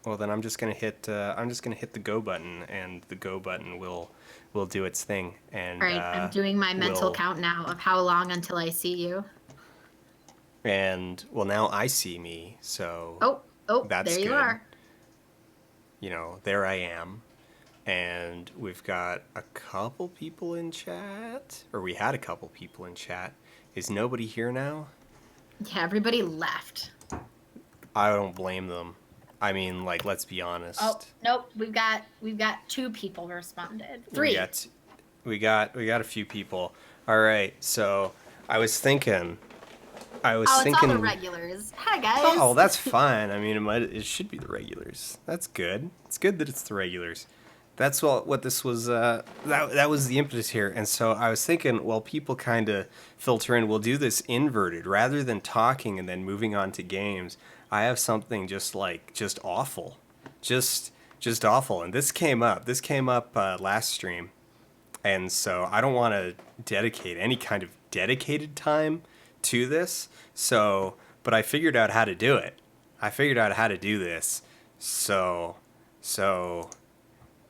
Well, then I'm just gonna hit. I'm just gonna hit the go button, and the go button will do its thing, All and right, I'm doing my mental will count now of how long until I see you. and well now I see me, so Oh, oh, that's there you good. are. There I am, and we've got a couple people in chat, or we had a couple people in chat. Is nobody here now? Yeah, everybody left. I don't blame them. I mean, like, let's be Oh, honest. nope, we've got two people responded. We Three. got we got a few people. All right, so I was thinking, I was Oh, it's all the thinking, regulars. Hi oh, guys. that's fine. I mean, it should be the regulars. That's good. It's good that it's the regulars. That's what this was. That was the impetus here. And so I was thinking, well, people kind of filter in. We'll do this inverted rather than talking and then moving on to games. I have something just awful, just awful. And this came up. This came up last stream, and so I don't want to dedicate any kind of dedicated time to this. So, but I figured out how to do it. I figured out how to do this. So, so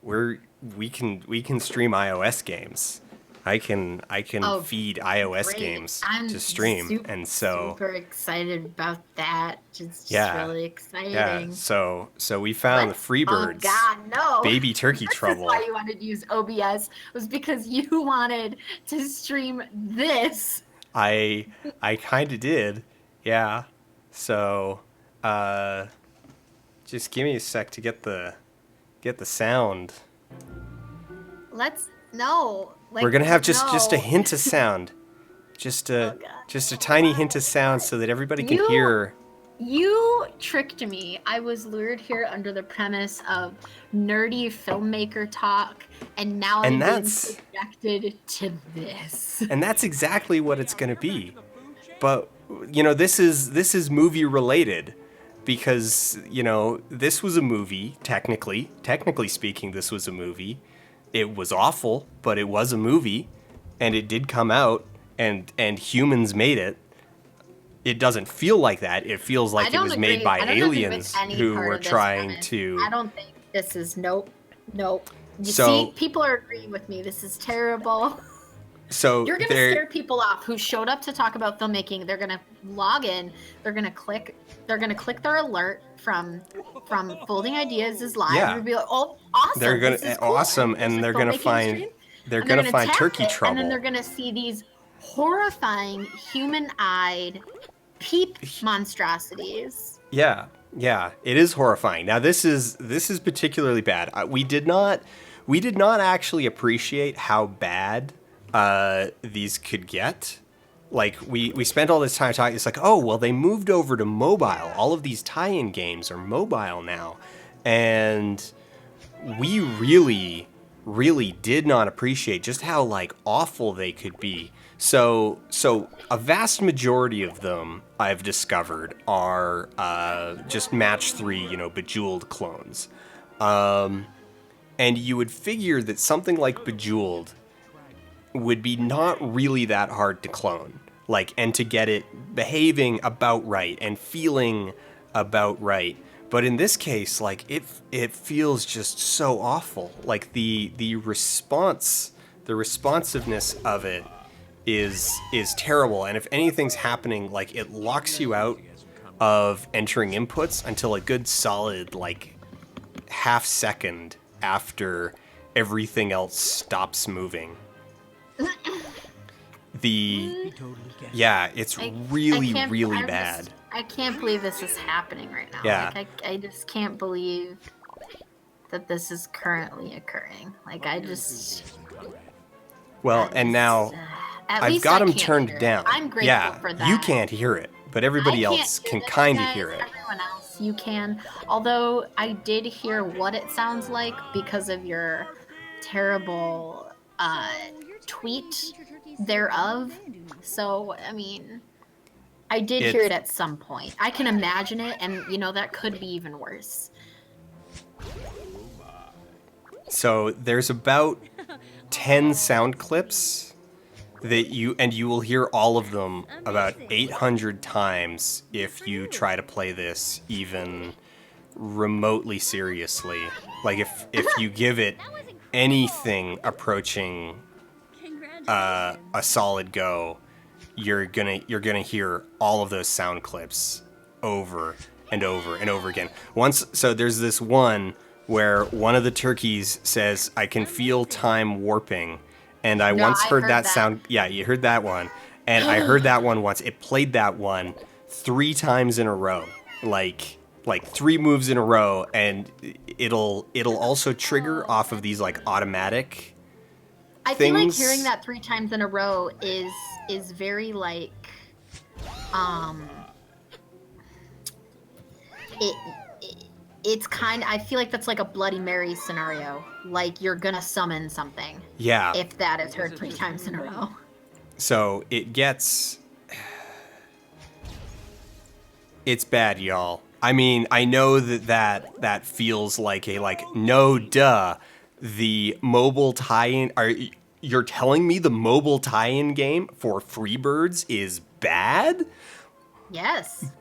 we're we can stream iOS games. I can Oh, feed iOS great. games I'm to stream, super and so super excited about that. Just yeah, really yeah. exciting. So we found the Let's, oh Freebirds, God, no. baby turkey This is why trouble. you wanted to use OBS, was because you wanted to stream this. I I kind of did, yeah. So uh, just give me a sec to get the sound. Let's no, We're like gonna have just a no. hint of sound, just Oh a God, just a no. tiny hint of sound so that everybody can You hear. you tricked me. I was lured here under the premise of nerdy filmmaker talk, and now And I'm being that's subjected to this. and that's exactly what it's gonna be. But this is movie related because this was a movie. Technically speaking, this was a movie. It was awful, but it was a movie, and it did come out, and humans made it. It doesn't feel like that. It feels I like it don't was made agree. by I don't agree with aliens any who part were of this trying premise. I to. don't think this is nope, nope. You see, So people are agreeing with me. This is terrible. so You're gonna there. scare people off who showed up to talk about filmmaking. They're gonna log in. They're gonna click their alert from Folding Ideas is live. Yeah, They'll be like, oh, they're awesome! gonna This is cool. awesome, There's and a they're gonna filmmaking find stream, they're and they're gonna gonna find tap turkey it, and then they're trouble. gonna see these horrifying human-eyed peep monstrosities. Yeah, yeah, it is horrifying. Now this is particularly bad. We did not actually appreciate how bad these could get. Like we spent all this time talking. It's like, oh well, they moved over to mobile. All of these tie-in games are mobile now, and we really did not appreciate just how like awful they could be. So a vast majority of them I've discovered are just match 3, Bejeweled clones. And you would figure that something like Bejeweled would be not really that hard to clone, like, and to get it behaving about right and feeling about right. But in this case, like, it feels just so awful. Like the response, the responsiveness of it is terrible. And if anything's happening, like, it locks you out of entering inputs until a good solid like half second after everything else stops moving. The Yeah, it's I really can't. really bad. I can't believe this is happening right now. Yeah. Like I just can't believe that this is currently occurring. Like Well, I and just, now at I've least got I them can't turned hear it. down. I'm grateful Yeah, for you that. can't hear it, but I everybody can't else hear can this, you kind of guys. hear it. Everyone else, you can. Although I did hear what it sounds like because of your terrible uh, tweet thereof. So, I mean, I did hear It it at some point. I can imagine it, and that could be even worse. So there's about 10 sound clips that you will hear all of them about 800 times if you try to play this even remotely seriously. Like if you give it anything approaching a solid go, you're gonna hear all of those sound clips over and over and over again. So there's this one where one of the turkeys says, "I can feel time warping," and I No, once I heard heard that that. sound. Yeah, you heard that one, and I heard that one once. It played that one 3 times in a row, like 3 moves in a row, and it'll also trigger off of these like automatic I feel like hearing things. that 3 times in a row is very like um it, it it's kind I feel like that's like a Bloody Mary scenario. Like you're gonna summon something Yeah, if that is heard 3 times in a row. so it's bad, y'all. I mean, I know that feels like a like no duh. The mobile tie-in you're telling me the mobile tie-in game for Freebirds is bad? Yes.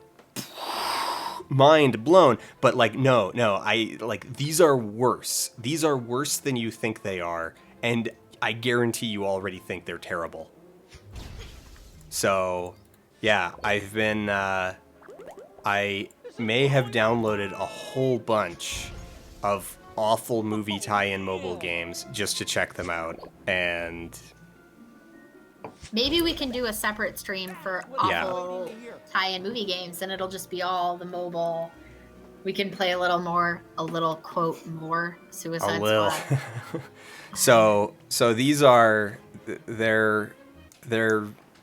Mind blown. But like no, I like these are worse. These are worse than you think they are, and I guarantee you already think they're terrible. So, yeah, I may have downloaded a whole bunch of awful movie tie-in mobile games just to check them out, and Maybe we can do a separate stream for yeah, awful tie-in movie games, and it'll just be all the mobile. We can play a little quote more a Suicide little. Squad. So these are they're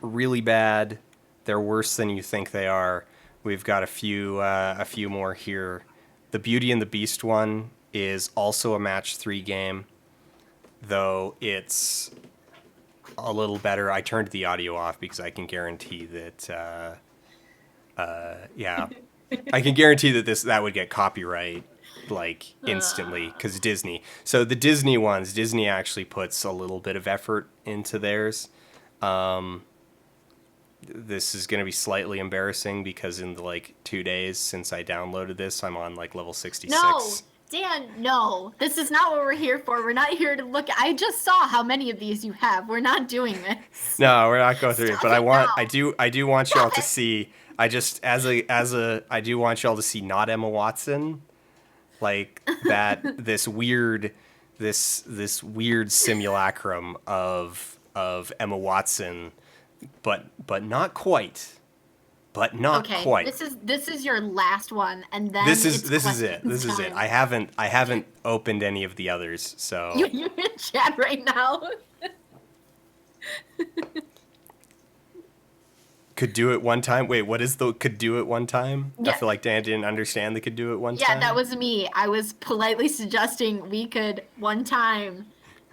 really bad. They're worse than you think they are. We've got a few more here. The Beauty and the Beast one is also a match 3 game, though it's a little better. I turned the audio off because I can guarantee that yeah, I can guarantee that that would get copyright like instantly because Disney. So the Disney ones, Disney actually puts a little bit of effort into theirs. This is going to be slightly embarrassing because in the like 2 days since I downloaded this, I'm on like level No, 66. Dan, no. This is not what we're here for. We're not here to look. I just saw how many of these you have. We're not doing this. No, we're not going through it, Stop but it now. I do want y'all Stop to it. see. I just I do want y'all to see not Emma Watson, like that this weird simulacrum of Emma Watson, but not quite, but not Okay, quite. this is your last one, and then This is it. This is it. time. I haven't opened any of the others, so You're in chat right now. could do it one time. Wait, what is the could do it one time? I Yeah, feel like Dan didn't understand the could do it one yeah, that time. was me. I was politely suggesting we could one time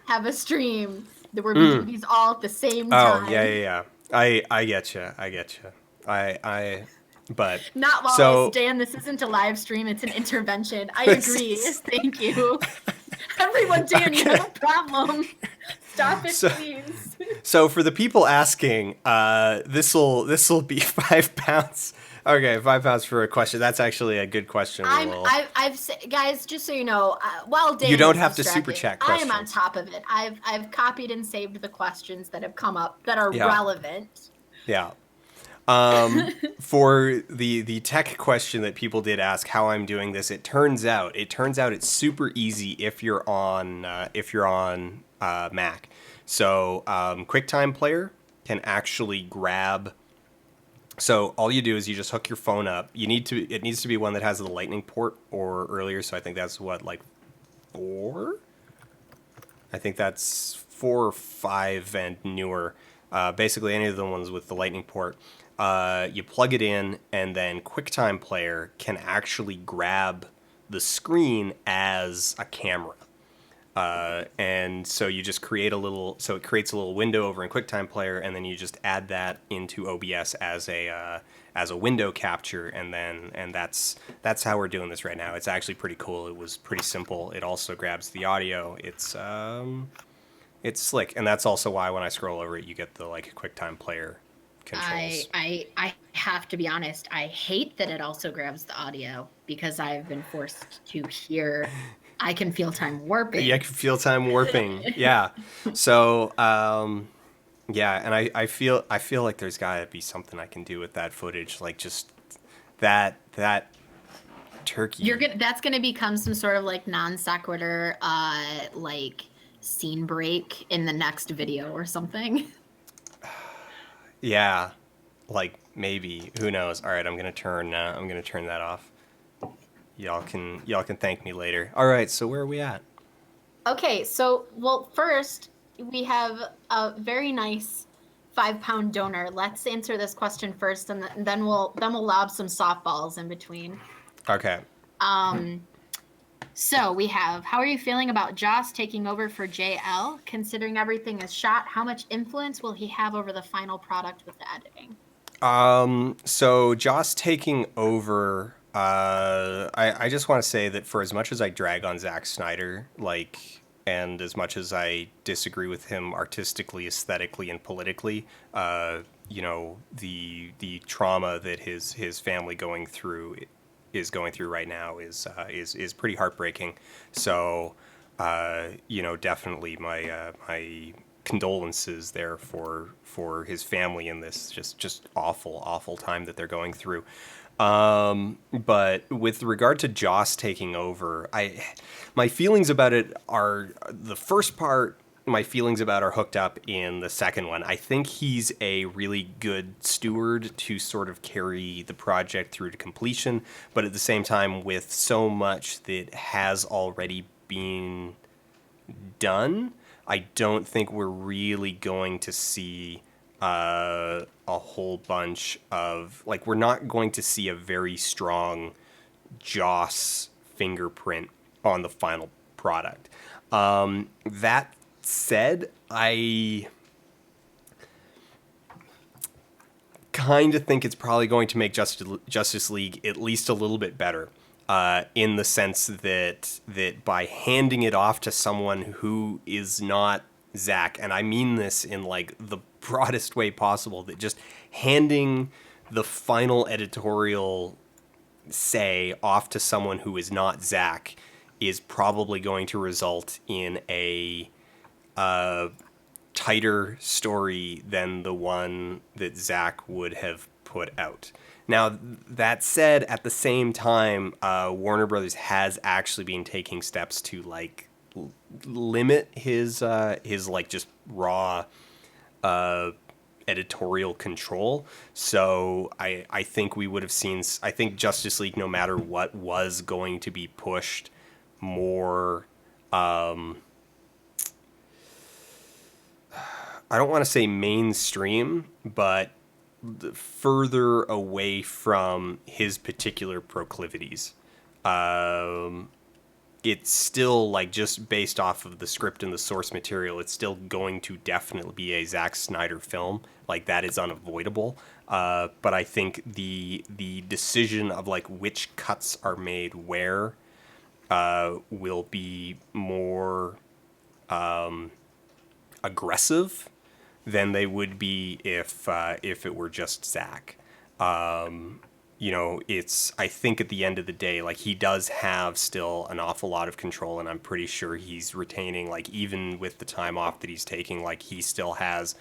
have a stream where we do these all at the same Oh yeah, time. yeah, yeah. I get you. I get you. I. But Not Wallace, so Dan, this isn't a live stream, it's an intervention. I agree. Thank you. Everyone, Dan, you have a problem. Stop it, so please. so for the people asking, this'll be £5. Okay, £5 for a question. That's actually a good question. Guys, just so you know, while Dan You don't is have to super distracted, chat I am on questions. top of it. I've copied and saved the questions that have come up that are Yeah, relevant. yeah. For the tech question that people did ask how I'm doing this, it turns out it's super easy if you're on Mac. So QuickTime Player can actually grab. So all you do is you just hook your phone up. It needs to be one that has the Lightning port or earlier. So I think that's what, like 4. I think that's 4 or 5 and newer. Basically, any of the ones with the Lightning port. You plug it in, and then QuickTime Player can actually grab the screen as a camera. And so you just so it creates a little window over in QuickTime Player, and then you just add that into OBS as a window capture, and that's how we're doing this right now. It's actually pretty cool. It was pretty simple. It also grabs the audio. It's slick, and that's also why when I scroll over it, you get the like QuickTime Player controls. I have to be honest. I hate that it also grabs the audio because I've been forced to hear. I can feel time Yeah, I warping. can feel time warping. Yeah. So, yeah, and I feel like there's got to be something I can do with that footage, like just that You're turkey. gonna That's gonna become some sort of like non sequitur, like scene break in the next video or something. Yeah, like maybe who knows. All right, I'm gonna turn that off. Y'all can thank me later. All right, so where are we at? Okay, so well, first we have a very nice 5 pound donor. Let's answer this question first, and then we'll lob some softballs in between. Okay. Um, so we have, how are you feeling about Joss taking over for JL? Considering everything is shot, how much influence will he have over the final product with the editing? So Joss taking over. I just want to say that for as much as I drag on Zack Snyder, like, and as much as I disagree with him artistically, aesthetically, and politically, you know, the trauma that his family is going through right now is pretty heartbreaking. So, you know, definitely my condolences there for his family in this just awful time that they're going through. But with regard to Joss taking over, my feelings about it are the first part. My feelings about are hooked up in the second one. I think he's a really good steward to sort of carry the project through to completion, but at the same time, with so much that has already been done, I don't think we're really going to see a whole bunch of like we're not going to see a very strong Joss fingerprint on the final product. That said, I kind of think it's probably going to make Justice League at least a little bit better. In the sense that by handing it off to someone who is not Zach, and I mean this in like the broadest way possible, that just handing the final editorial say off to someone who is not Zach is probably going to result in a tighter story than the one that Zach would have put out. Now, that said, at the same time, Warner Brothers has actually been taking steps to like limit his like just raw editorial control. So I think we would have seen. I think Justice League, no matter what, was going to be pushed more. I don't want to say mainstream, but further away from his particular proclivities. Um, it's still like just based off of the script and the source material, it's still going to definitely be a Zack Snyder film. Like that is unavoidable. But I think the decision of like which cuts are made where will be more aggressive than they would be if it were just Zach. You know, it's I think at the end of the day, like he does have still an awful lot of control, and I'm pretty sure he's retaining like even with the time off that he's taking, like he still has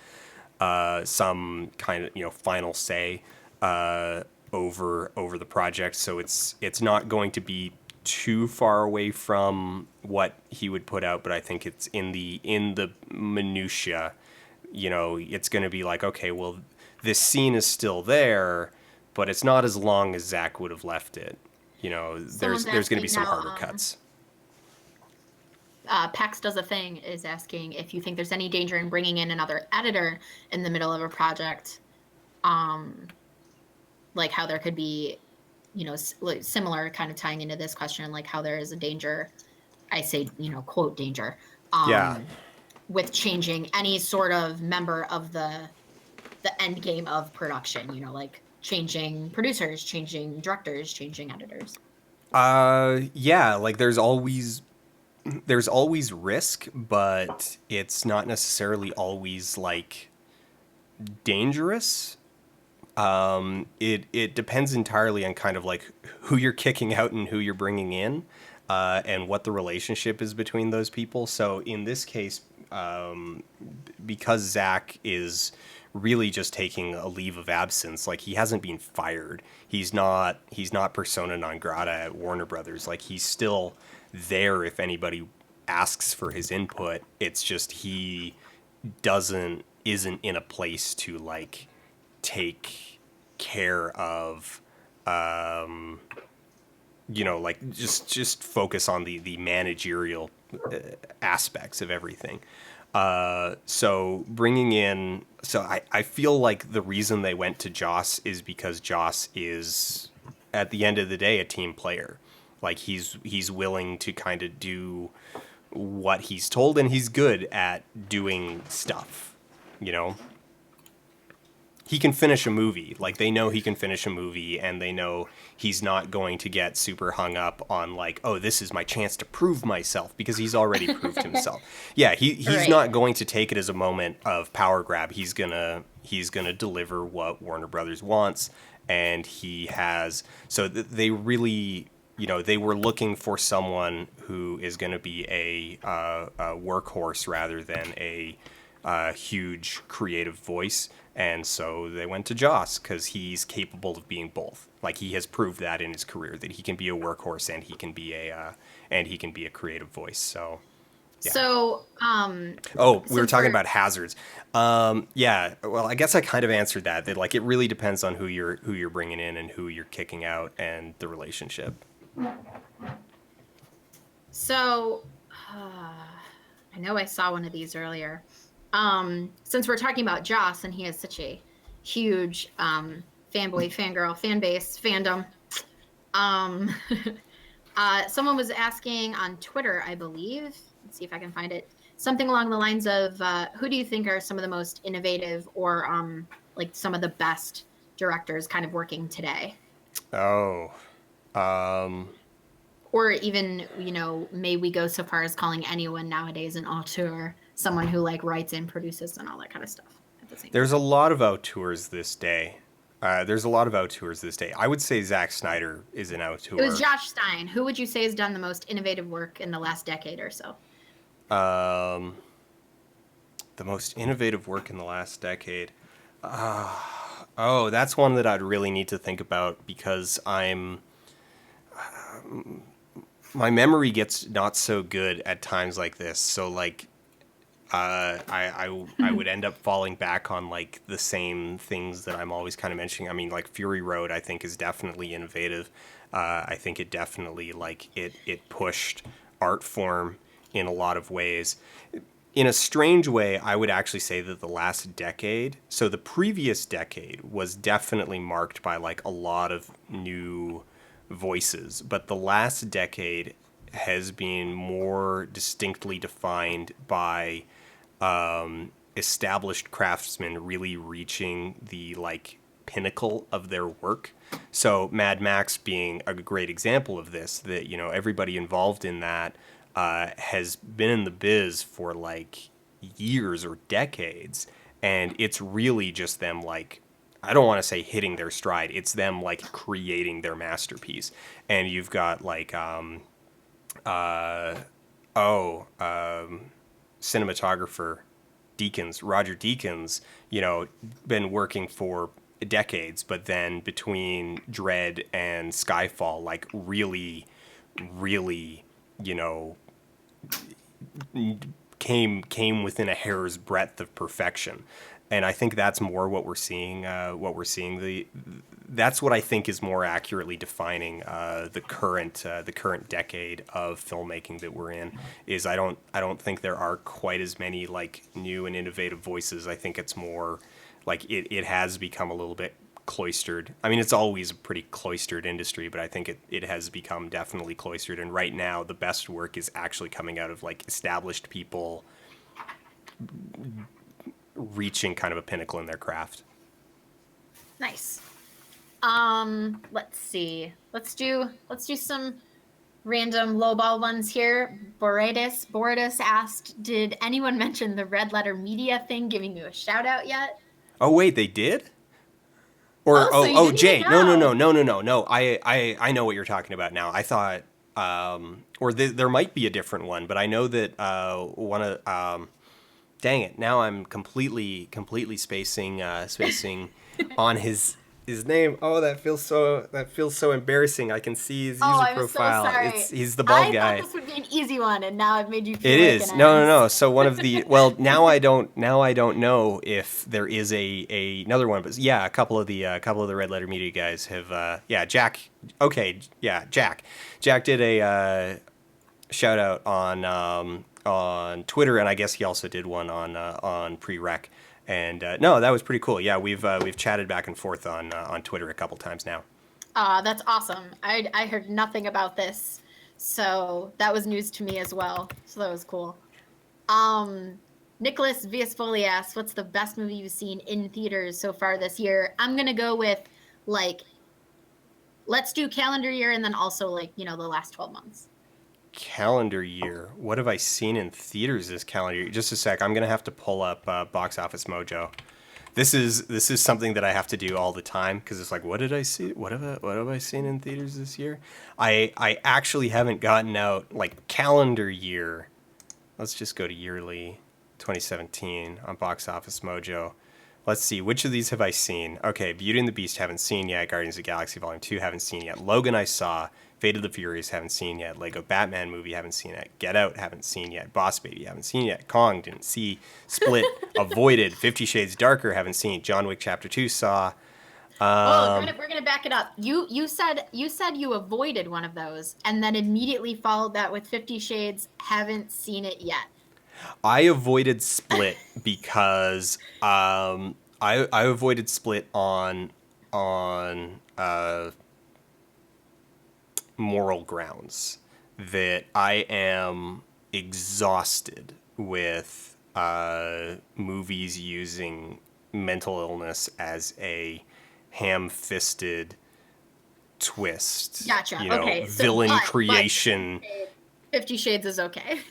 some kind of final say over the project. So it's not going to be too far away from what he would put out, but I think it's in the minutia. It's going to be like, okay, well, this scene is still there, but it's not as long as Zach would have left it. Someone's There's going to be asking some now, harder cuts. Pax Does a Thing is asking if you think there's any danger in bringing in another editor in the middle of a project, like how there could be, like similar kind of tying into this question, like how there is a danger, I say, quote danger, Yeah. with changing any sort of member of the end game of production, like changing producers, changing directors, changing editors. Yeah, like there's always risk, but it's not necessarily always like dangerous. It depends entirely on kind of like who you're kicking out and who you're bringing in, and what the relationship is between those people. So in this case, because Zach is really just taking a leave of absence, like he hasn't been fired. He's not persona non grata at Warner Brothers. Like he's still there if anybody asks for his input. It's just he doesn't isn't in a place to like take care of like just focus on the managerial aspects of everything. So bringing in, so I feel like the reason they went to Joss is because Joss is at the end of the day a team player. Like he's willing to kind of do what he's told, and he's good at doing stuff, you know. He can finish a movie. Like they know he can finish a movie, and they know he's not going to get super hung up on like, oh, this is my chance to prove myself, because he's already proved himself. Yeah, he's Right. not going to take it as a moment of power grab. He's gonna deliver what Warner Brothers wants, and he has. So they really, they were looking for someone who is going to be a workhorse rather than a huge creative voice, and so they went to Joss because he's capable of being both. Like he has proved that in his career that he can be a workhorse and he can be a creative voice. So yeah. So, Oh, we were since talking we're about hazards. Yeah. Well, I guess I kind of answered that. That like it really depends on who you're bringing in and who you're kicking out and the relationship. so, I know I saw one of these earlier. Since we're talking about Joss and he has such a huge fanboy, fangirl, fan base, fandom. Um, someone was asking on Twitter, I believe. Let's see if I can find it. Something along the lines of, who do you think are some of the most innovative or like some of the best directors kind of working today? Oh. Um. Or even, may we go so far as calling anyone nowadays an auteur, someone who like writes and produces and all that kind of stuff at the same There's a time. lot of auteurs this day. There's a lot of auteurs this day. I would say Zack Snyder is an It was auteur. Josh Stein. Who would you say has done the most innovative work in the last decade or so? Um, the most innovative work in the last decade. Oh, that's one that I'd really need to think about because my memory gets not so good at times like this. So like I would end up falling back on like the same things that I'm always kind of mentioning. I mean, like Fury Road, I think is definitely innovative. I think it definitely like it pushed art form in a lot of ways. In a strange way, I would actually say that the last decade, so the previous decade was definitely marked by like a lot of new voices, but the last decade has been more distinctly defined by established craftsmen really reaching the like pinnacle of their work. So Mad Max being a great example of this, that everybody involved in that has been in the biz for like years or decades, and it's really just them like, I don't want to say hitting their stride. It's them like creating their masterpiece. And you've got like uh oh cinematographer Roger Deakins, been working for decades, but then between Dread and Skyfall, like really, really, you know, came within a hair's breadth of perfection. And I think that's more what we're seeing. That's what I think is more accurately defining the current decade of filmmaking that we're in. Is I don't think there are quite as many like new and innovative voices. I think it's more like it has become a little bit cloistered. I mean, it's always a pretty cloistered industry, but I think it has become definitely cloistered. And right now, the best work is actually coming out of like established people reaching kind of a pinnacle in their craft. Nice. Let's see. Let's do some random lowball ones here. Boretis asked, "Did anyone mention the Red Letter Media thing? Giving you a shout out yet?" Oh wait, they did? Or Oh, so you oh didn't even Jay, no no know. no no no no no. I know what you're talking about now. I thought or there might be a different one, but I know that one of dang it, now I'm completely spacing on his name. Oh, that feels so embarrassing. I can see his Oh, user I'm so profile. sorry. He's the bald I thought guy. this would be an easy one, and now I've made you It feel like an is. No, no, ass. no. So one of the now I don't know if there is a another one, but yeah, a couple of the Red Letter Media guys have yeah, Jack. Okay, yeah, Jack. Jack did a shout out on Twitter, and I guess he also did one on Pre-Rec. And no, that was pretty cool. Yeah, we've chatted back and forth on Twitter a couple times now. That's awesome. I heard nothing about this, so that was news to me as well. So that was cool. Um, Nicholas Viaspoli asks, "What's the best movie you've seen in theaters so far this year?" I'm gonna go with like, let's do calendar year, and then also like the last 12 months. Calendar year. What have I seen in theaters this calendar year? Just a sec. I'm gonna have to pull up Box Office Mojo. This is something that I have to do all the time because it's like, what did I see? What have I seen in theaters this year? I actually haven't gotten out like calendar year. Let's just go to yearly 2017 on Box Office Mojo. Let's see, which of these have I seen? Okay, Beauty and the Beast haven't seen yet. Guardians of the Galaxy Volume 2 haven't seen yet. Logan I saw. Fate of the Furious haven't seen yet. Lego Batman movie haven't seen yet. Get Out haven't seen yet. Boss Baby haven't seen yet. Kong didn't see. Split avoided. 50 Shades Darker haven't seen. John Wick Chapter 2 saw. Well, we're gonna back it up. You said you avoided one of those, and then immediately followed that with 50 Shades. Haven't seen it yet. I avoided Split because I avoided Split on moral grounds that I am exhausted with movies using mental illness as a ham-fisted twist. Gotcha. You know, Okay. So, villain but creation. 50 Shades is okay.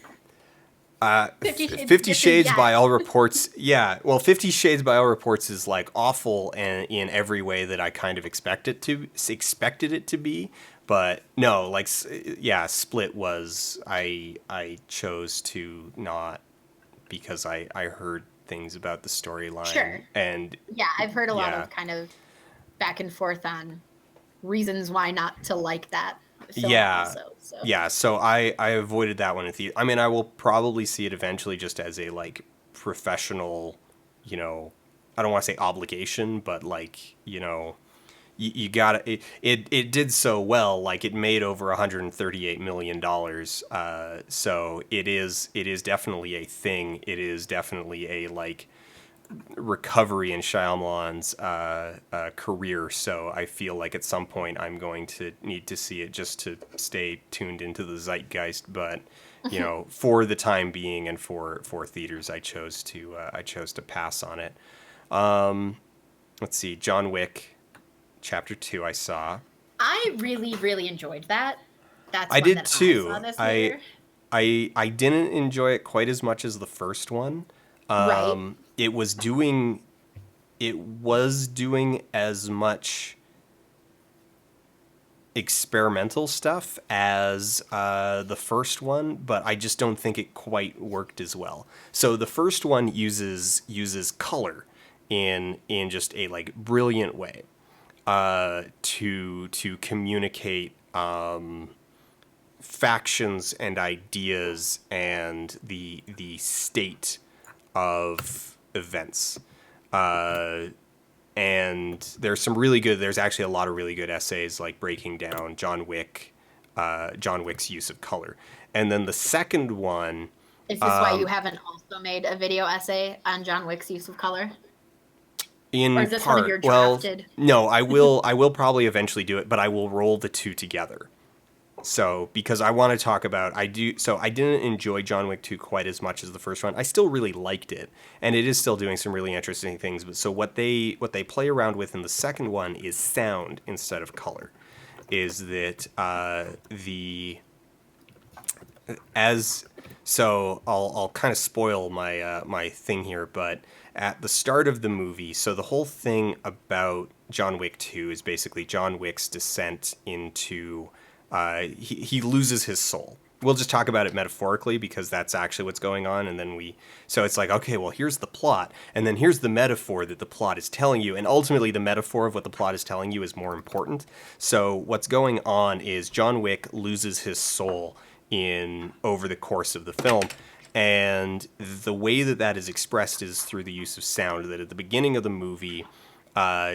50 Shades 50 gets a Shades by yes. all reports, yeah. Well, 50 Shades by all reports is like awful and in every way that I kind of expected it to be. But no, like yeah, Split was I chose to not because I heard things about the storyline Sure. and Yeah, I've heard a lot yeah. of kind of back and forth on reasons why not to like that film Yeah. also. So, Yeah, so I avoided that one in theater. I mean, I will probably see it eventually just as a like professional, you know, I don't want to say obligation, but like, you know, you got it did so well, like it made over 138 million dollars. So it is definitely a thing. It is definitely a like recovery in Shyamalan's career. So I feel like at some point I'm going to need to see it just to stay tuned into the zeitgeist. But you know, for the time being and for theaters, I chose to pass on it. Let's see, John Wick, Chapter 2. I saw. I really, really enjoyed that. That's I one did that I saw too. this I year. I didn't enjoy it quite as much as the first one. Right. It was doing as much experimental stuff as the first one, but I just don't think it quite worked as well. So the first one uses color in just a like brilliant way to communicate factions and ideas and the state of events. And there's actually a lot of really good essays like breaking down John Wick's use of color. And then the second one, Is this why you haven't also made a video essay on John Wick's use of color? Or in is this one of part, your well, drafted? no, I will probably eventually do it, but I will roll the two together. So, because I want to talk about, I didn't enjoy John Wick 2 quite as much as the first one. I still really liked it, and it is still doing some really interesting things. But so what they play around with in the second one is sound instead of color. Is that the as So I'll kind of spoil my my thing here, but at the start of the movie, so the whole thing about John Wick 2 is basically John Wick's descent into he loses his soul. We'll just talk about it metaphorically because that's actually what's going on, and then so it's like, okay, well, here's the plot, and then here's the metaphor that the plot is telling you, and ultimately the metaphor of what the plot is telling you is more important. So what's going on is John Wick loses his soul in over the course of the film. And the way that that is expressed is through the use of sound. That at the beginning of the movie,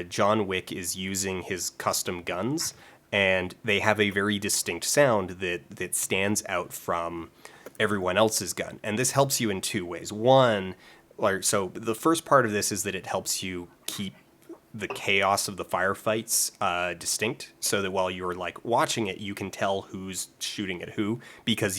John Wick is using his custom guns, and they have a very distinct sound that stands out from everyone else's gun. And this helps you in two ways. One, like, so the first part of this is that it helps you keep the chaos of the firefights distinct, so that while you're like watching it, you can tell who's shooting at who because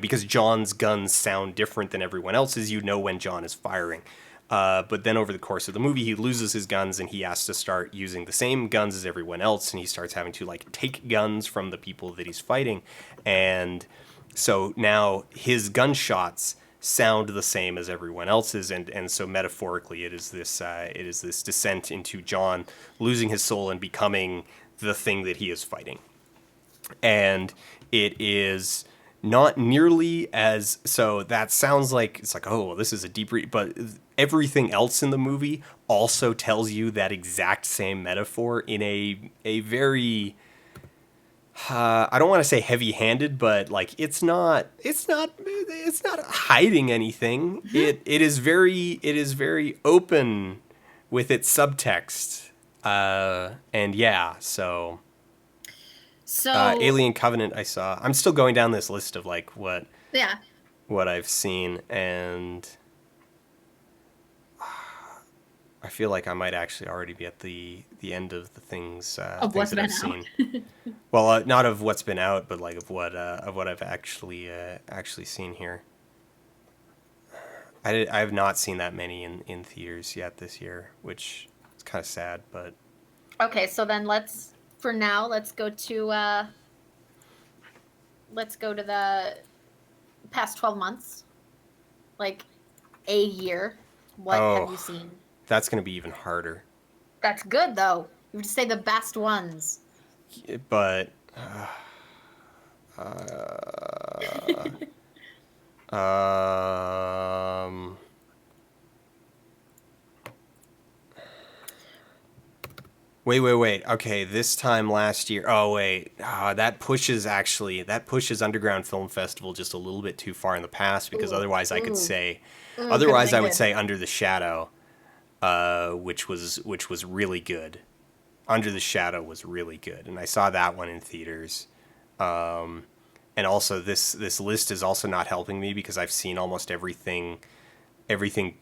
because John's guns sound different than everyone else's. You know when John is firing. But then over the course of the movie, he loses his guns and he has to start using the same guns as everyone else, and he starts having to like take guns from the people that he's fighting, and so now his gunshots sound the same as everyone else's, and so metaphorically, it is this descent into John losing his soul and becoming the thing that he is fighting, and it is not nearly as so that sounds like it's like, oh, well, this is a deep read, but everything else in the movie also tells you that exact same metaphor in a very I don't want to say heavy-handed, but like it's not hiding anything. It is very open with its subtext. And yeah, so So Alien Covenant I saw. I'm still going down this list of like yeah, what I've seen, and I feel like I might actually already be at the end of the of things what's that been I've out. seen. Well, not of what's been out, but like of what I've actually seen here. I have not seen that many in theaters yet this year, which is kind of sad. But Okay, so then for now let's go to the past 12 months, like a year. What have oh, you seen? that's gonna be even harder. That's good though. You have to say the best ones. But um, wait. Okay, this time last year. Oh wait, that pushes Underground Film Festival just a little bit too far in the past because Ooh, ooh, ooh, could have otherwise been I would good. say Under the Shadow, which was really good. Under the Shadow was really good, and I saw that one in theaters. And also, this list is also not helping me because I've seen almost everything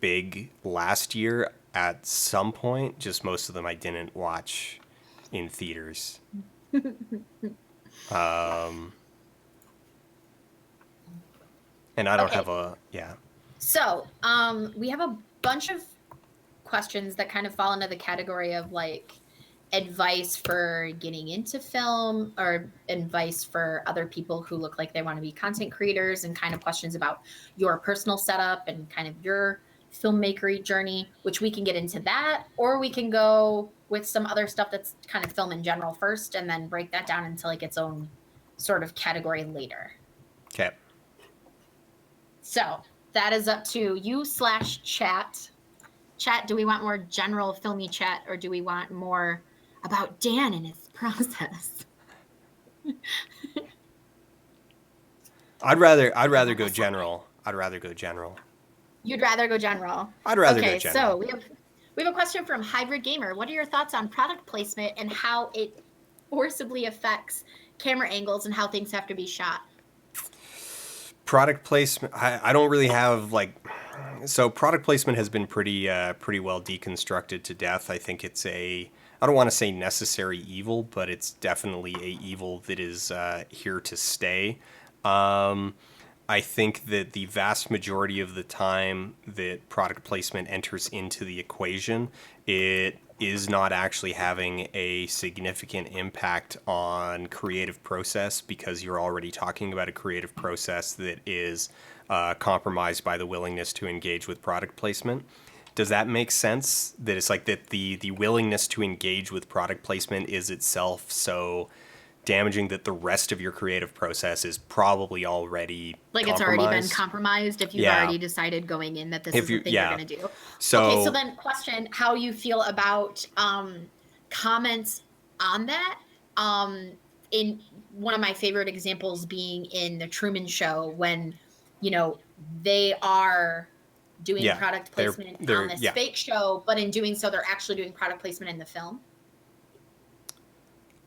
big last year at some point. Just most of them I didn't watch in theaters. And I don't Okay, have a yeah. so we have a bunch of questions that kind of fall into the category of like advice for getting into film or advice for other people who look like they want to be content creators, and kind of questions about your personal setup and kind of your filmmakery journey, which we can get into that, or we can go with some other stuff that's kind of film in general first and then break that down into like its own sort of category later. Okay. So that is up to you slash chat. Chat, do we want more general filmy chat, or do we want more about Dan and his process? I'd I rather love go a sigh. general. I'd rather go general. You'd rather go general. I'd rather go Okay, so general. we have a question from Hybrid Gamer. What are your thoughts on product placement and how it forcibly affects camera angles and how things have to be shot? Product placement. I don't really have like so product placement has been pretty well deconstructed to death. I think it's a I don't want to say necessary evil, but it's definitely a evil that is here to stay. Um, I think that the vast majority of the time that product placement enters into the equation, it is not actually having a significant impact on creative process because you're already talking about a creative process that is compromised by the willingness to engage with product placement. Does that make sense? That it's like that the willingness to engage with product placement is itself so damaging that the rest of your creative process is probably already Like it's already been compromised? compromised if you've Yeah. already decided going in that this If is the you thing you're yeah. going to do. Okay, so So then question how you feel about comments on that. In one of my favorite examples being in the Truman Show when, you know, they are doing yeah, product placement on they're this yeah. fake show, but in doing so they're actually doing product placement in the film.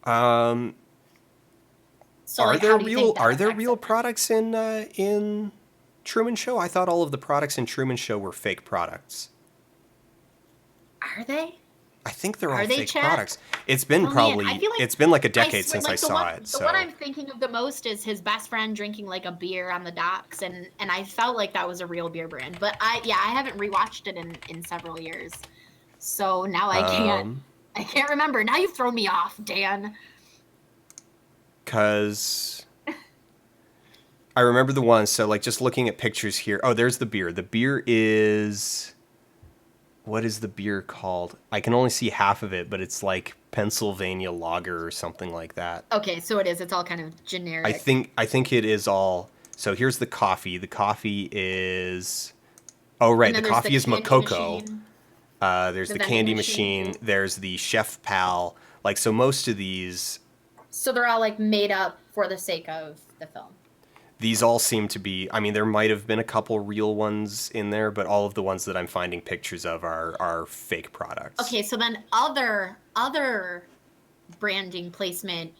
Um So like how do you think that are there affects real it then? products in Truman Show? I thought all of the products in Truman Show were fake products. Are they? I think they're all Are they, fake Chet? products. It's been Oh man, I feel like it's been like a I decade swear, since I like saw it. the one So I'm thinking of the most is his best friend drinking like a beer on the docks, and I felt like that was a real beer brand. But I haven't rewatched it in several years, so now um I can't remember. Now you've thrown me off, Dan. cuz I remember the one, so like just looking at pictures here. Oh, there's the beer. The beer is what is the beer called? I can only see half of it, but it's like Pennsylvania lager or something like that. Okay, so it is. It's all kind of generic. I think it is all. So here's the coffee. The coffee is oh right, And the then there's the coffee is candy Makoko. machine, There's the the vending candy machine. machine. There's the Chef Pal. Like so, most of So they're all like made up for the sake of the film. these all seem to be. I mean, there might have been a couple real ones in there, but all of the ones that I'm finding pictures of are fake products. Okay, so then other branding placement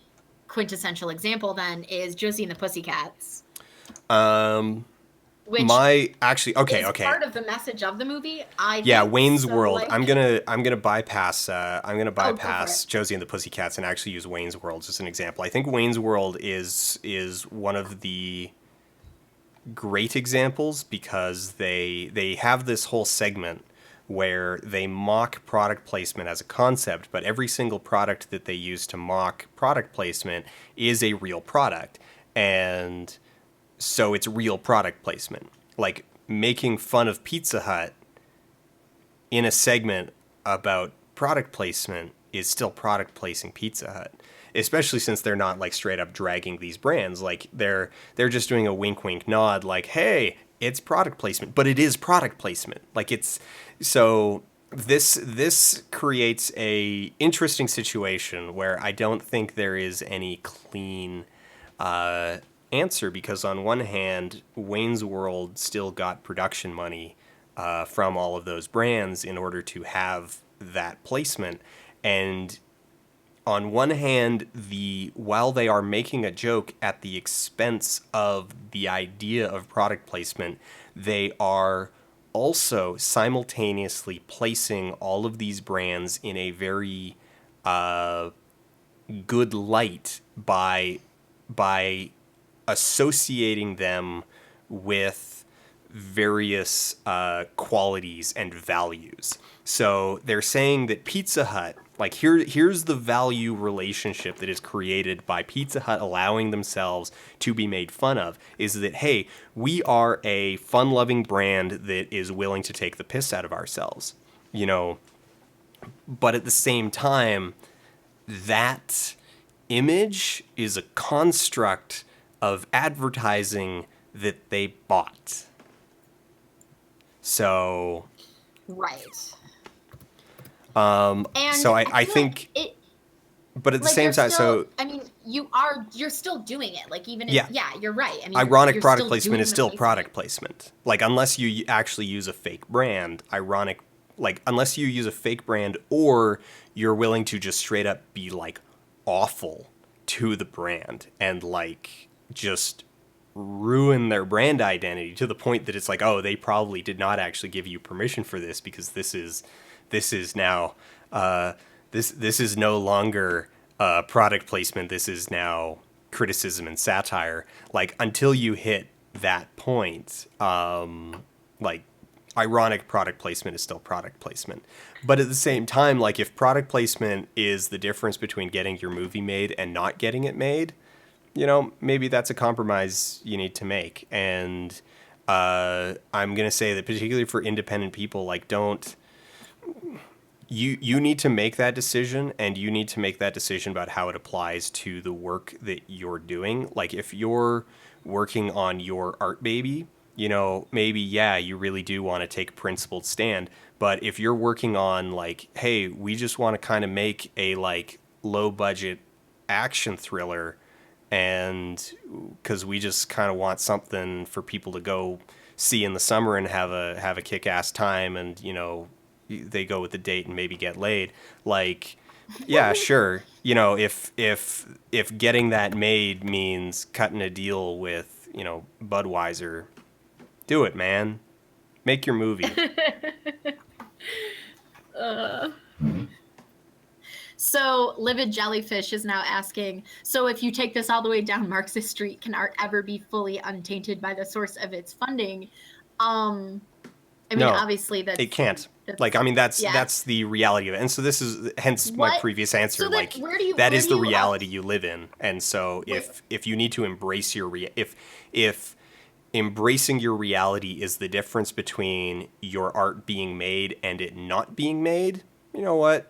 quintessential example then is Josie and the Pussycats, Um, which my actually okay is okay part of the message of the movie, I yeah, think. Wayne's So World. like, I'm gonna bypass oh, go for it. Josie and the Pussycats and actually use Wayne's World as an example. I think Wayne's World is one of the great examples because they have this whole segment where they mock product placement as a concept, but every single product that they use to mock product placement is a real product. And so it's real product placement. Like making fun of Pizza Hut in a segment about product placement is still product placing Pizza Hut. Especially since they're not like straight up dragging these brands, like they're just doing a wink wink nod like, "Hey, it's product placement." But it is product placement. Like it's so this creates a interesting situation where I don't think there is any clean answer because on one hand, Wayne's World still got production money from all of those brands in order to have that placement. And on one hand, while they are making a joke at the expense of the idea of product placement, they are also simultaneously placing all of these brands in a very good light by associating them with various qualities and values. So they're saying that Pizza Hut, like here's the value relationship that is created by Pizza Hut allowing themselves to be made fun of, is that hey, we are a fun-loving brand that is willing to take the piss out of ourselves, you know. But at the same time, that image is a construct of advertising that they bought. So Right. And so I I feel like think it but at the like same you're time still so I mean, you're still doing it. Like even if yeah, yeah, you're right. I mean, ironic you're product still placement is doing the still placement. product placement. Like unless you actually use a fake brand, ironic like unless you use a fake brand or you're willing to just straight up be like awful to the brand and like just ruin their brand identity to the point that it's like, oh, they probably did not actually give you permission for this because this is now this is no longer product placement. This is now criticism and satire. Like until you hit that point, like ironic, product placement is still product placement. But at the same time, like if product placement is the difference between getting your movie made and not getting it made, maybe that's a compromise you need to make. And I'm gonna say that particularly for independent people, like don't you need to make that decision, and you need to make that decision about how it applies to the work that you're doing. Like if you're working on your art baby, maybe yeah, you really do want to take a principled stand. But if you're working on like, hey, we just want to kind of make a like low budget action thriller, and because we just kind of want something for people to go see in the summer and have a kick-ass time, and they go with the date and maybe get laid, like yeah, sure, if getting that made means cutting a deal with Budweiser, do it, man. Make your movie. So, Livid Jellyfish is now asking, so if you take this all the way down Marxist Street, can art ever be fully untainted by the source of its funding? I mean, No, obviously it can't. that's Like, I mean, yeah. that's the reality of it. And so this is hence my What? previous answer. So then Like, where do you- that where is do the you, reality you live in. And so Wait. if you need to embrace your if embracing your reality is the difference between your art being made and it not being made, you know what?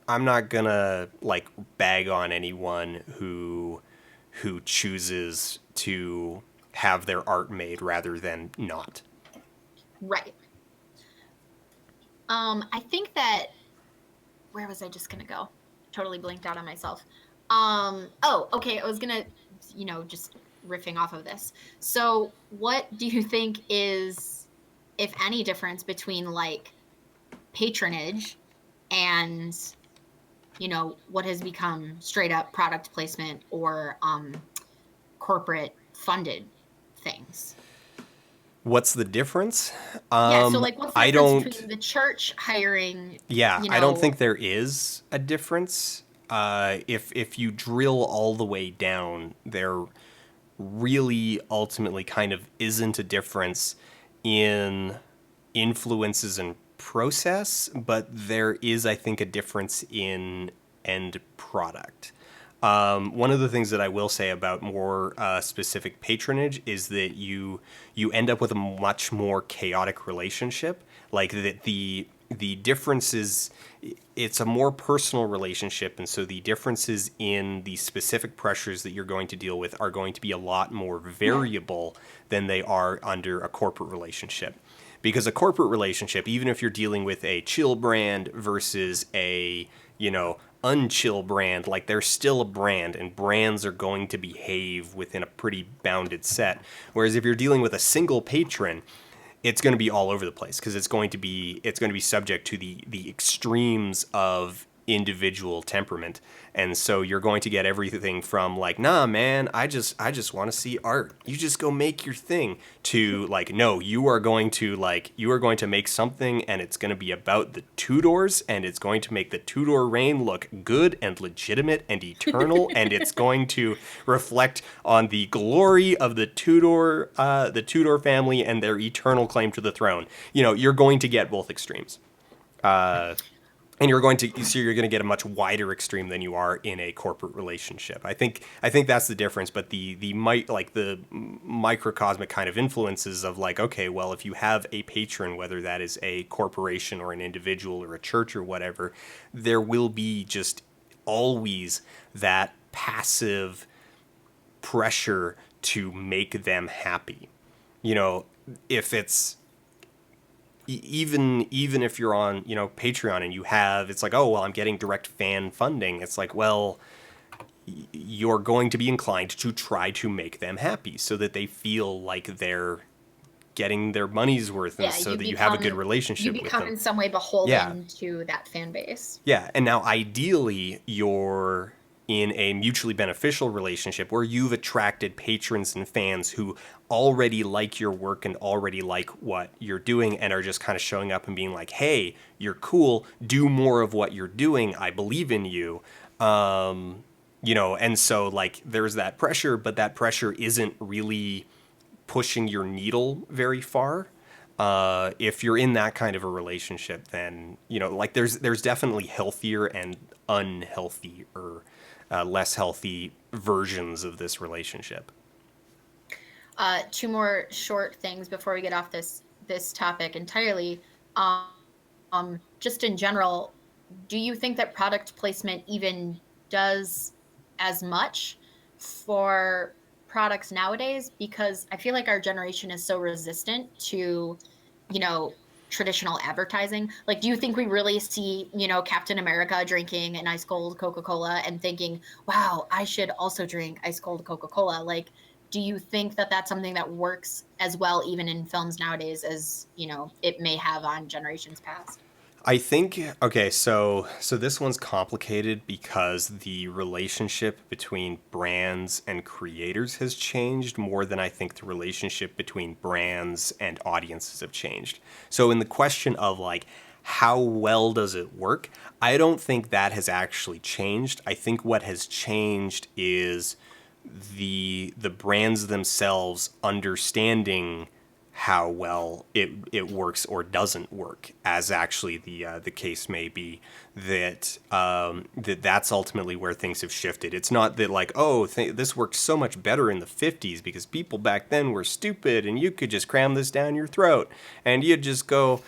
I'm not gonna like bag on anyone who chooses to have their art made rather than not. Right. I think that, where was I just gonna go? Totally blinked out on myself. Oh, okay. I was gonna, just riffing off of this. So, what do you think is, if any, difference between like patronage and, what has become straight up product placement or corporate funded things? What's the difference? Yeah, so like what's the I difference don't. between the church hiring? Yeah, I don't think there is a difference. If you drill all the way down, there really ultimately kind of isn't a difference in influences and process, but there is, I think, a difference in end product. One of the things that I will say about more specific patronage is that you end up with a much more chaotic relationship. Like that the differences, it's a more personal relationship, and so the differences in the specific pressures that you're going to deal with are going to be a lot more variable than they are under a corporate relationship. Because a corporate relationship, even if you're dealing with a chill brand versus a unchill brand, like there's still a brand, and brands are going to behave within a pretty bounded set. Whereas if you're dealing with a single patron, it's going to be all over the place because it's going to be subject to the extremes of individual temperament. And so you're going to get everything from like, nah man, I just want to see art, you just go make your thing, to like, no, you are going to make something, and it's going to be about the Tudors, and it's going to make the Tudor reign look good and legitimate and eternal, and it's going to reflect on the glory of the Tudor family and their eternal claim to the throne. You're going to get both extremes. And you're going to get a much wider extreme than you are in a corporate relationship. I think that's the difference. But the microcosmic kind of influences of like, okay, well, if you have a patron, whether that is a corporation or an individual or a church or whatever, there will be just always that passive pressure to make them happy. If it's even if you're on Patreon and it's like, oh well, I'm getting direct fan funding, it's like, well, you're going to be inclined to try to make them happy so that they feel like they're getting their money's worth, and so that you have a good relationship with them. You become in some way beholden to that fan base. Yeah, and now ideally you're in a mutually beneficial relationship where you've attracted patrons and fans who already like your work and already like what you're doing, and are just kind of showing up and being like, hey, you're cool, do more of what you're doing, I believe in you. And so like there's that pressure, but that pressure isn't really pushing your needle very far. If you're in that kind of a relationship, then like there's definitely healthier and unhealthy or less healthy versions of this relationship. Two more short things before we get off this topic entirely. Um, just in general, do you think that product placement even does as much for products nowadays? Because I feel like our generation is so resistant to, you know, traditional advertising. Like, do you think we really see, Captain America drinking an ice cold Coca-Cola and thinking, wow, I should also drink ice cold Coca-Cola? Like, do you think that that's something that works as well even in films nowadays as it may have on generations past? I think okay, so this one's complicated because the relationship between brands and creators has changed more than I think the relationship between brands and audiences have changed. So in the question of like how well does it work? I don't think that has actually changed. I think what has changed is the brands themselves understanding how well it works or doesn't work, as actually the case may be. That's ultimately where things have shifted. It's not that like, oh, this worked so much better in the 50s because people back then were stupid and you could just cram this down your throat and you just go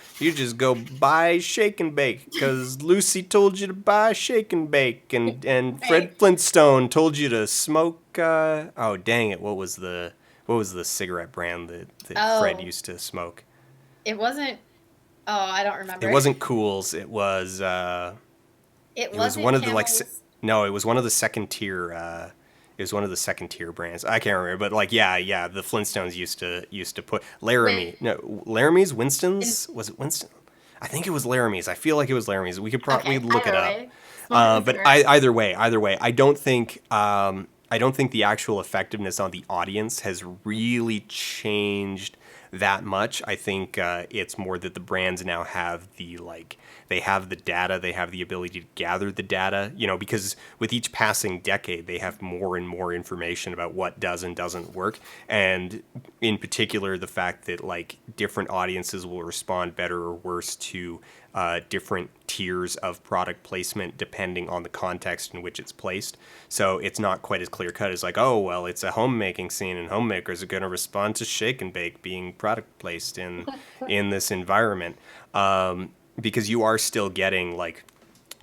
buy shake and bake because Lucy told you to buy shake and bake, and Fred Right. Flintstone told you to smoke. Oh dang it! What was the cigarette brand that Fred Oh, used to smoke? it wasn't. Oh, I don't It remember. wasn't Cools. It was It it was one wasn't of the Camels. no, it was one of the second tier. It was one of the second tier brands. I can't remember, but like yeah, the Flintstones used to put Laramie. Win. No, Laramie's, Winston's. Was it Winston? I think it was Laramie's. I feel like it was Laramie's. We could probably Okay. look it Either up. way, smoking But cigarettes. either way, I don't think the actual effectiveness on the audience has really changed that much. I think it's more that the brands now have they have the data, they have the ability to gather the data, because with each passing decade, they have more and more information about what does and doesn't work. And in particular, the fact that like different audiences will respond better or worse to different tiers of product placement depending on the context in which it's placed. So it's not quite as clear cut as like, oh, well, it's a homemaking scene and homemakers are going to respond to shake and bake being product placed in this environment. Because you are still getting like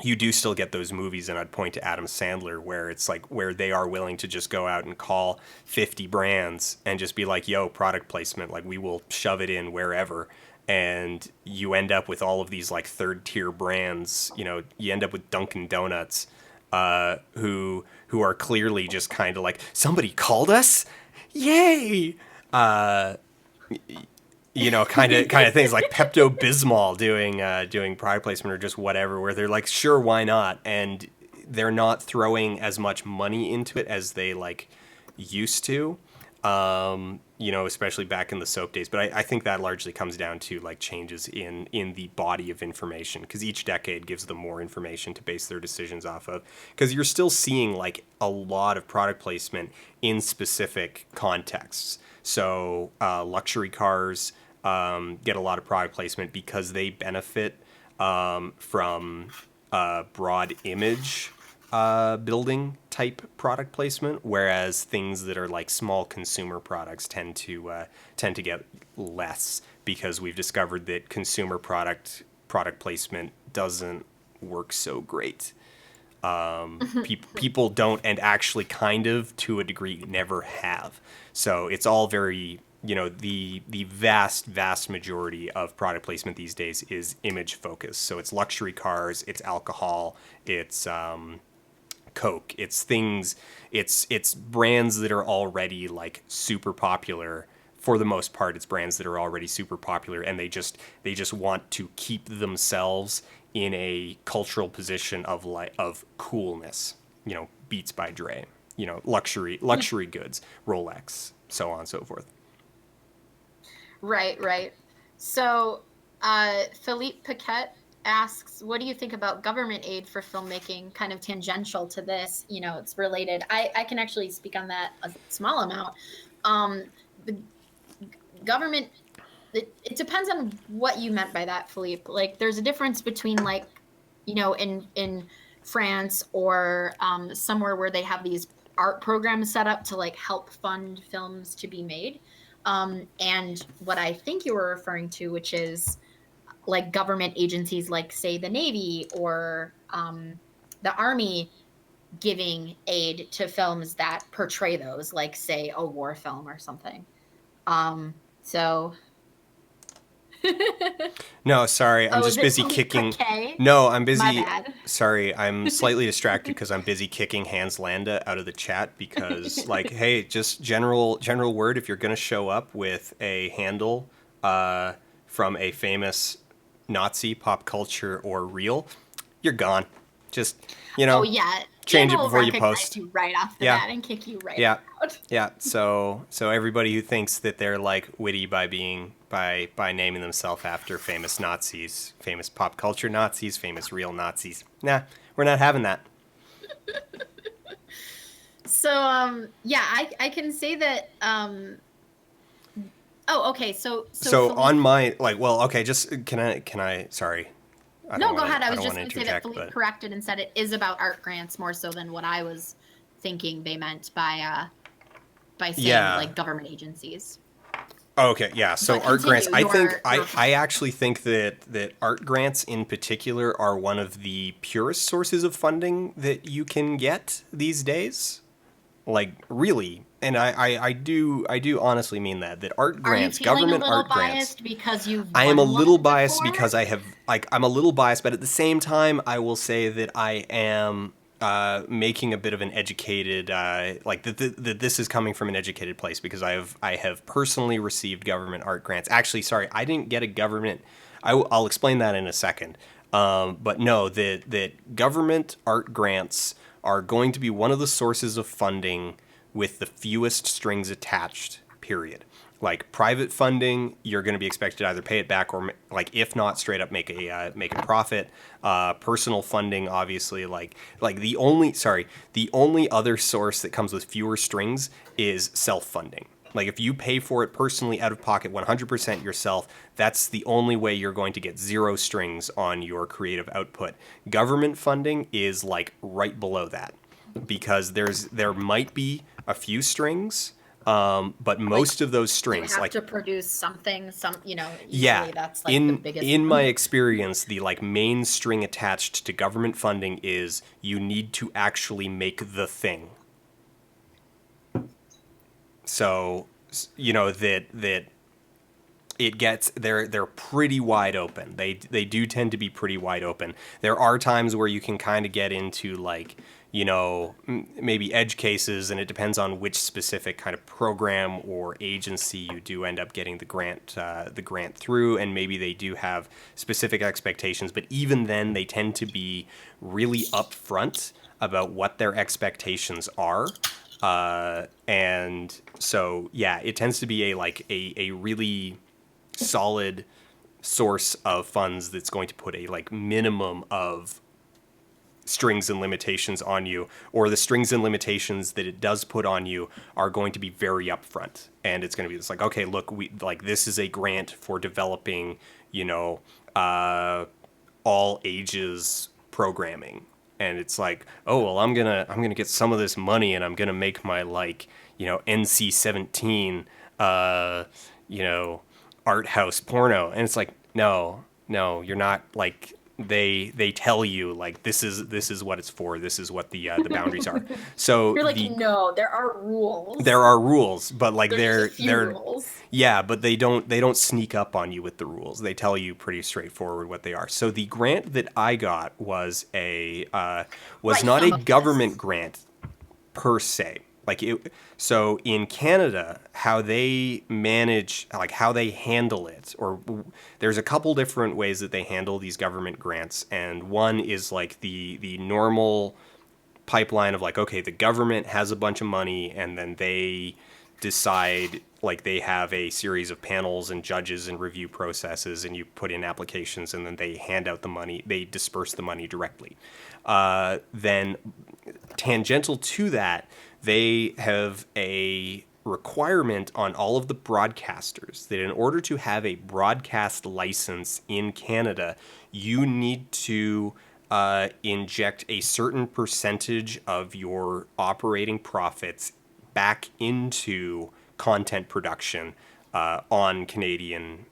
you do still get those movies, and I'd point to Adam Sandler where it's like where they are willing to just go out and call 50 brands and just be like, yo, product placement, like we will shove it in wherever. And you end up with all of these like third tier brands. You end up with Dunkin' Donuts, who are clearly just kind of like, somebody called us, yay, kind of things like Pepto Bismol doing product placement or just whatever, where they're like, sure, why not, and they're not throwing as much money into it as they like used to. Especially back in the soap days. But I think that largely comes down to like changes in the body of information, because each decade gives them more information to base their decisions off of. Because you're still seeing like a lot of product placement in specific contexts. So luxury cars get a lot of product placement because they benefit from broad image building type product placement, whereas things that are like small consumer products tend to get less, because we've discovered that consumer product placement doesn't work so great. People don't, and actually kind of to a degree never have. So it's all very, the vast majority of product placement these days is image focused. So it's luxury cars, it's alcohol, it's Coke. It's things. It's brands that are already like super popular. For the most part, it's brands that are already super popular, and they just want to keep themselves in a cultural position of coolness. Beats by Dre. Luxury goods, Rolex, so on and so forth. Right, right. So, Philippe Paquette asks, what do you think about government aid for filmmaking? Kind of tangential to this, it's related. I can actually speak on that a small amount. The government it depends on what you meant by that, Philippe. Like, there's a difference between like, in France or somewhere where they have these art programs set up to like help fund films to be made. And what I think you were referring to, which is like government agencies, like say the Navy or the Army, giving aid to films that portray those, like say a war film or something. So No, sorry, I'm Oh, is just it busy Philippe kicking. Paquet? No, I'm My busy. bad. Sorry, I'm slightly distracted because I'm busy kicking Hans Landa out of the chat because, like, hey, just general word. If you're gonna show up with a handle uh, from a famous Nazi pop culture or reel, you're gone. Just Oh, you know, yeah. Ian change it will before you recognize post. you right off the Yeah, bat and kick you right yeah, out. yeah. So everybody who thinks that they're like witty by being by naming themselves after famous Nazis, famous pop culture Nazis, famous real Nazis. Nah, we're not having that. So, yeah, I can say that, oh, okay. So So on Philippe, my like, well, okay, just can I? Sorry, no, go ahead. I I was don't want just to going to say that interject, Philippe but corrected and said it is about art grants more so than what I was thinking they meant by saying yeah. like government agencies. Okay, yeah. So But art grants. continue I think your I actually think that art grants in particular are one of the purest sources of funding that you can get these days. Like really, and I do honestly mean that art Are you grants, feeling a government little art grants. biased because you've I am a won little one biased before? because I have like I'm a little biased, but at the same time, I will say that I am making a bit of an educated like that this is coming from an educated place because I have personally received government art grants. Actually, sorry, I didn't get a government. I'll explain that in a second. But no, that government art grants are going to be one of the sources of funding with the fewest strings attached. Period. Like private funding, you're going to be expected to either pay it back or, like, if not, straight up make a profit. Personal funding, obviously, like the only other source that comes with fewer strings is self funding. Like if you pay for it personally out of pocket 100% yourself, that's the only way you're going to get zero strings on your creative output. Government funding is like right below that because there might be a few strings, but Like, most of those you strings, have like, to produce something, yeah, usually that's like the biggest in my one. experience, the like main string attached to government funding is you need to actually make the thing. So that it gets they're pretty wide open. They do tend to be pretty wide open. There are times where you can kind of get into like maybe edge cases, and it depends on which specific kind of program or agency you do end up getting the grant through, and maybe they do have specific expectations. But even then, they tend to be really upfront about what their expectations are. And so yeah, it tends to be a really solid source of funds that's going to put a like minimum of strings and limitations on you, or the strings and limitations that it does put on you are going to be very upfront, and it's going to be this like, okay, look, we like this is a grant for developing you know uh, all ages programming, and it's like, oh well, I'm gonna get some of this money and I'm gonna make my like NC-17 uh you know art house porno, and it's like, no, you're not. Like they tell you like this is what it's for, this is what the boundaries are. So You're like, no, there are rules. there are rules, but like There's just a few they're rules. yeah, but they don't sneak up on you with the rules. They tell you pretty straightforward what they are. So the grant that I got was Right, not a some of government this. grant per se. Like it, so in Canada, how they manage, like how they handle it, or there's a couple different ways that they handle these government grants, and one is like the normal pipeline of like, okay, the government has a bunch of money, and then they decide, like they have a series of panels and judges and review processes, and you put in applications, and then they hand out the money, they disperse the money directly. Then tangential to that, they have requirement on all of the broadcasters that in order to have a broadcast license in Canada, you need to inject a certain percentage of your operating profits back into content production on Canadian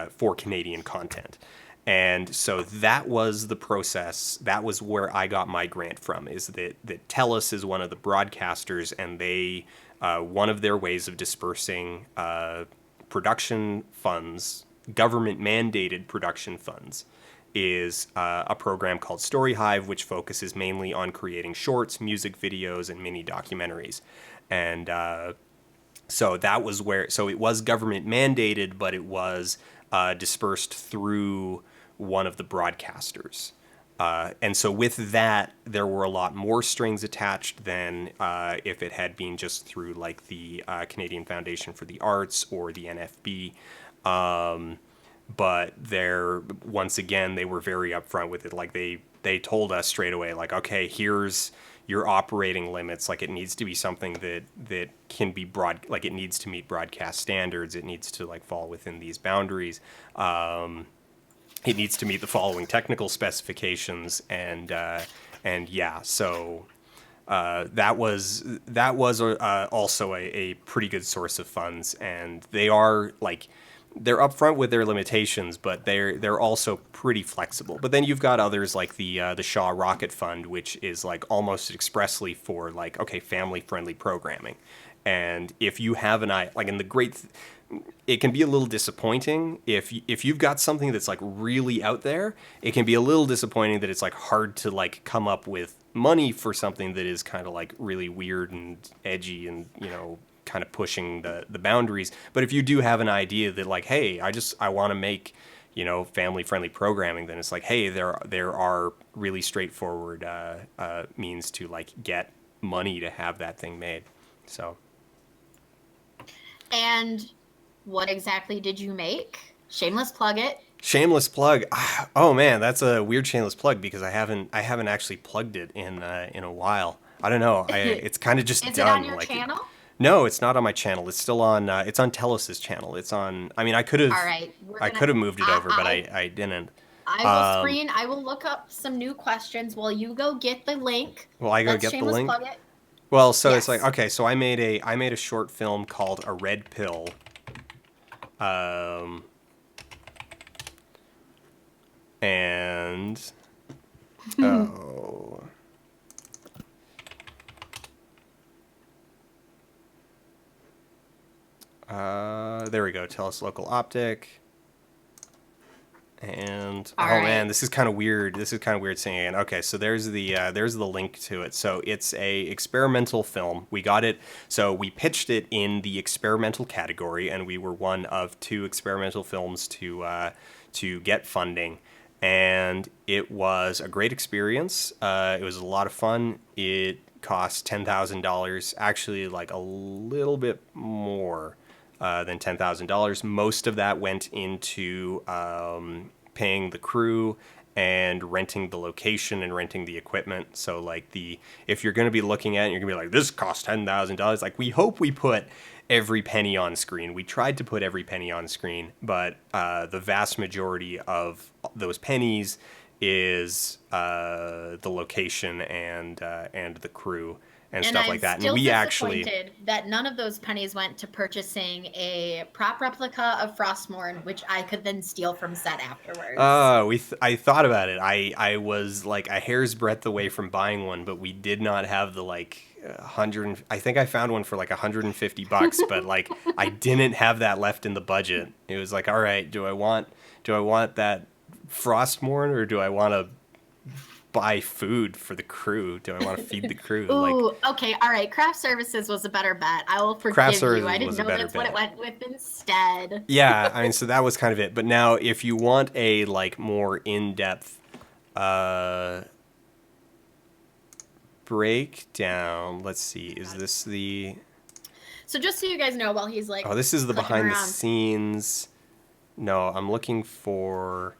for Canadian content. And so that was the process. That was where I got my grant from. Is that TELUS is one of the broadcasters, and they one of their ways of dispersing production funds, government mandated production funds, is a program called Story Hive, which focuses mainly on creating shorts, music videos, and mini documentaries. And so that was where, so it was government mandated, but it was dispersed through one of the broadcasters. And so with that, there were a lot more strings attached than if it had been just through like the Canadian Foundation for the Arts or the NFB. But they're, once again, they were very upfront with it. Like they told us straight away, like, okay, here's your operating limits. Like it needs to be something that can be like it needs to meet broadcast standards. It needs to like fall within these boundaries. It needs to meet the following technical specifications, and yeah, so that was also a pretty good source of funds, and they are like they're upfront with their limitations, but they're also pretty flexible. But then you've got others like the Shaw Rocket Fund, which is like almost expressly for like, okay, family friendly programming. And if you have an eye, like in the great, it can be a little disappointing if you've got something that's like really out there. It can be a little disappointing that it's like hard to like come up with money for something that is kind of like really weird and edgy and, you know, kind of pushing the boundaries. But if you do have an idea that like, hey, I want to make, you know, family friendly programming, then it's like, hey, there are really straightforward means to like get money to have that thing made. So. And what exactly did you make? Shameless plug it. Shameless plug. Oh man, that's a weird shameless plug because I haven't actually plugged it in a while. I don't know. It's kind of just Is done. it on your like channel? No, it's not on my channel. It's still on. It's on TELUS's channel. It's on. I mean, I could have. All right, I could have moved it over, but I didn't. I will screen. I will look up some new questions while you go get the link. Well, I go Let's get the shameless link. plug it. Well, so it's like Yes. okay, so I made a short film called A Red Pill. And oh. There we go. TELUS Local Optic. And All oh right. man, this is kind of weird. This is kind of weird saying it. Okay, so there's the link to it. So it's a experimental film. We got it. So we pitched it in the experimental category, and we were one of 2 experimental films to get funding. And it was a great experience. It was a lot of fun. It cost $10,000. Actually, like a little bit more than $10,000. Most of that went into paying the crew and renting the location and renting the equipment. So like if you're going to be looking at it, you're going to be like, this cost $10,000. Like we hope we put every penny on screen. We tried to put every penny on screen, but the vast majority of those pennies is the location and the crew and stuff I'm like that. Still And we disappointed actually that none of those pennies went to purchasing a prop replica of Frostmourne, which I could then steal from set afterwards. I thought about it. I was like a hair's breadth away from buying one, but we did not have the like 100. I think I found one for like $150, but like I didn't have that left in the budget. It was like, all right, do I want that Frostmourne or do I want to buy food for the crew? Do I want to feed the crew? Ooh, Like okay, all right. Craft services was a better bet. I will craft forgive you. I services didn't was a know better that's what it bet. went with instead. Yeah, I mean, so that was kind of it. But now, if you want a like more in-depth breakdown, let's see. Is this the? So just so you guys know, while he's like, Oh, this is the clicking behind the around. scenes. No, I'm looking for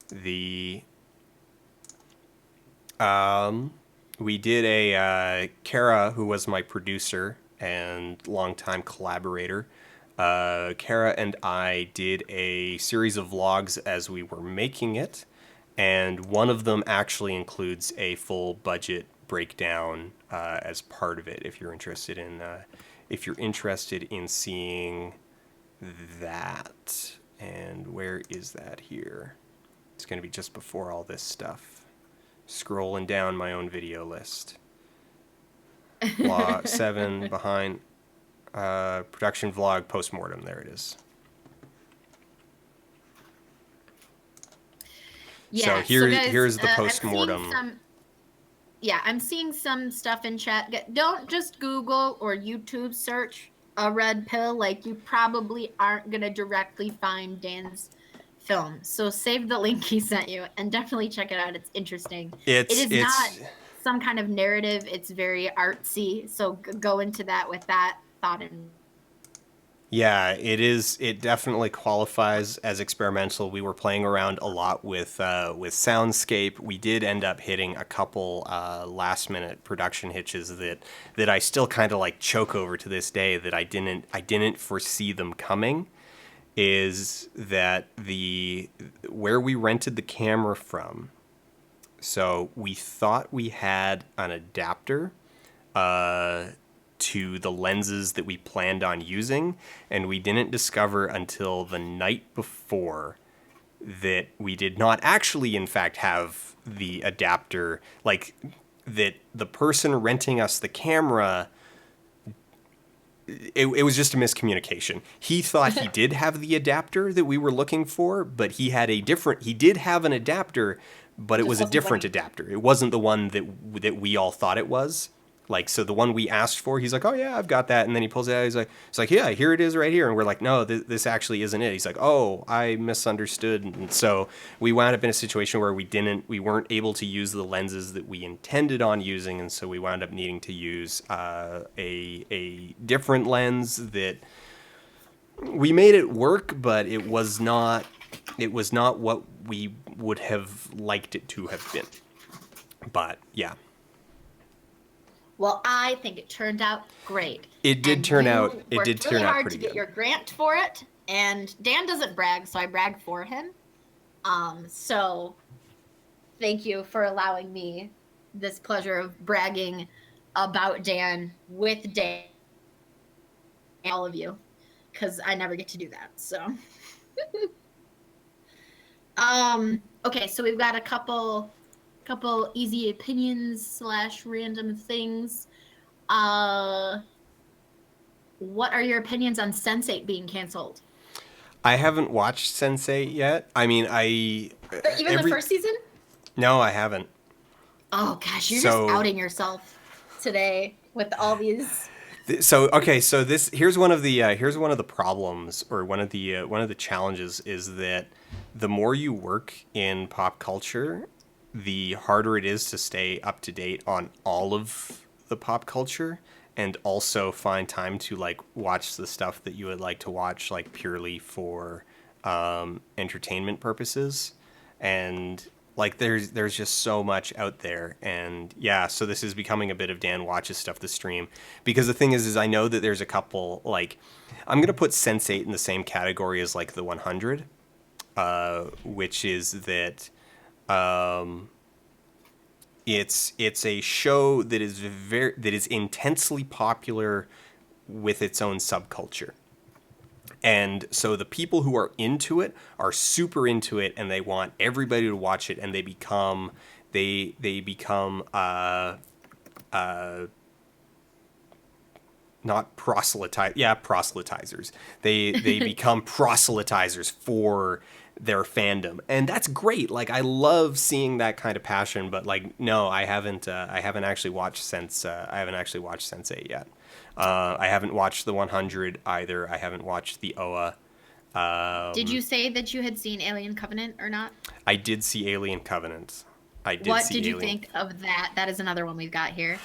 the. We did a Kara, who was my producer. and longtime collaborator. Kara and I did a series of vlogs as we were making it, and one of them actually includes a full budget breakdown as part of it. If you're interested in seeing that, and where is that here? It's going to be just before all this stuff. Scrolling down my own video list. Vlog 7 behind production vlog postmortem. There it is. Yeah. So guys, here's the I'm seeing postmortem. I'm seeing some stuff in chat. Don't just Google or YouTube search a red pill. Like, you probably aren't going to directly find Dan's film. So save the link he sent you and definitely check it out. It's interesting. It is not some kind of narrative. It's very artsy. So go into that with that thought in. Yeah, it is. It definitely qualifies as experimental. We were playing around a lot with soundscape. We did end up hitting a couple last minute production hitches that I still kind of like choke over to this day. That I didn't foresee them coming. Is that where we rented the camera from? So we thought we had an adapter to the lenses that we planned on using, and we didn't discover until the night before that we did not actually, in fact, have the adapter. Like, that the person renting us the camera, it was just a miscommunication. He thought he did have the adapter that we were looking for, but he did have an adapter, but it was a different adapter. It wasn't the one that we all thought it was. Like, so the one we asked for, he's like, oh yeah, I've got that. And then he pulls it out. He's like, yeah, here it is right here. And we're like, no, this actually isn't it. He's like, oh, I misunderstood. And so we wound up in a situation where we weren't able to use the lenses that we intended on using. And so we wound up needing to use a different lens that we made it work, but it was not what we would have liked it to have been. But yeah. Well, I think it turned out great. It did turn out pretty good. Worked really hard to get your grant for it, and Dan doesn't brag, so I brag for him. So thank you for allowing me this pleasure of bragging about Dan with Dan and all of you, because I never get to do that. So, okay, so we've got a couple easy opinions / random things. What are your opinions on Sense8 being canceled? I haven't watched Sense8 yet. I mean, the first season? No, I haven't. Oh gosh, you're just outing yourself today with all these. So here's one of the problems, or one of the challenges, is that the more you work in pop culture, the harder it is to stay up to date on all of the pop culture, and also find time to like watch the stuff that you would like to watch, like purely for entertainment purposes. And like there's just so much out there. And yeah, so this is becoming a bit of Dan watches stuff to stream, because the thing is I know that there's a couple, like, I'm gonna put Sense8 in the same category as like the 100, which is that it's a show that is intensely popular with its own subculture. And so the people who are into it are super into it, and they want everybody to watch it, and they become not proselytizers. They become proselytizers for their fandom, and that's great. Like, I love seeing that kind of passion, but like, no, I haven't actually watched Sense8 yet. I haven't watched the 100 either. I haven't watched the OA. Did you say that you had seen Alien Covenant or not? I did see Alien Covenant. What did you think of that? That is another one we've got here.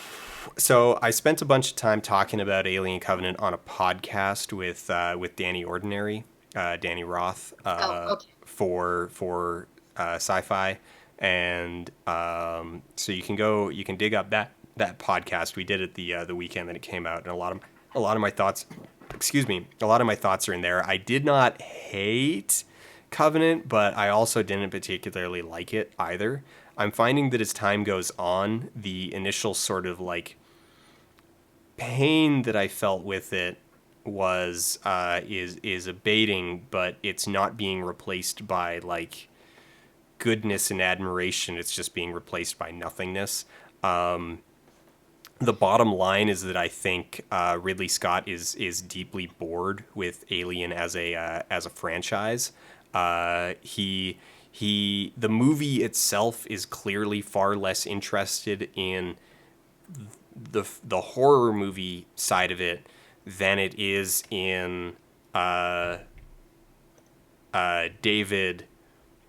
So I spent a bunch of time talking about Alien Covenant on a podcast with Danny Ordinary, Danny Roth, okay. for Sci-Fi, and so you can dig up that podcast. We did it the weekend that it came out, and a lot a lot of my thoughts, a lot of my thoughts are in there. I did not hate Covenant, but I also didn't particularly like it either. I'm finding that as time goes on, the initial sort of like pain that I felt with it was is abating, but it's not being replaced by like goodness and admiration. It's just being replaced by nothingness. The bottom line is that I think Ridley Scott is deeply bored with Alien as a franchise. The movie itself is clearly far less interested in the horror movie side of it than it is in David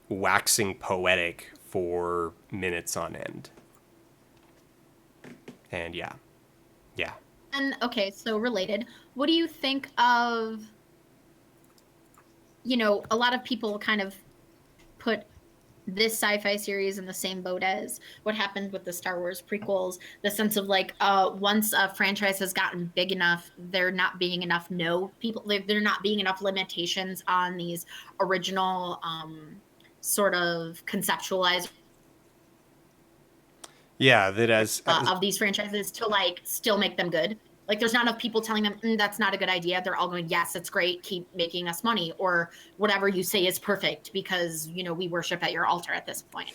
waxing poetic for minutes on end. And yeah, yeah. And okay, so related, what do you think of, a lot of people kind of put this sci-fi series in the same boat as what happened with the Star Wars prequels, the sense of like once a franchise has gotten big enough, there not being enough there not being enough limitations on these original sort of conceptualized Yeah, that as of these franchises to like still make them good. Like there's not enough people telling them that's not a good idea. They're all going, yes, it's great. Keep making us money, or whatever you say is perfect because we worship at your altar at this point.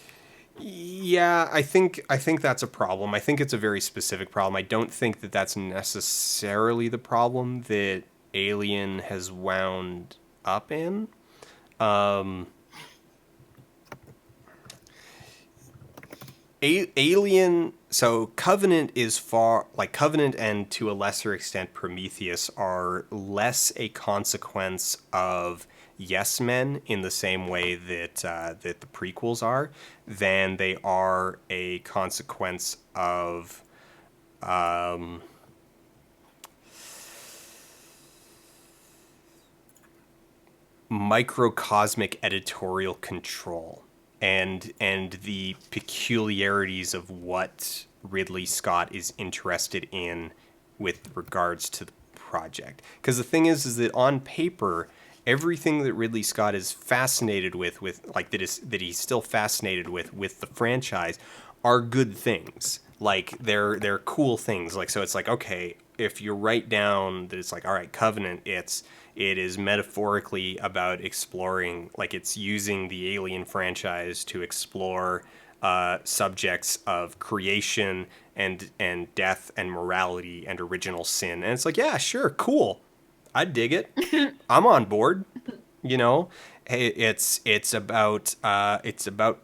yeah, I think that's a problem. I think it's a very specific problem. I don't think that that's necessarily the problem that Alien has wound up in. Um, Alien, so Covenant is far like Covenant, and to a lesser extent Prometheus are less a consequence of yes men in the same way that the prequels are, than they are a consequence of microcosmic editorial control and the peculiarities of what Ridley Scott is interested in with regards to the project. Because the thing is that on paper, everything that Ridley Scott is fascinated with like that he's still fascinated with the franchise are good things. Like they're cool things. Like so, it's like okay, if you write down that it's like all right, Covenant, it is metaphorically about exploring, like it's using the Alien franchise to explore subjects of creation and death and morality and original sin. And it's like, yeah, sure, cool. I dig it. I'm on board. You know, hey, it's about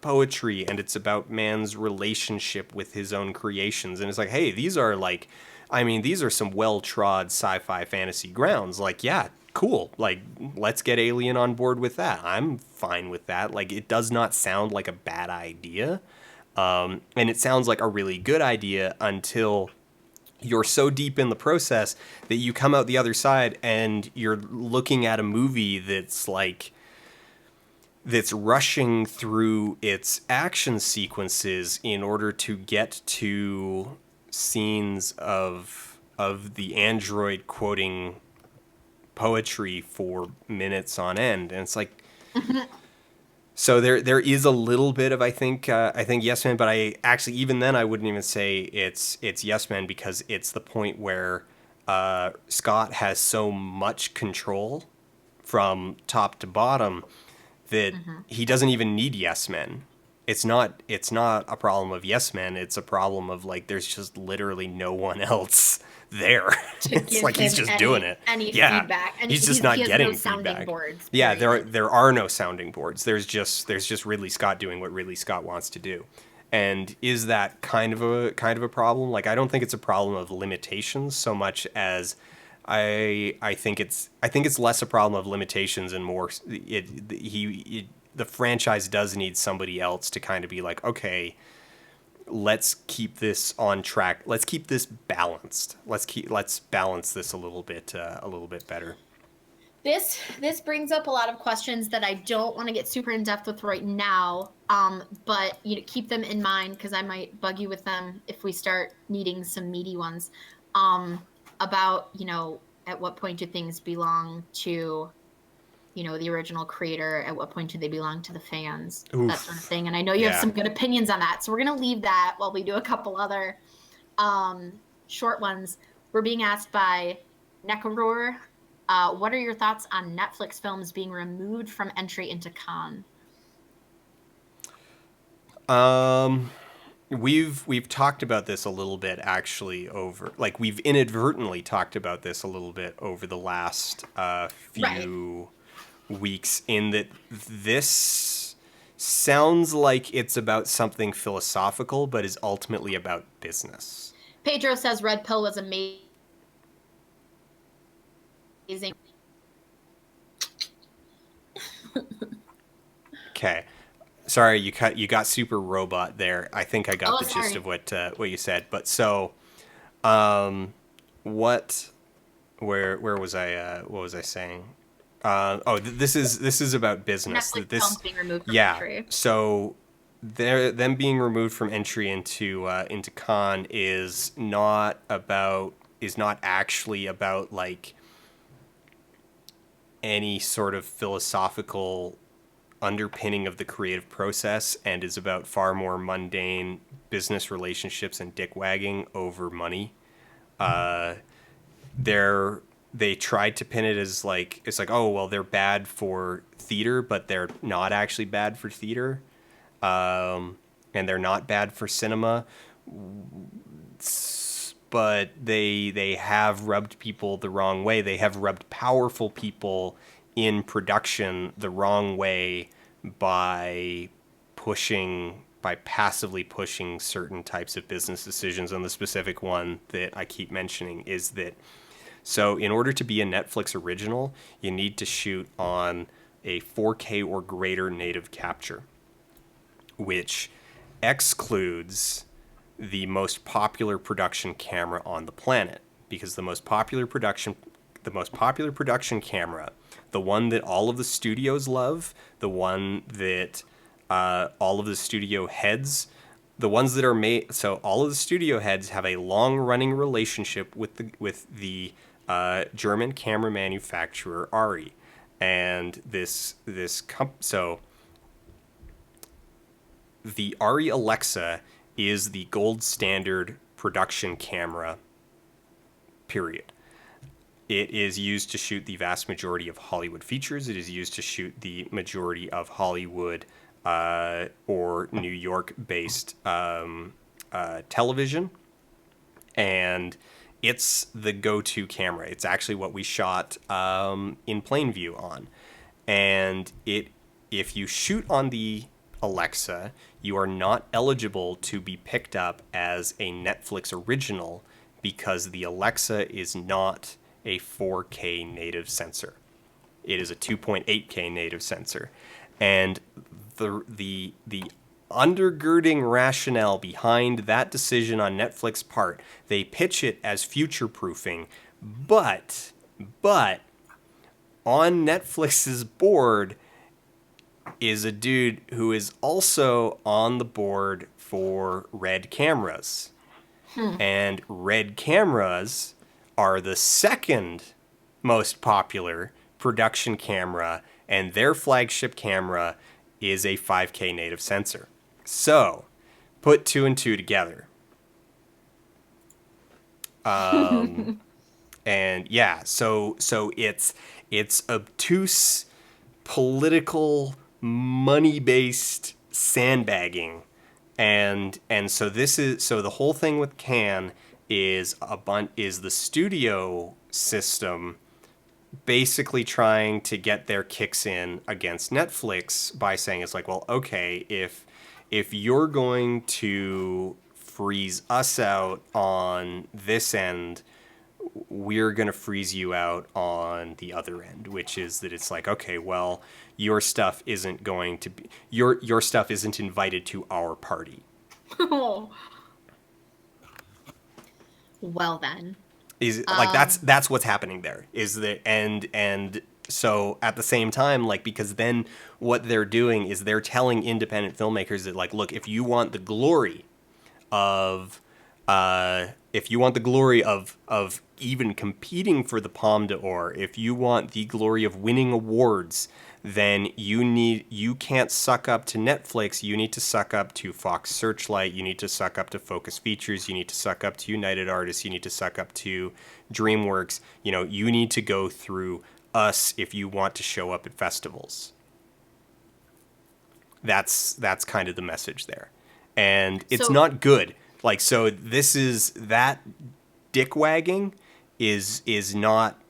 poetry and it's about man's relationship with his own creations. And it's like, hey, these are like, I mean, these are some well trod sci-fi fantasy grounds. Like, yeah, cool. Like, let's get Alien on board with that. I'm fine with that. Like, it does not sound like a bad idea. And it sounds like a really good idea until you're so deep in the process that you come out the other side and you're looking at a movie that's rushing through its action sequences in order to get to scenes of the android quoting poetry for minutes on end. And it's like, so there is a little bit of I think Yes Men, but I actually even then I wouldn't even say it's Yes Men, because it's the point where Scott has so much control from top to bottom that Mm-hmm. he doesn't even need Yes Men. It's not a problem of Yes Men. It's a problem of like there's just literally no one else there. To It's give like he's him just doing any it. any Yeah, feedback, and he's just not he has no getting sounding feedback. boards. Yeah, Period. there are no sounding boards. There's just Ridley Scott doing what Ridley Scott wants to do. And is that kind of a problem? Like I don't think it's a problem of limitations so much as I think it's less a problem of limitations and more the franchise does need somebody else to kind of be like, okay, let's keep this on track. Let's keep this balanced. Let's balance this a little bit better. This brings up a lot of questions that I don't want to get super in depth with right now. But keep them in mind because I might bug you with them if we start needing some meaty ones. Um, about, at what point do things belong to, the original creator? At what point do they belong to the fans? That sort of Oof. thing. And I know you have Yeah. some good opinions on that. So we're going to leave that while we do a couple other short ones. We're being asked by Nekarur, what are your thoughts on Netflix films being removed from entry into Cannes? Um, we've talked about this a little bit actually over like we've inadvertently talked about this a little bit over the last Right. few weeks in that this sounds like it's about something philosophical but is ultimately about business. Pedro says Red Pill was amazing. Okay. Sorry, you got super robot there. I think I got Oh, the gist sorry. of what you said. But so um what where was I what was I saying? This is about business. Netflix That this films being removed from yeah. entry. So them being removed from entry into con is not actually about like any sort of philosophical underpinning of the creative process and is about far more mundane business relationships and dick wagging over money. Uh, they tried to pin it as like it's like, oh well, they're bad for theater, but they're not actually bad for theater, and they're not bad for cinema. But they have rubbed people the wrong way. They have rubbed powerful people in production the wrong way by by passively pushing certain types of business decisions. And the specific one that I keep mentioning is that so in order to be a Netflix original, you need to shoot on a 4K or greater native capture, which excludes the most popular production camera on the planet because the most popular production camera, the one that all of the studios love, the one that all of the studio heads, the ones that are made, so all of the studio heads have a long running relationship with the German camera manufacturer Ari, and so the Ari Alexa is the gold standard production camera, period. It is used to shoot the vast majority of Hollywood features. It is used to shoot the majority of Hollywood or New York based television. And it's the go to camera. It's actually what we shot in plain view on. And if you shoot on the Alexa, you are not eligible to be picked up as a Netflix original because the Alexa is not a 4K native sensor. It is a 2.8K native sensor. And the undergirding rationale behind that decision on Netflix part, they pitch it as future proofing, but on Netflix's board is a dude who is also on the board for Red cameras. Hmm. And Red cameras are the second most popular production camera, and their flagship camera is a 5K native sensor. So, put two and two together. And yeah, so it's obtuse political money based sandbagging, and so the whole thing with Can is the studio system basically trying to get their kicks in against Netflix by saying it's like, well, okay, if you're going to freeze us out on this end, we're going to freeze you out on the other end, which is that it's like, okay, well, your stuff isn't going to be your stuff isn't invited to our party. Oh, well then. Is like Um, that's what's happening there is that and so at the same time, like, because then what they're doing is they're telling independent filmmakers that, like, look, if you want the glory of if you want the glory of even competing for the Palme d'Or, if you want the glory of winning awards, then you can't suck up to Netflix. You need to suck up to Fox Searchlight. You need to suck up to Focus Features. You need to suck up to United Artists. You need to suck up to DreamWorks. You need to go through us if you want to show up at festivals. That's kind of the message there. And it's So not good. Like, so this is that dick wagging is not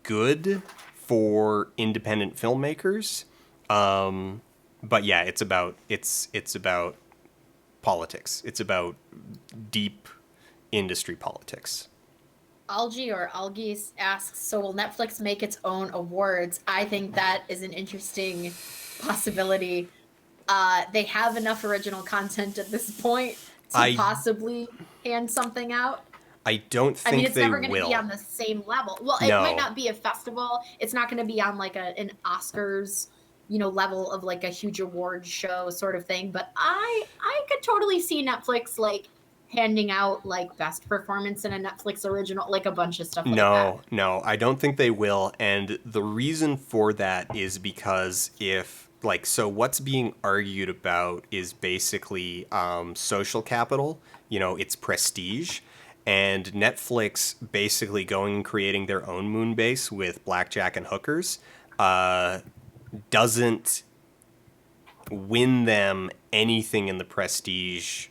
good for independent filmmakers. But yeah, it's about politics. It's about deep industry politics. Algie asks, so will Netflix make its own awards? I think that is an interesting possibility. They have enough original content at this point to I possibly hand something out. I don't I mean, think it's they never going to be will. on the same level. Well, it might No. not be a festival. It's not going to be on like an Oscars, level of like a huge award show sort of thing. But I could totally see Netflix like handing out like best performance in a Netflix original, like a bunch of stuff like that. No, no, I don't think they will. And the reason for that is because so what's being argued about is basically social capital, it's prestige. And Netflix basically going and creating their own moon base with blackjack and hookers doesn't win them anything in the prestige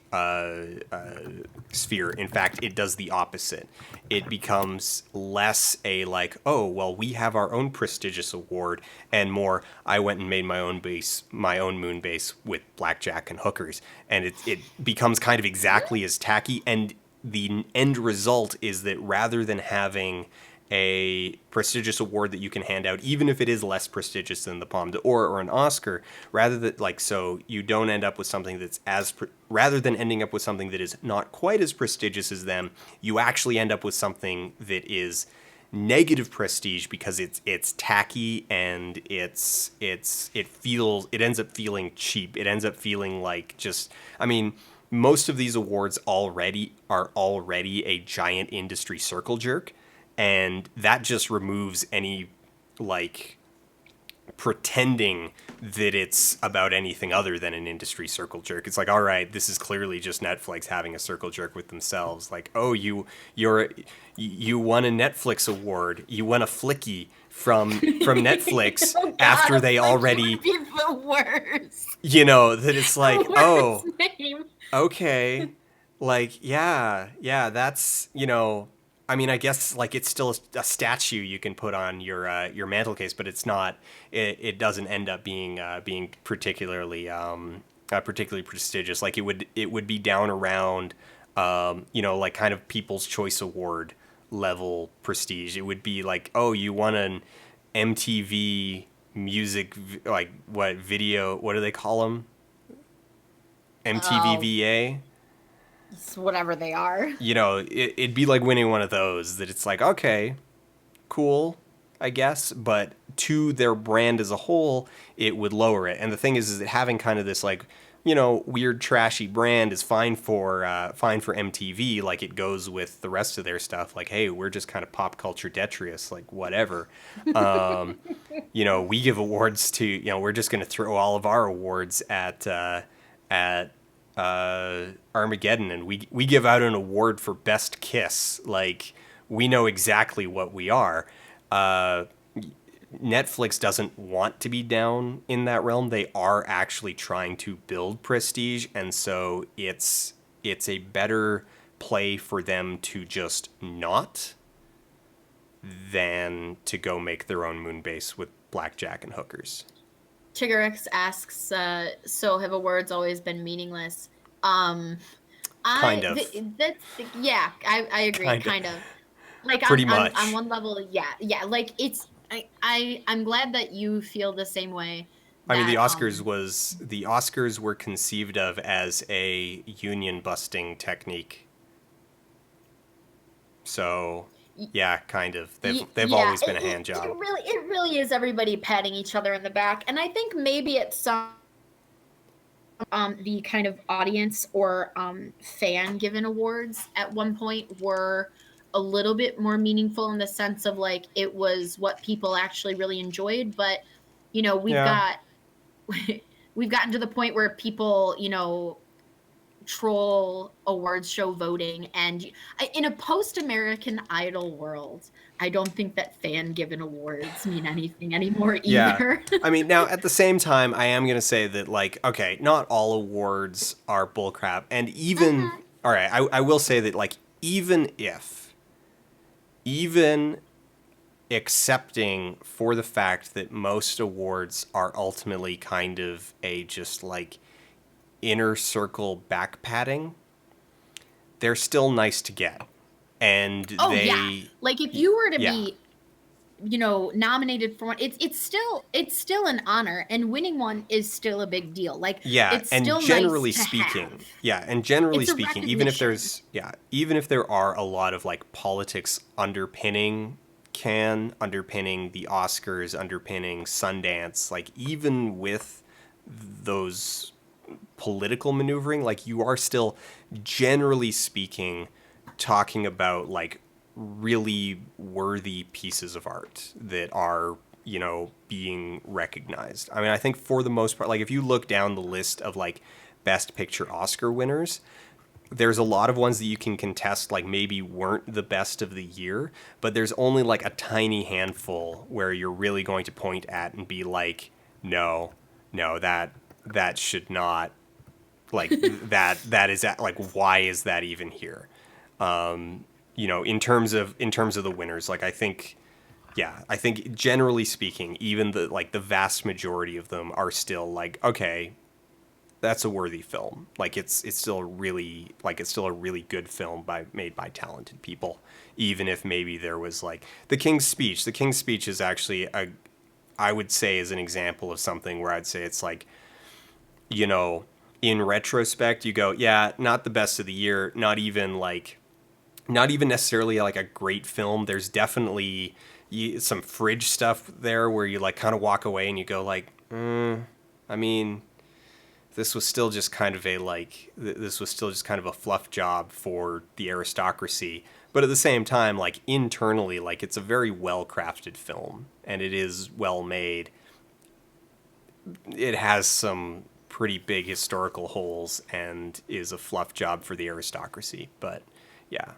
sphere. In fact, it does the opposite. It becomes less a like, oh, well, we have our own prestigious award, and more, I went and made my own moon base with blackjack and hookers, and it becomes kind of exactly as tacky. And the end result is that rather than having a prestigious award that you can hand out, even if it is less prestigious than the Palme d'Or or an Oscar, rather that so you don't end up with something that's rather than ending up with something that is not quite as prestigious as them, you actually end up with something that is negative prestige because it's tacky and it ends up feeling cheap. It ends up feeling like just, I mean, most of these awards are already a giant industry circle jerk, and that just removes any like pretending that it's about anything other than an industry circle jerk. It's like, all right, this is clearly just Netflix having a circle jerk with themselves. Like, oh, you won a Netflix award, you won a flicky from Netflix Oh God, after a they Flicky already, would be the worst. that it's like, The oh, worst name. okay, like, yeah, that's, I mean, I guess like it's still a statue you can put on your mantel case, but it's not. It doesn't end up being particularly prestigious. Like it would be down around like kind of People's Choice Award level prestige. It would be like, oh, you won an MTV music like what video? What do they call them? MTV Oh, VA. it's whatever they are. It'd be like winning one of those that it's like, okay, cool, I guess, but to their brand as a whole, it would lower it. And the thing is that having kind of this like, weird trashy brand is fine for MTV. Like it goes with the rest of their stuff. Like, hey, we're just kind of pop culture detritus, like whatever. We give awards to, we're just going to throw all of our awards at Armageddon, and we give out an award for best kiss. Like we know exactly what we are. Netflix doesn't want to be down in that realm. They are actually trying to build prestige, and so it's a better play for them to just not than to go make their own moon base with blackjack and hookers. Chigarix asks, so have awards always been meaningless? Um, Kind of. yeah, I agree, Kind of. kind of. Like Pretty on much. one level, yeah. Like I'm glad that you feel the same way. I mean, the That Oscars were conceived of as a union busting technique. So, yeah, kind of. They've yeah, always been a hand job. it really is everybody patting each other in the back, and I think maybe at some the kind of audience or fan given awards at one point were a little bit more meaningful in the sense of like it was what people actually really enjoyed. But you know, Yeah. we've gotten to the point where people, you know, troll awards show voting, and in a post-American Idol world, I don't think that fan given awards mean anything anymore Yeah. either. I mean, now at the same time, I am gonna say that like, okay, not all awards are bullcrap, and even Mhm. all right, I will say that like even accepting for the fact that most awards are ultimately kind of a just like inner circle back patting, they're still nice to get, and Oh yeah, they like if you were to yeah. be, you know, nominated for one, it's still an honor, and winning one is still a big deal. Like Yeah, it's and still nice generally to speaking, have. It's a even if recognition. there's even if there are a lot of like politics underpinning the Oscars, underpinning Sundance, like even with those political maneuvering, like you are still generally speaking talking about like really worthy pieces of art that are, you know, being recognized. I mean, I think for the most part, like if you look down the list of like best picture Oscar winners, there's a lot of ones that you can contest like maybe weren't the best of the year, but there's only like a tiny handful where you're really going to point at and be like, no, no, that should not, like that is that, like why is that even here? You know, in terms of the winners, like I think, yeah, I think generally speaking, even the like the vast majority of them are still like, okay, that's a worthy film. Like it's still really, like it's still a really good film by made by talented people, even if maybe there was like the King's Speech. The King's Speech is actually a, I would say, is an example of something where I'd say it's like, you know, in retrospect, you go, yeah, not the best of the year, not even necessarily like a great film. There's definitely some fridge stuff there where you like kind of walk away and you go like, I mean, this was still just kind of a like this was still just kind of a fluff job for the aristocracy. But at the same time, like internally, like it's a very well crafted film and it is well made. It has some pretty big historical holes and is a fluff job for the aristocracy. But yeah.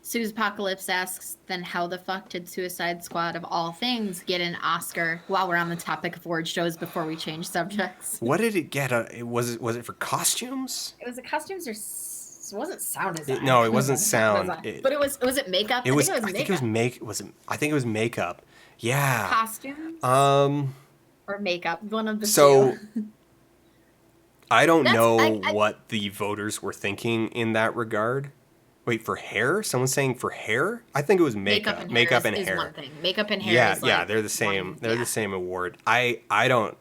Sue's Apocalypse asks, then how the fuck did Suicide Squad of all things get an Oscar while we're on the topic of award shows before we change subjects? What did it get? Was it for costumes? It was the costumes or it wasn't sound design. No, it It wasn't wasn't sound sound. design. But was it makeup? It I think was. it was I think it was makeup. make. Was it? I think it was makeup. Yeah. Costumes Um. or makeup, one of the two. So I don't That's know what the voters were thinking in that regard. Wait, for hair? Someone's saying for hair? I think it was makeup makeup. and hair Makeup and is one hair. thing. Makeup and hair Yeah, is yeah, like they're the same. one. They're the Yeah. same award. I don't.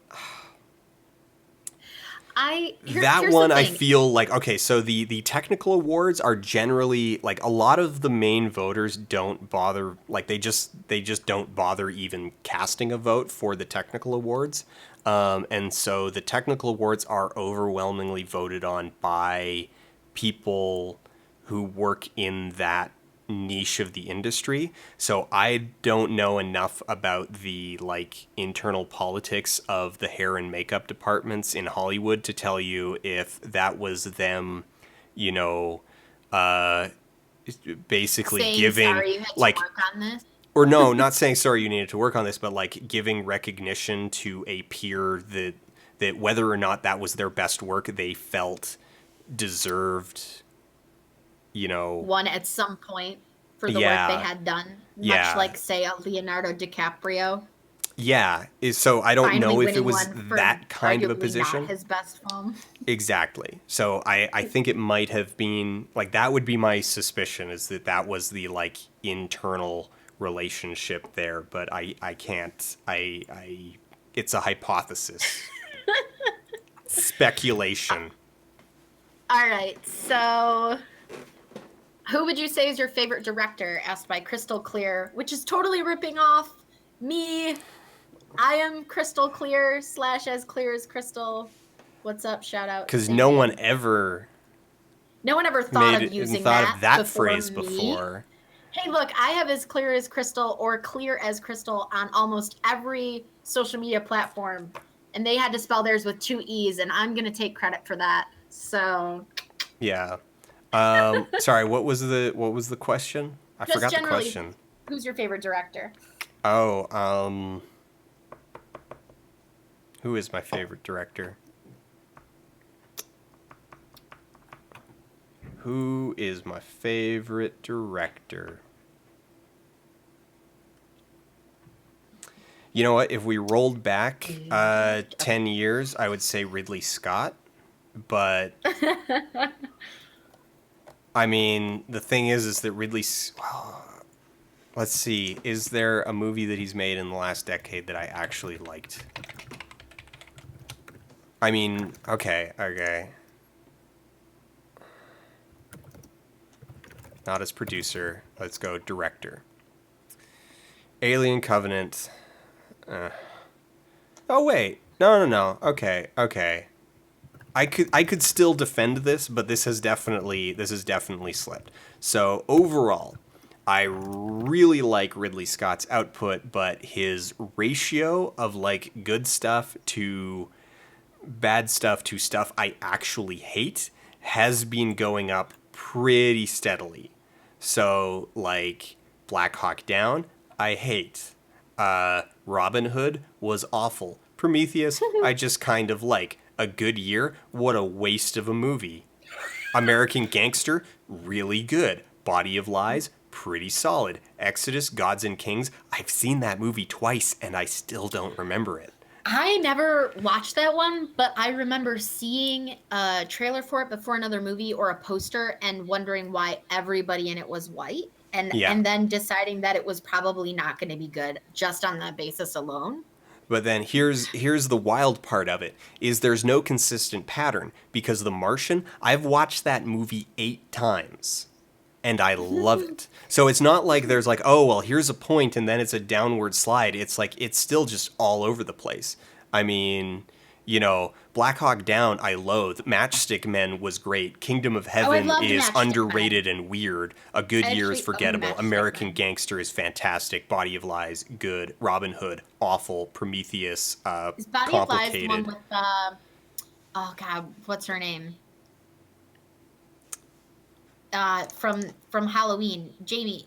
That Here's the one I thing. feel like, okay, so the technical awards are generally like a lot of the main voters don't bother, like they just don't bother even casting a vote for the technical awards. And so the technical awards are overwhelmingly voted on by people who work in that niche of the industry. So I don't know enough about the like internal politics of the hair and makeup departments in Hollywood to tell you if that was them, you know, uh basically Saying giving sorry you had to like, work on this. or no, not saying sorry you needed to work on this, but like giving recognition to a peer that whether or not that was their best work they felt deserved, you know. One at some point for the work they Yeah, had done, much yeah, like say a Leonardo DiCaprio yeah. So I don't finally know if it winning was one for that kind of a arguably not position. his best film. Exactly. So I think it might have been like that would be my suspicion, is that that was the like internal relationship there, but I can't, I it's a hypothesis. Speculation. All right, so who would you say is your favorite director? Asked by Crystal Clear, which is totally ripping off me. I am Crystal Clear / as clear as crystal. What's up? Shout out, because same name. No one ever thought made of it and using thought that of that before phrase me. before. Hey, look, I have as clear as crystal or clear as crystal on almost every social media platform, and they had to spell theirs with two E's, and I'm going to take credit for that. So, Yeah. Sorry, what was the question? I just forgot the generally, question. who's your favorite director? Oh, who is my favorite director? Who is my favorite director? You know what? If we rolled back 10 years, I would say Ridley Scott. But, I mean, the thing is that well, let's see. Is there a movie that he's made in the last decade that I actually liked? I mean, okay. Not as producer. Let's go director. Alien Covenant. Oh wait, no. Okay. I could still defend this, but this has definitely slipped. So overall, I really like Ridley Scott's output, but his ratio of like good stuff to bad stuff to stuff I actually hate has been going up pretty steadily. So, like, Black Hawk Down, I hate. Robin Hood was awful. Prometheus, I just kind of like. A Good Year, what a waste of a movie. American Gangster, really good. Body of Lies, pretty solid. Exodus, Gods and Kings, I've seen that movie twice and I still don't remember it. I never watched that one, but I remember seeing a trailer for it before another movie or a poster and wondering why everybody in it was white Yeah. and then deciding that it was probably not going to be good just on that basis alone. But then here's the wild part of it is there's no consistent pattern because The Martian, I've watched that movie 8 times and I love it. So it's not like there's like, oh, well, here's a point and then it's a downward slide. It's like it's still just all over the place. I mean, Black Hawk Down, I loathe. Matchstick Men was great. Kingdom of Oh, I Heaven loved is Matchstick Men. underrated and weird. A Good I Year is actually own forgettable. Matchstick American Men. Gangster is fantastic. Body of Lies, good. Robin Hood, awful. Prometheus, Is Body of Lies the one complicated. with oh God, what's her name? From Halloween, Jamie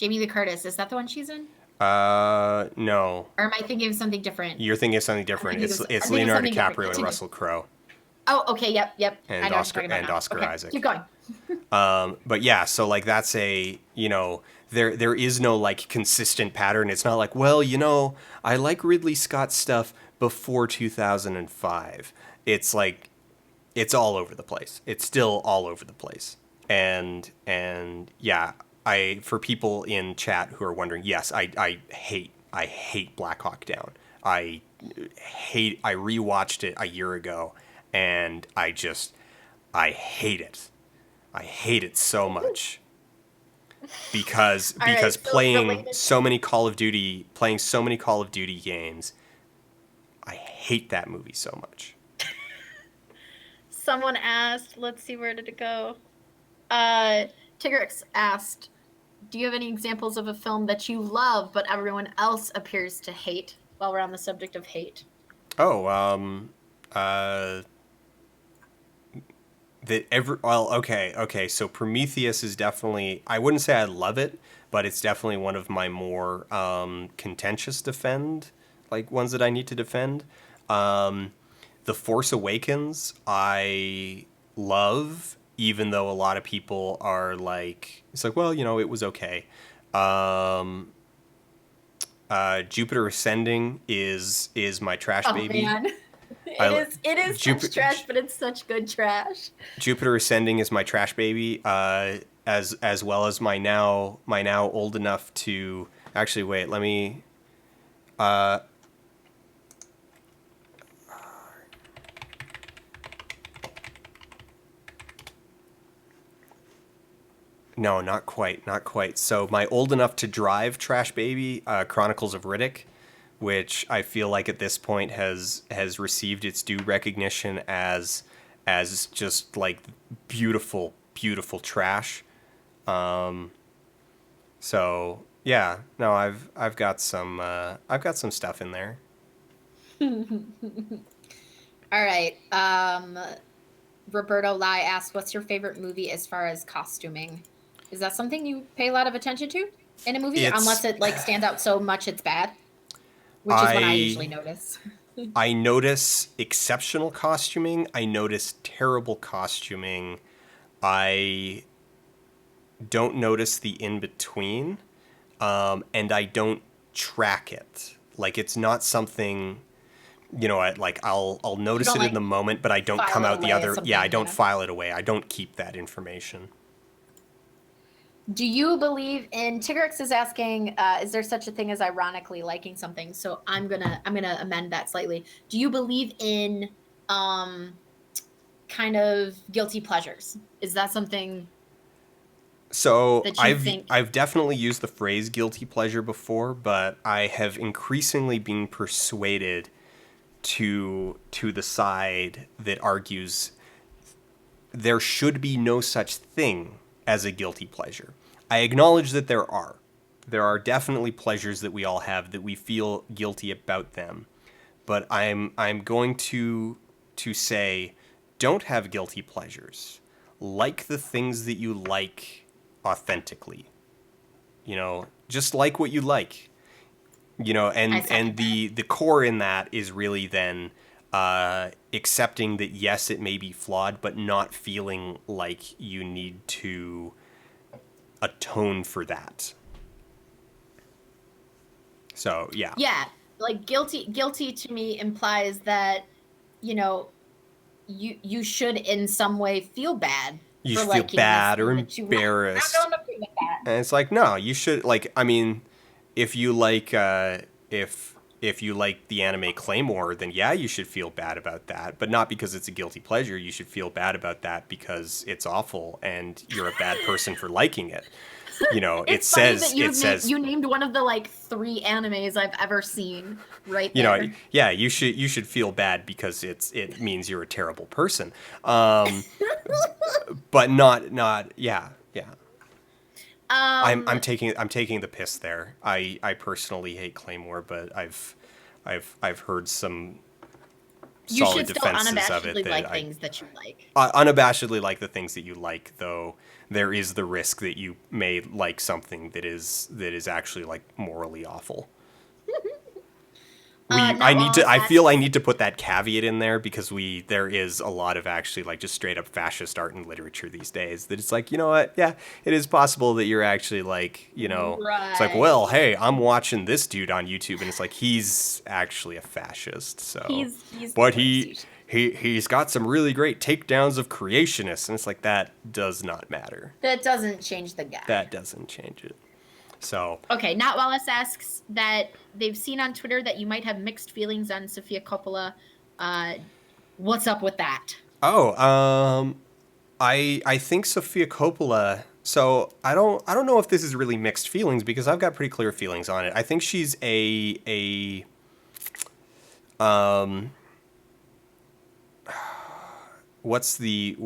Lee Curtis. Is that the one she's in? No. Or am I thinking of something different? You're thinking of something I'm different. thinking It's of, I'm it's thinking of Leonardo something different. DiCaprio and Continue. Russell Crowe Oh, okay, yep. I and know what you're talking about now. Oscar Okay, Isaac. keep going. But yeah, so like that's there is no like consistent pattern. It's not like, well, I like Ridley Scott stuff before 2005. It's like it's all over the place. It's still all over the place. And yeah, I for people in chat who are wondering, yes, I hate Black Hawk Down. I rewatched it a year ago and I hate it. I hate it so much All right, because so related. playing so many Call of Duty games, I hate that movie so much. Someone asked, let's see, where did it go? Tigrix asked, do you have any examples of a film that you love but everyone else appears to hate while we're on the subject of hate? Oh, uh okay, so Prometheus is definitely, I wouldn't say I love it, but it's definitely one of my more contentious ones that I need to defend. The Force Awakens I love, even though a lot of people are like, it's like, well, it was okay. um Jupiter Ascending is my trash Oh baby. man. I It is such trash, but it's such good trash. Jupiter Ascending is my trash baby, as well as my now old enough to actually wait. Let me. No, not quite. So my old enough to drive trash baby, Chronicles of Riddick, which I feel like at this point has received its due recognition as just like beautiful, beautiful trash. So yeah, no, I've got some stuff in there. All right. Roberto Lai asks, "What's your favorite movie as far as costuming? Is that something you pay a lot of attention to in a movie, It's unless it like stands out so much it's bad, which is what I usually I notice." I notice exceptional costuming. I notice terrible costuming. I don't notice the in between, and I don't track it. Like it's not something, I'll You notice don't it in like the moment, but I don't file come it out the away as other. Yeah, I something, don't yeah. file it away. I don't keep that information. Do you believe in Tigrix is asking, is there such a thing as ironically liking something? So I'm gonna amend that slightly. Do you believe in um kind of guilty pleasures? Is that something So that you think? I've definitely used the phrase guilty pleasure before, but I have increasingly been persuaded to the side that argues there should be no such thing as a guilty pleasure. I acknowledge that there are. There are definitely pleasures that we all have that we feel guilty about them. But I'm going to say don't have guilty pleasures. Like the things that you like authentically. Just like what you like. I And second that. the core in that is really then accepting that yes, it may be flawed, but not feeling like you need to atone for that. So yeah, Yeah, like guilty to me implies that, you know, you should in some way feel bad you for should feel liking this bad or thing that you like. I embarrassed, don't agree with that. and it's like no, you should like. I mean, if you like if you like the anime Claymore, then yeah, you should feel bad about that, but not because it's a guilty pleasure. You should feel bad about that because it's awful and you're a bad person for liking it. It It's funny that says you named one of the like three animes I've ever seen right there. yeah, you should feel bad because it means you're a terrible person. But not yeah, yeah. Um, I'm taking the piss there. I personally hate Claymore, but I've heard some you solid should still defenses of it unabashedly that like I things that you like. unabashedly like the things that you like, though there is the risk that you may like something that is actually like morally awful. Nat Wallace I feel I asks, need to put that caveat in there because there is a lot of actually like just straight up fascist art and literature these days that it's like, you know what, yeah, it is possible that you're actually like, it's like, well, right. hey, I'm watching this dude on YouTube and it's like he's actually a fascist. So He's the but worst usually. he's got some really great takedowns of creationists and it's like that does not matter. That doesn't change the guy. That doesn't change it. So Okay, Nat Wallace asks that they've seen on Twitter that you might have mixed feelings on Sofia Coppola. Uh, what's up with that? oh, I think Sofia Coppola. So I don't know if this is really mixed feelings because I've got pretty clear feelings on it. I think she's a what's the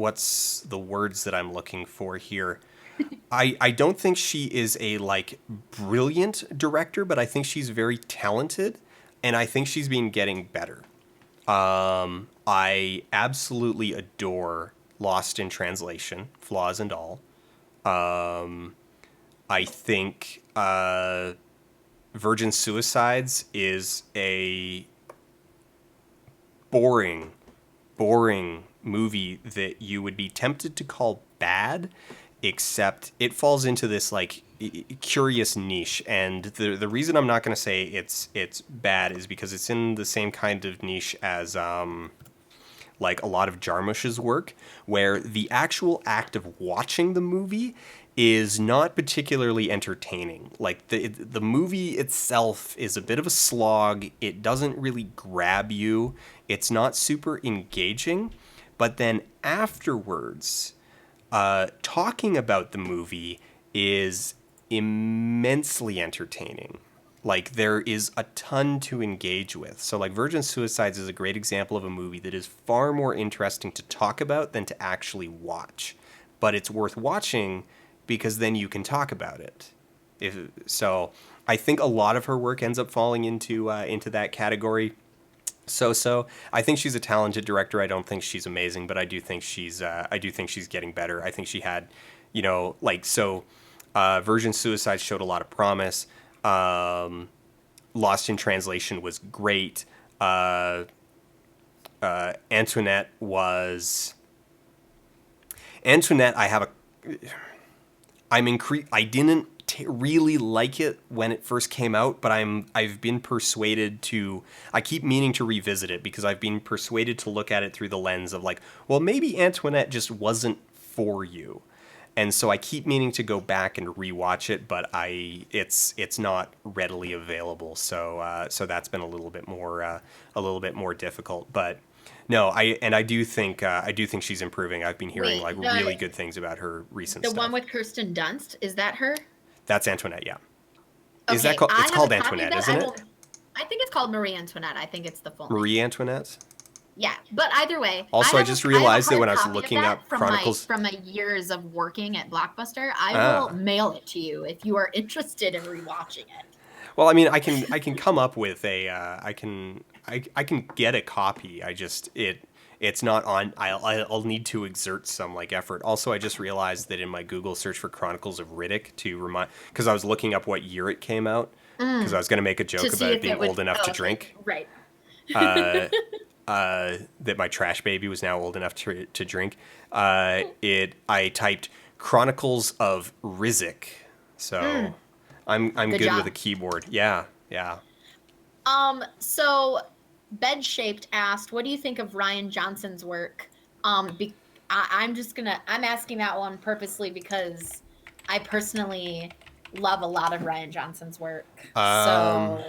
words that I'm looking for here? I don't think she is a like brilliant director, but I think she's very talented, and I think she's been getting better. I absolutely adore Lost in Translation, flaws and all. I think Virgin Suicides is a boring, boring movie that you would be tempted to call bad, except it falls into this like curious niche. And the reason I'm not going to say it's bad is because it's in the same kind of niche as like a lot of Jarmusch's work, where the actual act of watching the movie is not particularly entertaining. Like the movie itself is a bit of a slog. It doesn't really grab you. It's not super engaging. But then afterwards, talking about the movie is immensely entertaining. like there is a ton to engage with. So like Virgin Suicides is a great example of a movie that is far more interesting to talk about than to actually watch. But it's worth watching because then you can talk about it. If so, I think a lot of her work ends up falling into that category. So I think she's a talented director. I don't think she's amazing, but I do think she's getting better. I think she had, like so Virgin Suicide showed a lot of promise. Lost in Translation was great. Antoinette was Antoinette. I didn't really like it when it first came out, but I've been persuaded to. I keep meaning to revisit it because I've been persuaded to look at it through the lens of like, well, maybe Antoinette just wasn't for you. And so I keep meaning to go back and rewatch it, but it's not readily available. So that's been a little bit more difficult. But no, I do think she's improving. I've been hearing Wait, like really good things about her recent the stuff. one with Kirsten Dunst, is that her? That's Antoinette, yeah. Okay, Is that called? I It's have called a copy of Antoinette, that. isn't it? I think it's called Marie Antoinette. I think it's the full name. Marie Antoinette. Yeah, but either way. Also, I just realized that when I was looking up from Chronicles from my years of working at Blockbuster, I will mail it to you if you are interested in rewatching it. Well, I mean, I can come up with a I can get a copy. It's not on. I'll need to exert some like effort. Also, I just realized that in my Google search for Chronicles of Riddick to remind, because I was looking up what year it came out, because I was going to make a joke about it being old enough to drink. Right. That my trash baby was now old enough to drink. I typed Chronicles of Rizzik. So I'm good with a keyboard. Yeah. So Bed Shaped asked, what do you think of Rian Johnson's work? I'm asking that one purposely because I personally love a lot of Rian Johnson's work. So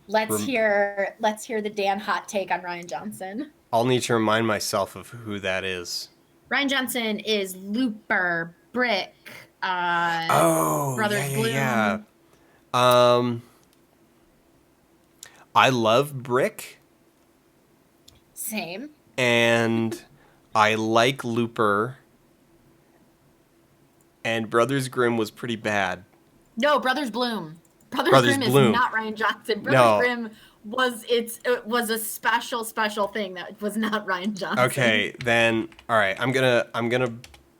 let's hear the Dan hot take on Rian Johnson. I'll need to remind myself of who that is. Rian Johnson is Looper, Brick, Brothers Bloom. Yeah. I love Brick. Same. And I like Looper. And Brothers Grimm was pretty bad. No, Brothers Bloom. Brothers Grimm is not Rian Johnson. Grimm it was a special thing that was not Rian Johnson. Okay, then all right, I'm gonna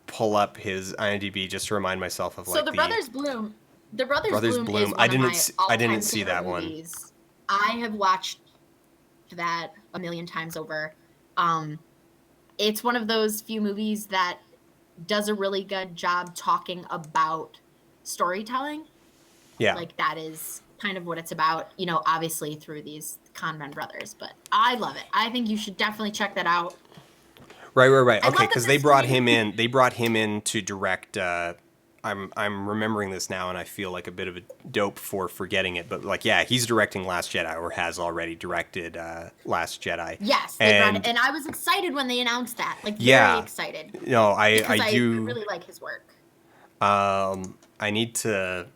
pull up his IMDb just to remind myself of like the Brothers Bloom. The Brothers Bloom is one I didn't see that movies. One. I have watched that a million times over. It's one of those few movies that does a really good job talking about storytelling. Yeah. Like that is kind of what it's about, obviously through these conman brothers, but I love it. I think you should definitely check that out. Right. Okay, because they brought him in to direct. I'm remembering this now, and I feel like a bit of a dope for forgetting it. But like, yeah, he's directing Last Jedi, or has already directed Last Jedi. Yes, and I was excited when they announced that. Like, very excited. No, I do really like his work. I need to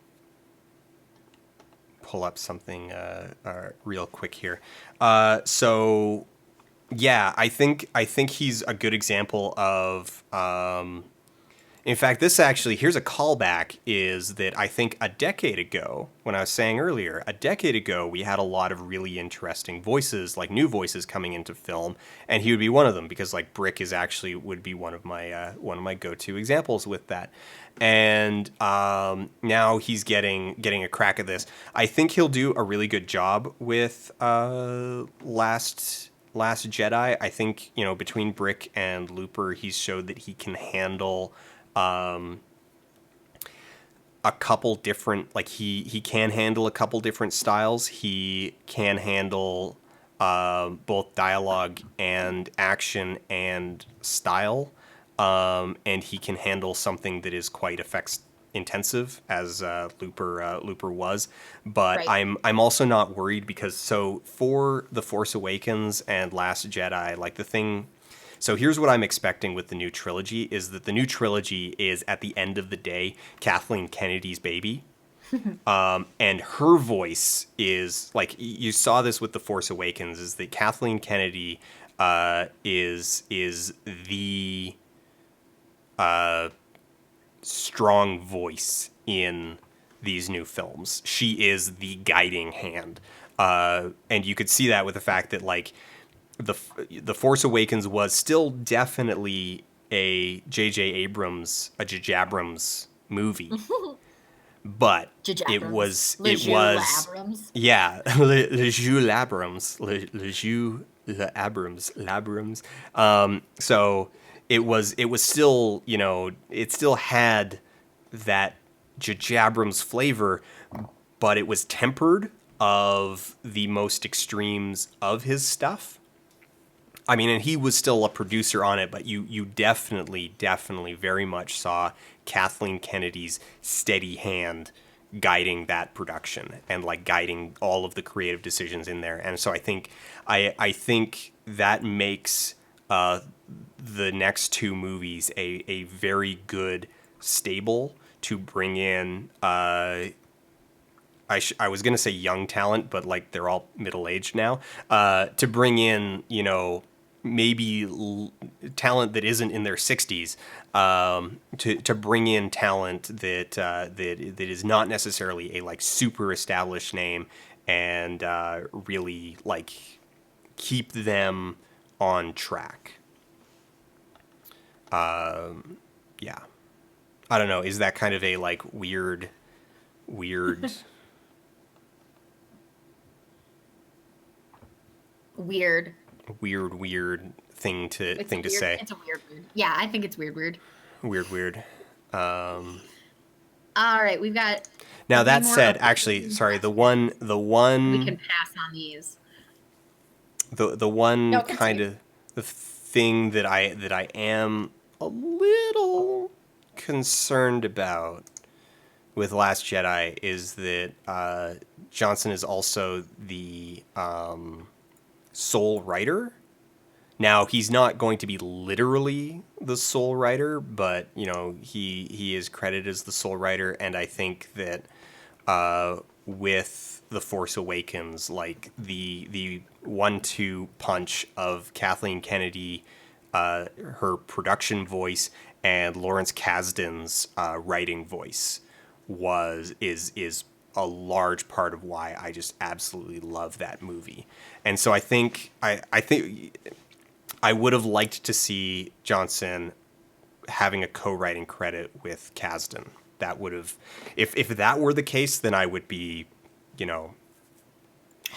pull up something real quick here. So yeah, I think he's a good example of. In fact, here's a callback, is that I think a decade ago, when I was saying earlier, we had a lot of really interesting voices, like new voices coming into film, and he would be one of them, because like Brick would be one of my go-to examples with that. And now he's getting a crack at this. I think he'll do a really good job with Last Jedi. I think, between Brick and Looper, he's showed that he can handle a couple different, like he can handle a couple different styles. He can handle both dialogue and action and style, and he can handle something that is quite effects intensive, as Looper was. But right. I'm also not worried, because for The Force Awakens and Last Jedi, like the thing. So here's what I'm expecting with the new trilogy, is that the new trilogy is, at the end of the day, Kathleen Kennedy's baby. And her voice is like you saw this with The Force Awakens. Is that Kathleen Kennedy is the strong voice in these new films. She is the guiding hand, and you could see that with the fact that like the Force Awakens was still definitely a J.J. Abrams movie, but J.J. it Abrams. was it Lejeune was Abrams. yeah le Jules Abrams le Jules Abrams. So it was still, it still had that J.J. Abrams flavor, but it was tempered of the most extremes of his stuff. I mean, and he was still a producer on it, but you definitely very much saw Kathleen Kennedy's steady hand guiding that production and like guiding all of the creative decisions in there. And so I think that makes the next two movies a very good stable to bring in. I was gonna say young talent, but like they're all middle aged now. To bring in, maybe talent that isn't in their 60s, to bring in talent that is not necessarily a like super established name, and really like keep them on track. Yeah, I don't know. Is that kind of a like weird? Weird. Weird thing to Weird. say. It's a weird. Yeah, I think it's weird. Weird. All right, we've got Now three that more said, actually, opinion sorry, questions. the We can one, pass on these. the one No, kind continue. of the thing that I am a little concerned about with Last Jedi is that Johnson is also the sole writer. Now he's not going to be literally the sole writer, but he is credited as the sole writer, and I think that with The Force Awakens, like the 1-2 punch of Kathleen Kennedy, her production voice, and Lawrence Kasdan's writing voice is a large part of why I just absolutely love that movie. And so I think I would have liked to see Johnson having a co-writing credit with Kasdan. That would have, if that were the case, then I would be, you know,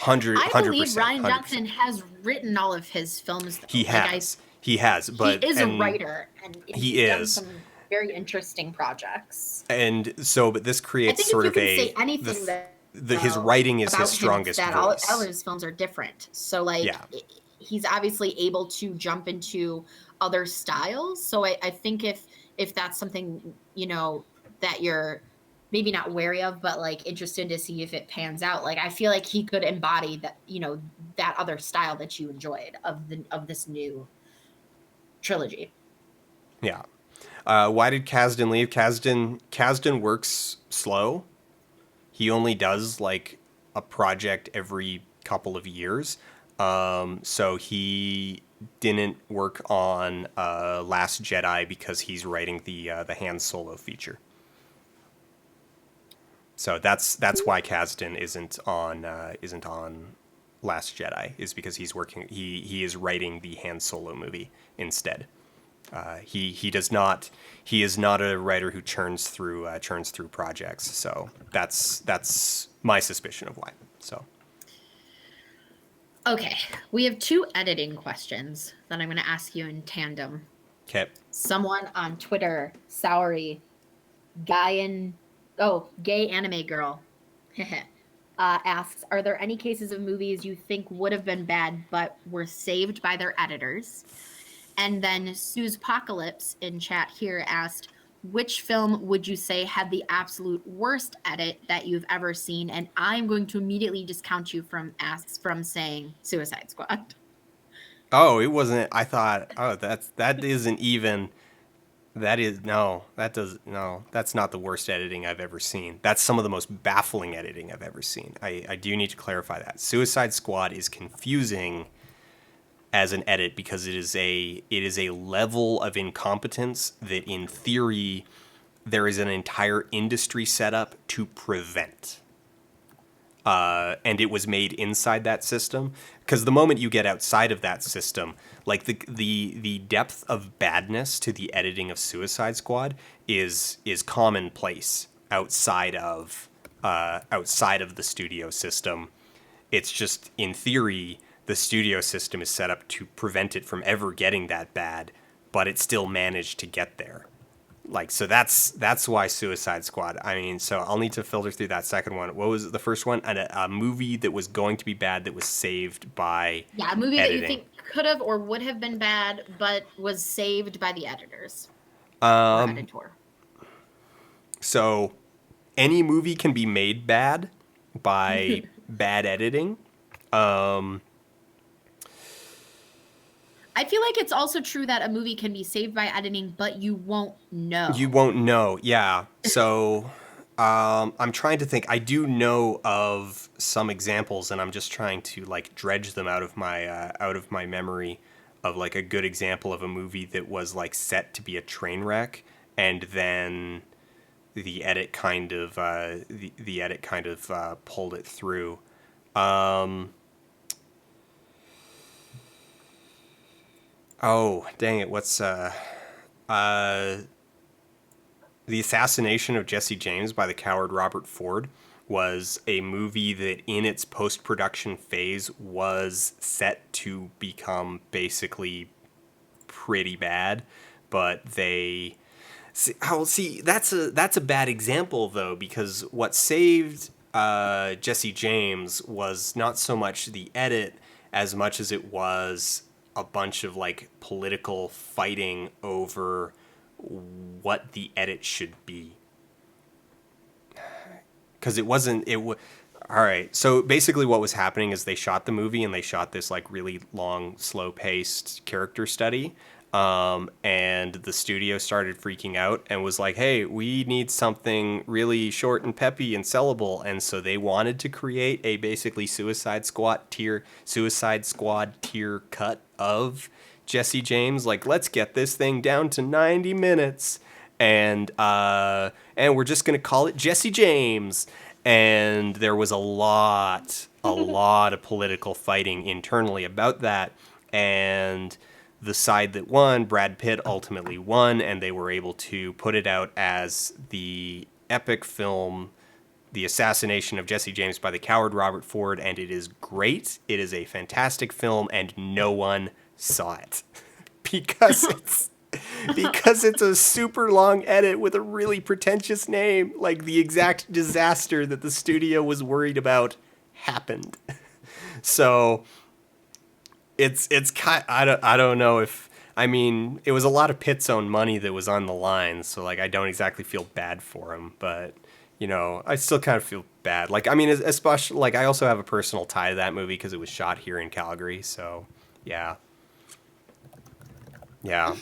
I believe 100%, Ryan 100%. Johnson has written all of his films, He though. has, he has, He but is a and writer, and he he's done is, some very interesting projects. and so, but this I creates think if sort you of can say the, anything that his writing is his about him, it's strongest that all of voice. his films are different. So, like, Yeah, he's obviously able to jump into other styles. So, I think if that's something that you're maybe not wary of, but like interested to see if it pans out, like I feel like he could embody that that other style that you enjoyed of this new trilogy. yeah. Why did Kasdan leave? Kasdan works slow. He only does like a project every couple of years. So he didn't work on Last Jedi because he's writing the Han Solo feature. So that's why Kasdan isn't on Last Jedi, is because he is writing the Han Solo movie instead. He does not he is not a writer who churns through projects. So that's my suspicion of why. So Okay, we have two editing questions that I'm going to ask you in tandem. okay. Someone on Twitter, Sowery, gay anime girl, asks, are there any cases of movies you think would have been bad but were saved by their editors? And then Sue's Apocalypse in chat here asked, which film would you say had the absolute worst edit that you've ever seen? And I'm going to immediately discount you from saying Suicide Squad. Oh, it wasn't. I thought. Oh, that isn't even. That is no, that does no. That's not the worst editing I've ever seen. That's some of the most baffling editing I've ever seen. I do need to clarify that. Suicide Squad is confusing as an edit because it is a level of incompetence that in theory there is an entire industry set up to prevent. And it was made inside that system because the moment you get outside of that system, like the depth of badness to the editing of Suicide Squad is commonplace outside of the studio system. It's just in theory the studio system is set up to prevent it from ever getting that bad, but it still managed to get there. Like, so that's why Suicide Squad. I mean, so I'll need to filter through that second one. What was the first one? A movie that was going to be bad that was saved by Yeah, a movie that you editing. think could have or would have been bad, but was saved by the editors or editor. So any movie can be made bad by bad editing. I feel like it's also true that a movie can be saved by editing, but you won't You know. won't know. Yeah. So I'm trying to think. I do know of some examples, and I'm just trying to like dredge them out of my memory of like a good example of a movie that was like set to be a train wreck, and then the edit kind of pulled it through. Oh dang it! What's The Assassination of Jesse James by the coward Robert Ford was a movie that in its post-production phase was set to become basically pretty bad, but they see that's a bad example though, because what saved Jesse James was not so much the edit as much as it was a bunch of like political fighting over what the edit should be, because it wasn't it w- all right, so basically what was happening is they shot the movie and they shot this like really long slow paced character study, and the studio started freaking out and was like, hey, we need something really short and peppy and sellable, and so they wanted to create a basically Suicide Squad tier cut of Jesse James, like, let's get this thing down to 90 minutes, and we're just gonna call it Jesse James. And there was a lot of political fighting internally about that, and the side that won, Brad Pitt, ultimately won, and they were able to put it out as the epic film, The Assassination of Jesse James by the coward Robert Ford, and it is great. It is a fantastic film, and no one saw it because it's a super long edit with a really pretentious name. Like, the exact disaster that the studio was worried about happened. So it's kind. I don't know if. I mean, it was a lot of Pitt's own money that was on the line, so like I don't exactly feel bad for him, but I still kind of feel bad. Like, I mean, especially like I also have a personal tie to that movie because it was shot here in Calgary, so yeah, yeah.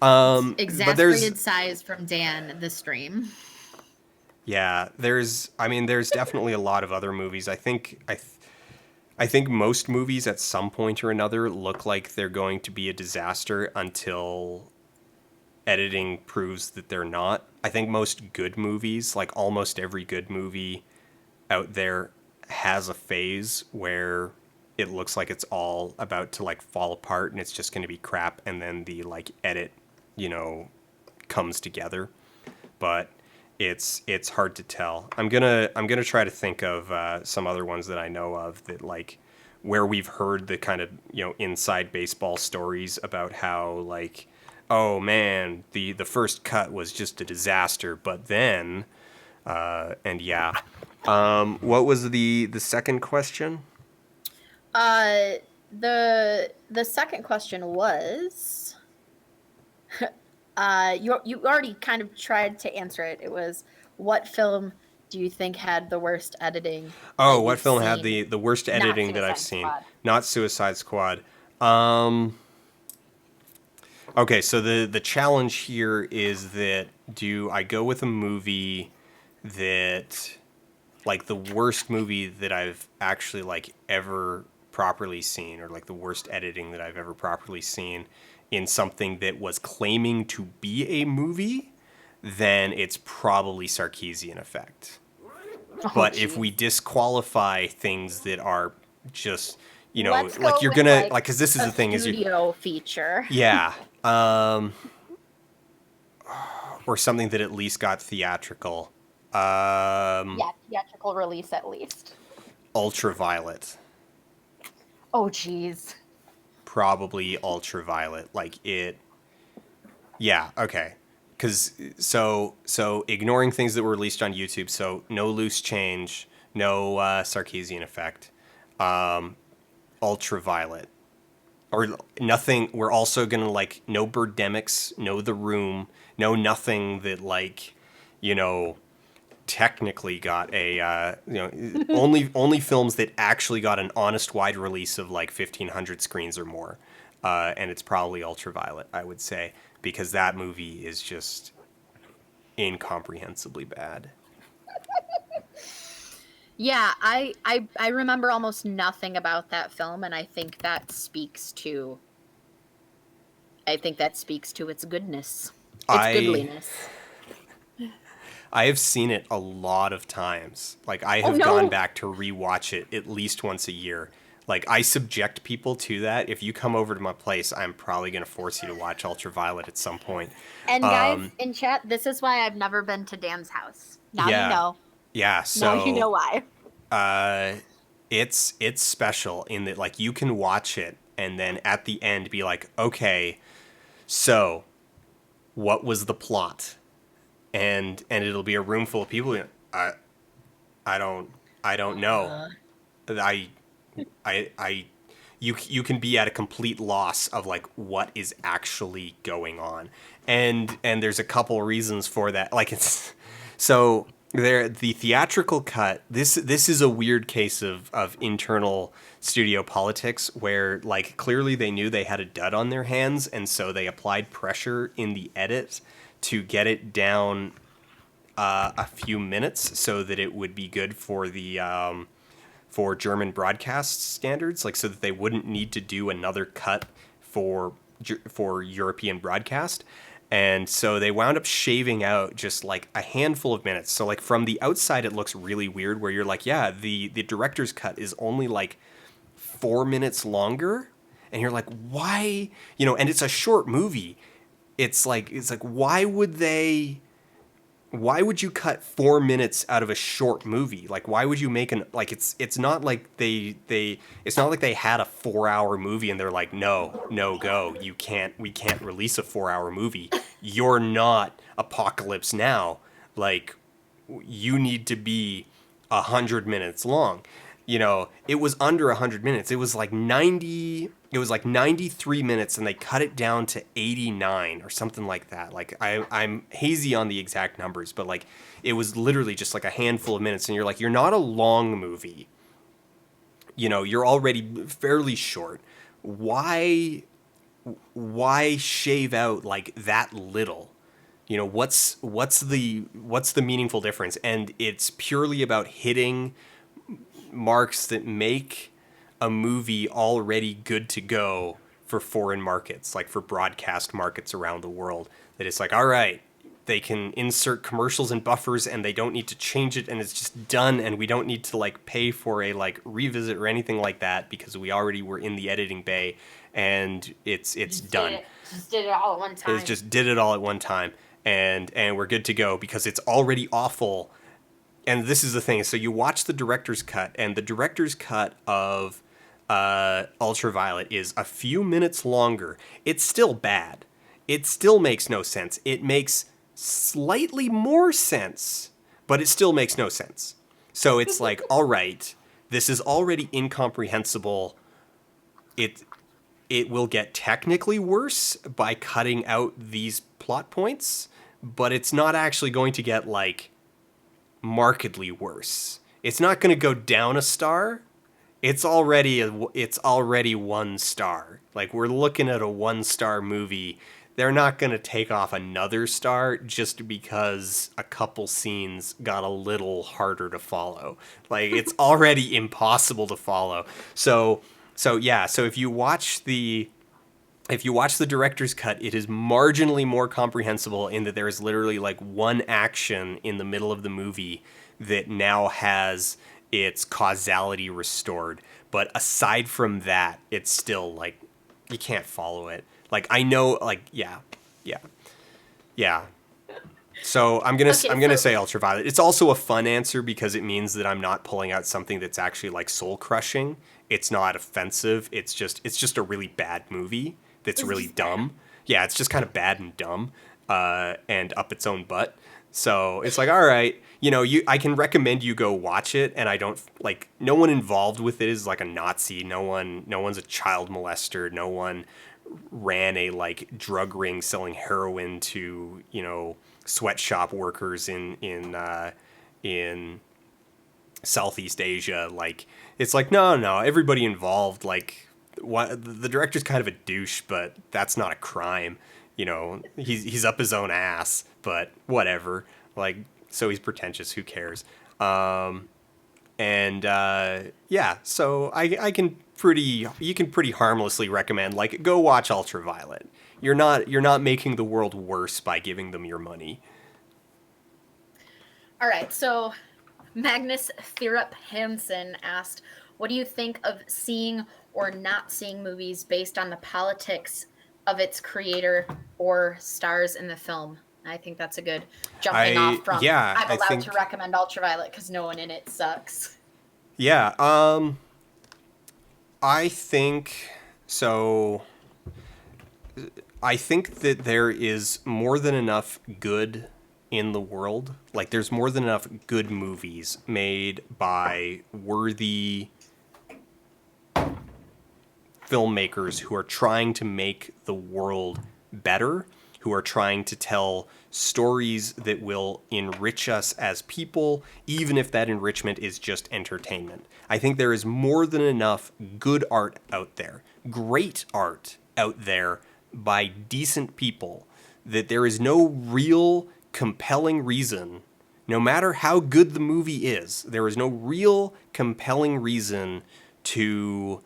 But there's Exasperated sighs from Dan, the stream. Yeah, there's definitely a lot of other movies. I think most movies at some point or another look like they're going to be a disaster until editing proves that they're not. I think most good movies, like almost every good movie out there, has a phase where it looks like it's all about to like fall apart and it's just going to be crap, and then the like edit, you know, comes together. But it's hard to tell. I'm gonna try to think of some other ones that I know of that like where we've heard the kind of inside baseball stories about how like, oh man, the first cut was just a disaster, but then and yeah. What was the second question? Uh, the second question was, you already kind of tried to answer it. It was, what film do you think had the worst editing Oh, that what you've film had seen? the worst Not editing that I've Suicide seen? Squad. Not Suicide Squad. Um, Okay, so the challenge here is that do I go with a movie that like the worst movie that I've actually like ever properly seen, or like the worst editing that I've ever properly seen in something that was claiming to be a movie, then it's probably Sarkeesian Effect. Oh, But if we jeez. disqualify things that are just, Let's like go you're with gonna like like, because this is a the thing is you, studio feature. yeah, or something that at least got theatrical. Yeah, theatrical release at least. Ultraviolet, Oh, jeez. probably Ultraviolet. Like it, yeah, okay. Because so ignoring things that were released on YouTube, so no loose change, no Sarkeesian Effect, Ultraviolet, or nothing. We're also gonna like no Birdemics, no The Room, no nothing that like, you know, technically got a only films that actually got an honest wide release of like 1,500 screens or more, and it's probably Ultraviolet, I would say, because that movie is just incomprehensibly bad. Yeah, I remember almost nothing about that film, and I think that speaks to its goodness. Its I goodliness. I have seen it a lot of times. Like I Oh have gone no. back to rewatch it at least once a year. Like I subject people to that. If you come over to my place, I'm probably going to force you to watch Ultraviolet at some point. And guys in chat, this is why I've never been to Dan's house. Now you Yeah. know. Yeah, Now you know so why. it's special in that like you can watch it and then at the end be like, "Okay, so what was the plot?" And it'll be a room full of people. I I don't I don't know. I I you can be at a complete loss of like what is actually going on, and there's a couple reasons for that. Like it's so there the theatrical cut. This is a weird case of internal studio politics where like clearly they knew they had a dud on their hands, and so they applied pressure in the edit to get it down a few minutes so that it would be good for German broadcast standards, like so that they wouldn't need to do another cut for European broadcast. And so they wound up shaving out just like a handful of minutes. So like from the outside it looks really weird where you're like, yeah, the director's cut is only like 4 minutes longer. And you're like, why? And it's a short movie. It's like why would you cut 4 minutes out of a short movie? Like, why would you make an like? It's not like it's not like they had a 4 hour movie and they're like, no, no, go. We can't release a 4 hour movie. You're not Apocalypse Now. Like, you need to be 100 minutes long. It was under 100 minutes. It was like 90. It was like 93 minutes, and they cut it down to 89 or something like that. Like I'm hazy on the exact numbers, but like it was literally just like a handful of minutes, and you're like, you're not a long movie. You're already fairly short. Why why shave out like that little? What's the meaningful difference? And it's purely about hitting marks that make a movie already good to go for foreign markets, like for broadcast markets around the world. That it's like, all right, they can insert commercials and buffers and they don't need to change it and it's just done, and we don't need to like pay for a like revisit or anything like that because we already were in the editing bay and it's done. Just did it all at one It time. just did it all at one time, and we're good to go because it's already awful. And this is the thing. So you watch the director's cut, and the director's cut of Ultraviolet is a few minutes longer. It's still bad. It still makes no sense. It makes slightly more sense, but it still makes no sense. So it's like, all right, this is already incomprehensible. It it will get technically worse by cutting out these plot points, but it's not actually going to get like markedly worse. It's not going to go down a star. It's already 1 star. Like we're looking at a 1 star movie they're not going to take off another star just because a couple scenes got a little harder to follow. Like, it's already impossible to follow. So yeah, so if you watch the director's cut, it is marginally more comprehensible in that there is literally like one action in the middle of the movie that now has its causality restored. But aside from that, it's still like you can't follow it. Like I know, like yeah, yeah. So Okay, I'm gonna so say Ultraviolet. It's also a fun answer because it means that I'm not pulling out something that's actually like soul crushing. It's not offensive. It's just a really bad movie that's it's really just bad. dumb. Yeah, it's just kind of bad and dumb, and up its own butt. So it's like, all right, I can recommend you go watch it, and I don't like no one involved with it is like a Nazi. No one's a child molester. No one ran a like drug ring selling heroin to sweatshop workers in Southeast Asia. Like it's like no, everybody involved. Like what the director's kind of a douche, but that's not a crime. He's up his own ass, but whatever. Like so he's pretentious. Who cares? And yeah, so I can you can pretty harmlessly recommend like go watch Ultraviolet. You're not making the world worse by giving them your money. All right, so Magnus Thirup Hansen asked, what do you think of seeing or not seeing movies based on the politics of its creator or stars in the film? I think that's a good jumping off from I'm I allowed to think recommend Ultraviolet because no one in it sucks. yeah, I think so. I think that there is more than enough good in the world. Like, there's more than enough good movies made by worthy filmmakers who are trying to make the world better, who are trying to tell stories that will enrich us as people, even if that enrichment is just entertainment. I think there is more than enough good art out there, great art out there by decent people, that there is no real compelling reason, no matter how good the movie is, there is no real compelling reason to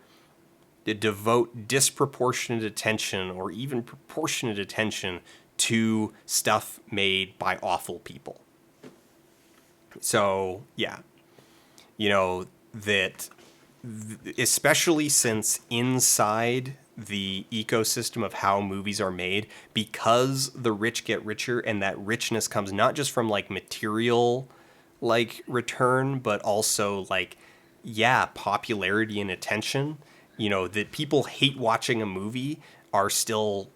devote disproportionate attention or even proportionate attention to stuff made by awful people. So, yeah. That especially since inside the ecosystem of how movies are made, because the rich get richer and that richness comes not just from like material like return, but also like popularity and attention. That people hate watching a movie are still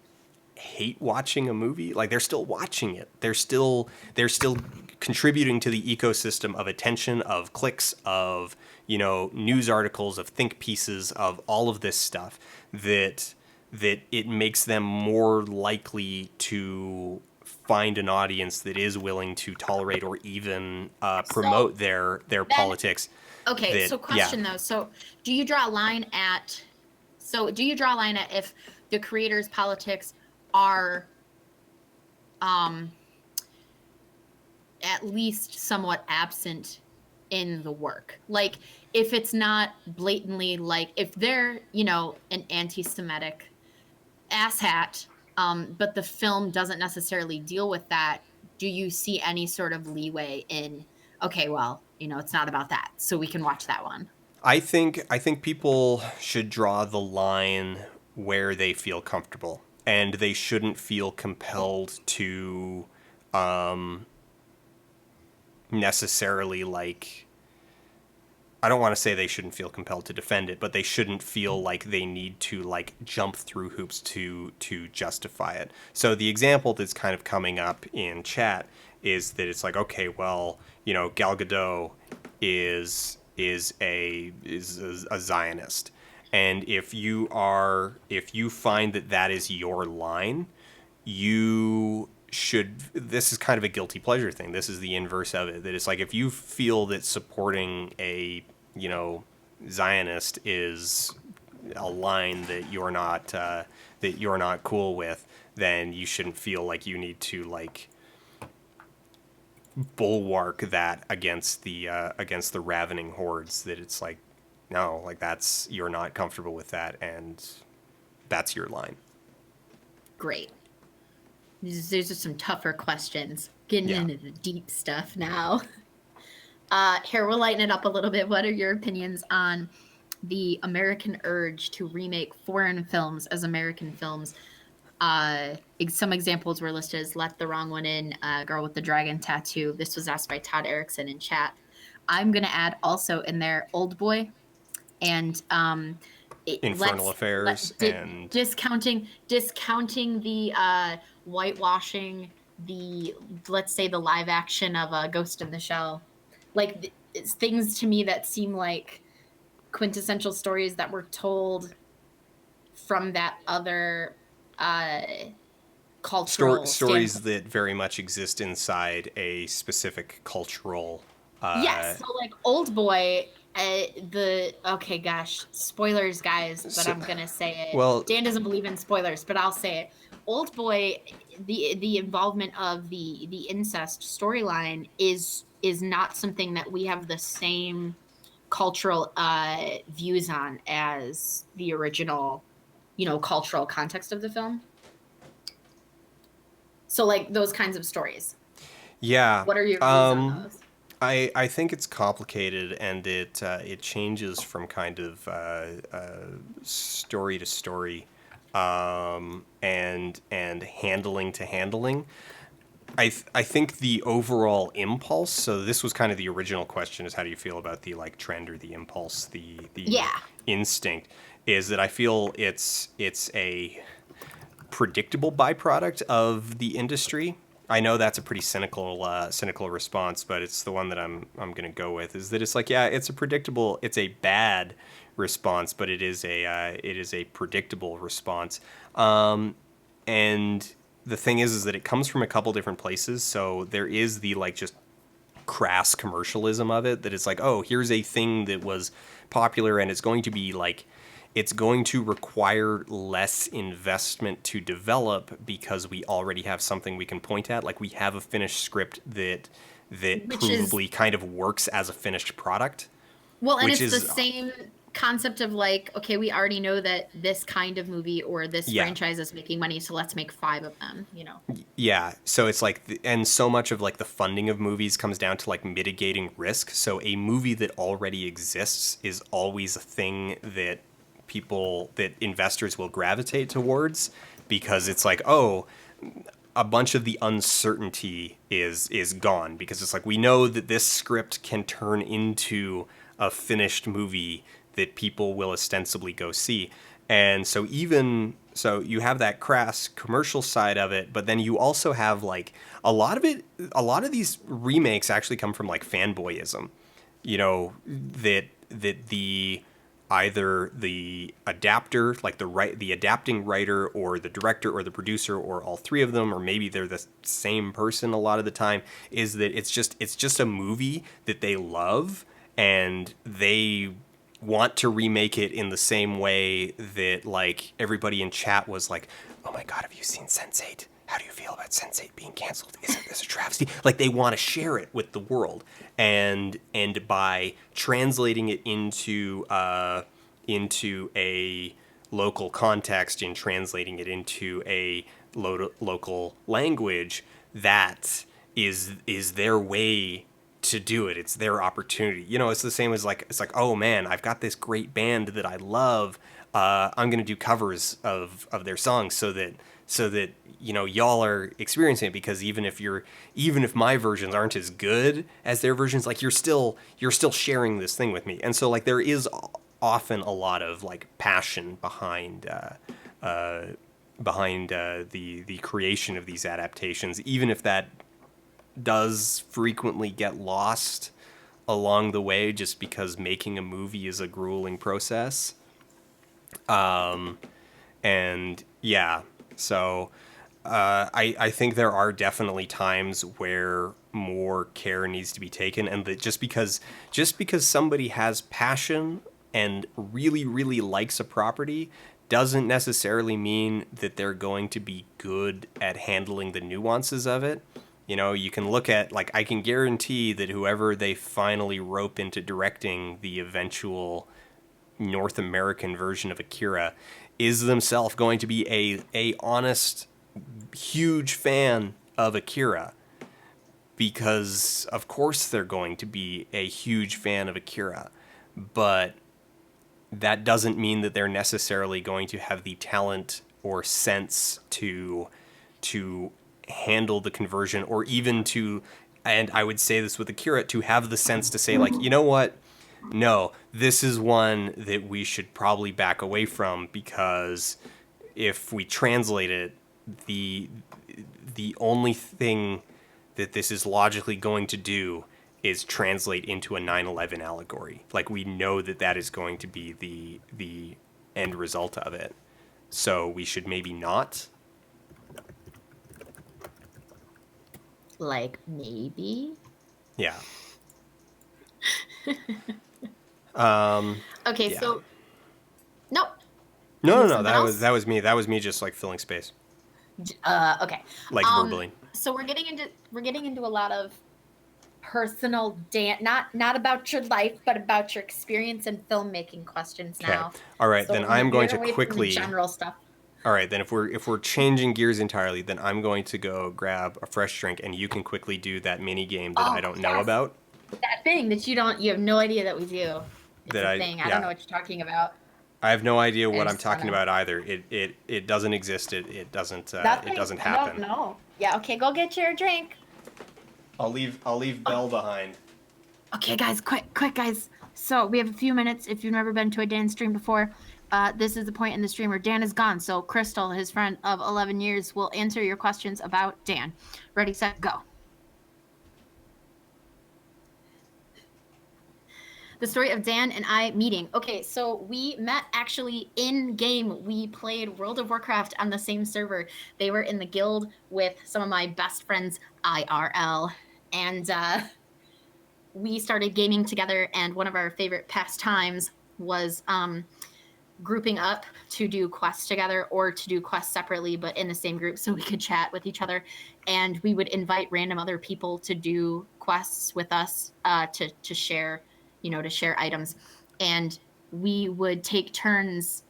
hate watching a movie. Like they're still watching it. They're still contributing to the ecosystem of attention, of clicks, of news articles, of think pieces, of all of this stuff that it makes them more likely to find an audience that is willing to tolerate or even So promote their then, politics. okay, That so question though. So do you draw a line at if the creator's politics are um at least somewhat absent in the work? Like if it's not blatantly like if they're, an anti-Semitic asshat, but the film doesn't necessarily deal with that, do you see any sort of leeway in okay, well, it's not about that, so we can watch that one? I think people should draw the line where they feel comfortable, and they shouldn't feel compelled to necessarily like. I don't want to say they shouldn't feel compelled to defend it, but they shouldn't feel like they need to like jump through hoops to justify it. So the example that's kind of coming up in chat is that it's like, okay, well, Gal Gadot is a Zionist, and if you find that is your line, you should. This is kind of a guilty pleasure thing. This is the inverse of it. That it's like if you feel that supporting a Zionist is a line that you're not cool with, then you shouldn't feel like you need to like bulwark that against the ravening hordes. That it's like, no, like that's, you're not comfortable with that, and that's your line. Great. These are some tougher questions. Getting Yeah. into the deep stuff now. Here, we'll lighten it up a little bit. What are your opinions on the American urge to remake foreign films as American films? Some examples were listed as Let the Wrong One In, Girl with the Dragon Tattoo. This was asked by Todd Erickson in chat. I'm going to add also in there Old Boy and Infernal Affairs and discounting the whitewashing, the, let's say, the live action of Ghost in the Shell, like it's things to me that seem like quintessential stories that were told from that other cultural stories standpoint. that very much exist inside a specific cultural. Yes, so like Old Boy, the okay, gosh, spoilers, guys, but So, I'm gonna say it. well, Dan doesn't believe in spoilers, but I'll say it. Old Boy, the involvement of the incest storyline is not something that we have the same cultural views on as the original, cultural context of the film. So like those kinds of stories. yeah. What are your views on those? I think it's complicated, and it changes from kind of story to story, and handling to handling. I think the overall impulse. So this was kind of the original question: is how do you feel about the like trend or the impulse, the Yeah. instinct? Is that I feel it's a predictable byproduct of the industry. I know that's a pretty cynical response, but it's the one that I'm going to go with. Is that it's like, yeah, it's a bad response, but it is a predictable response. And the thing is that it comes from a couple different places. So there is the like just crass commercialism of it, that it's like, oh, here's a thing that was popular, and it's going to be like, it's going to require less investment to develop because we already have something we can point at. Like we have a finished script that Which is provably kind of works as a finished product, Well, and which it's the is same concept of like, okay, we already know that this kind of movie or this yeah. franchise is making money, so let's make five of them. Yeah, so it's like, and so much of like the funding of movies comes down to like mitigating risk. So a movie that already exists is always a thing that that investors will gravitate towards, because it's like, oh, a bunch of the uncertainty is gone, because it's like, we know that this script can turn into a finished movie that people will ostensibly go see. And so even so you have that crass commercial side of it, but then you also have like a lot of these remakes actually come from like fanboyism. That the either the adapter, like the adapting writer, or the director or the producer, or all three of them, or maybe they're the same person a lot of the time, is that it's just a movie that they love, and they want to remake it in the same way that like everybody in chat was like, oh my god, have you seen Sense8? How do you feel about Sense8 being canceled? Isn't this a travesty? Like they want to share it with the world, and by translating it into a local context, and translating it into a local language, that is their way to do it. It's their opportunity. It's the same as like, it's like, oh man, I've got this great band that I love. I'm gonna do covers of their songs, so that y'all are experiencing it, because even if my versions aren't as good as their versions, like you're still sharing this thing with me. And so like there is often a lot of like passion behind the creation of these adaptations, even if that does frequently get lost along the way, just because making a movie is a grueling process. And yeah, so I think there are definitely times where more care needs to be taken, and that just because somebody has passion and really, really likes a property doesn't necessarily mean that they're going to be good at handling the nuances of it. You know, you can look at, like, I can guarantee that whoever they finally rope into directing the eventual North American version of Akira is themselves going to be a honest, huge fan of Akira, because of course they're going to be a huge fan of Akira, but that doesn't mean that they're necessarily going to have the talent or sense to handle the conversion, or even to, and I would say this with Akira, to have the sense to say, like, you know what, no, this is one that we should probably back away from, because if we translate it, the the only thing that this is logically going to do is translate into a 9/11 allegory. Like, we know that that is going to be the end result of it. So we should maybe not. Like, maybe. Yeah. Okay, Yeah. so nope. You No, have no, no. something else? That was me. That was me just like filling space, Okay. like verbally. So we're getting into a lot of personal not about your life, but about your experience in filmmaking questions Okay. now. All right. So Then we're gonna I'm going veer to away from the quickly. general stuff. All right. Then if we're changing gears entirely, then I'm going to go grab a fresh drink, and you can quickly do that mini game that I Oh don't know yes, about. that thing that you have no idea that we do. It's That a I thing. I don't know Yeah. what you're talking about. I have no idea And what it's I'm just talking gonna about either. It doesn't exist. It nothing. doesn't I don't happen. know. Yeah. Okay. Go get your drink. I'll leave Belle behind. Okay, guys, quick, guys. So we have a few minutes. If you've never been to a Dan stream before, this is the point in the stream where Dan is gone. So Crystal, his friend of 11 years, will answer your questions about Dan. Ready, set, go. The story of Dan and I meeting. Okay, so we met actually in game. We played World of Warcraft on the same server. They were in the guild with some of my best friends IRL, and we started gaming together. And one of our favorite pastimes was grouping up to do quests together, or to do quests separately but in the same group, so we could chat with each other. And we would invite random other people to do quests with us, to share, to share items. And we would take turns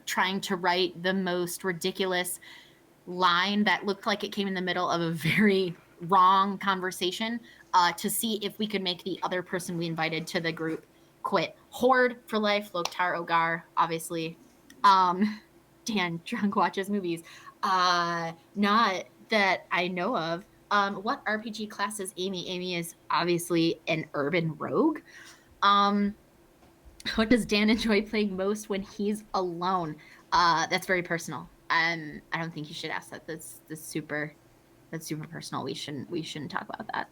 trying to write the most ridiculous line that looked like it came in the middle of a very wrong conversation, to see if we could make the other person we invited to the group quit. Horde for life, Loktar Ogar, obviously. Dan drunk watches movies. Not that I know of. What RPG class is Amy? Amy is obviously an urban rogue. What does Dan enjoy playing most when he's alone? That's very personal. I don't think you should ask that. That's super personal. We shouldn't talk about that.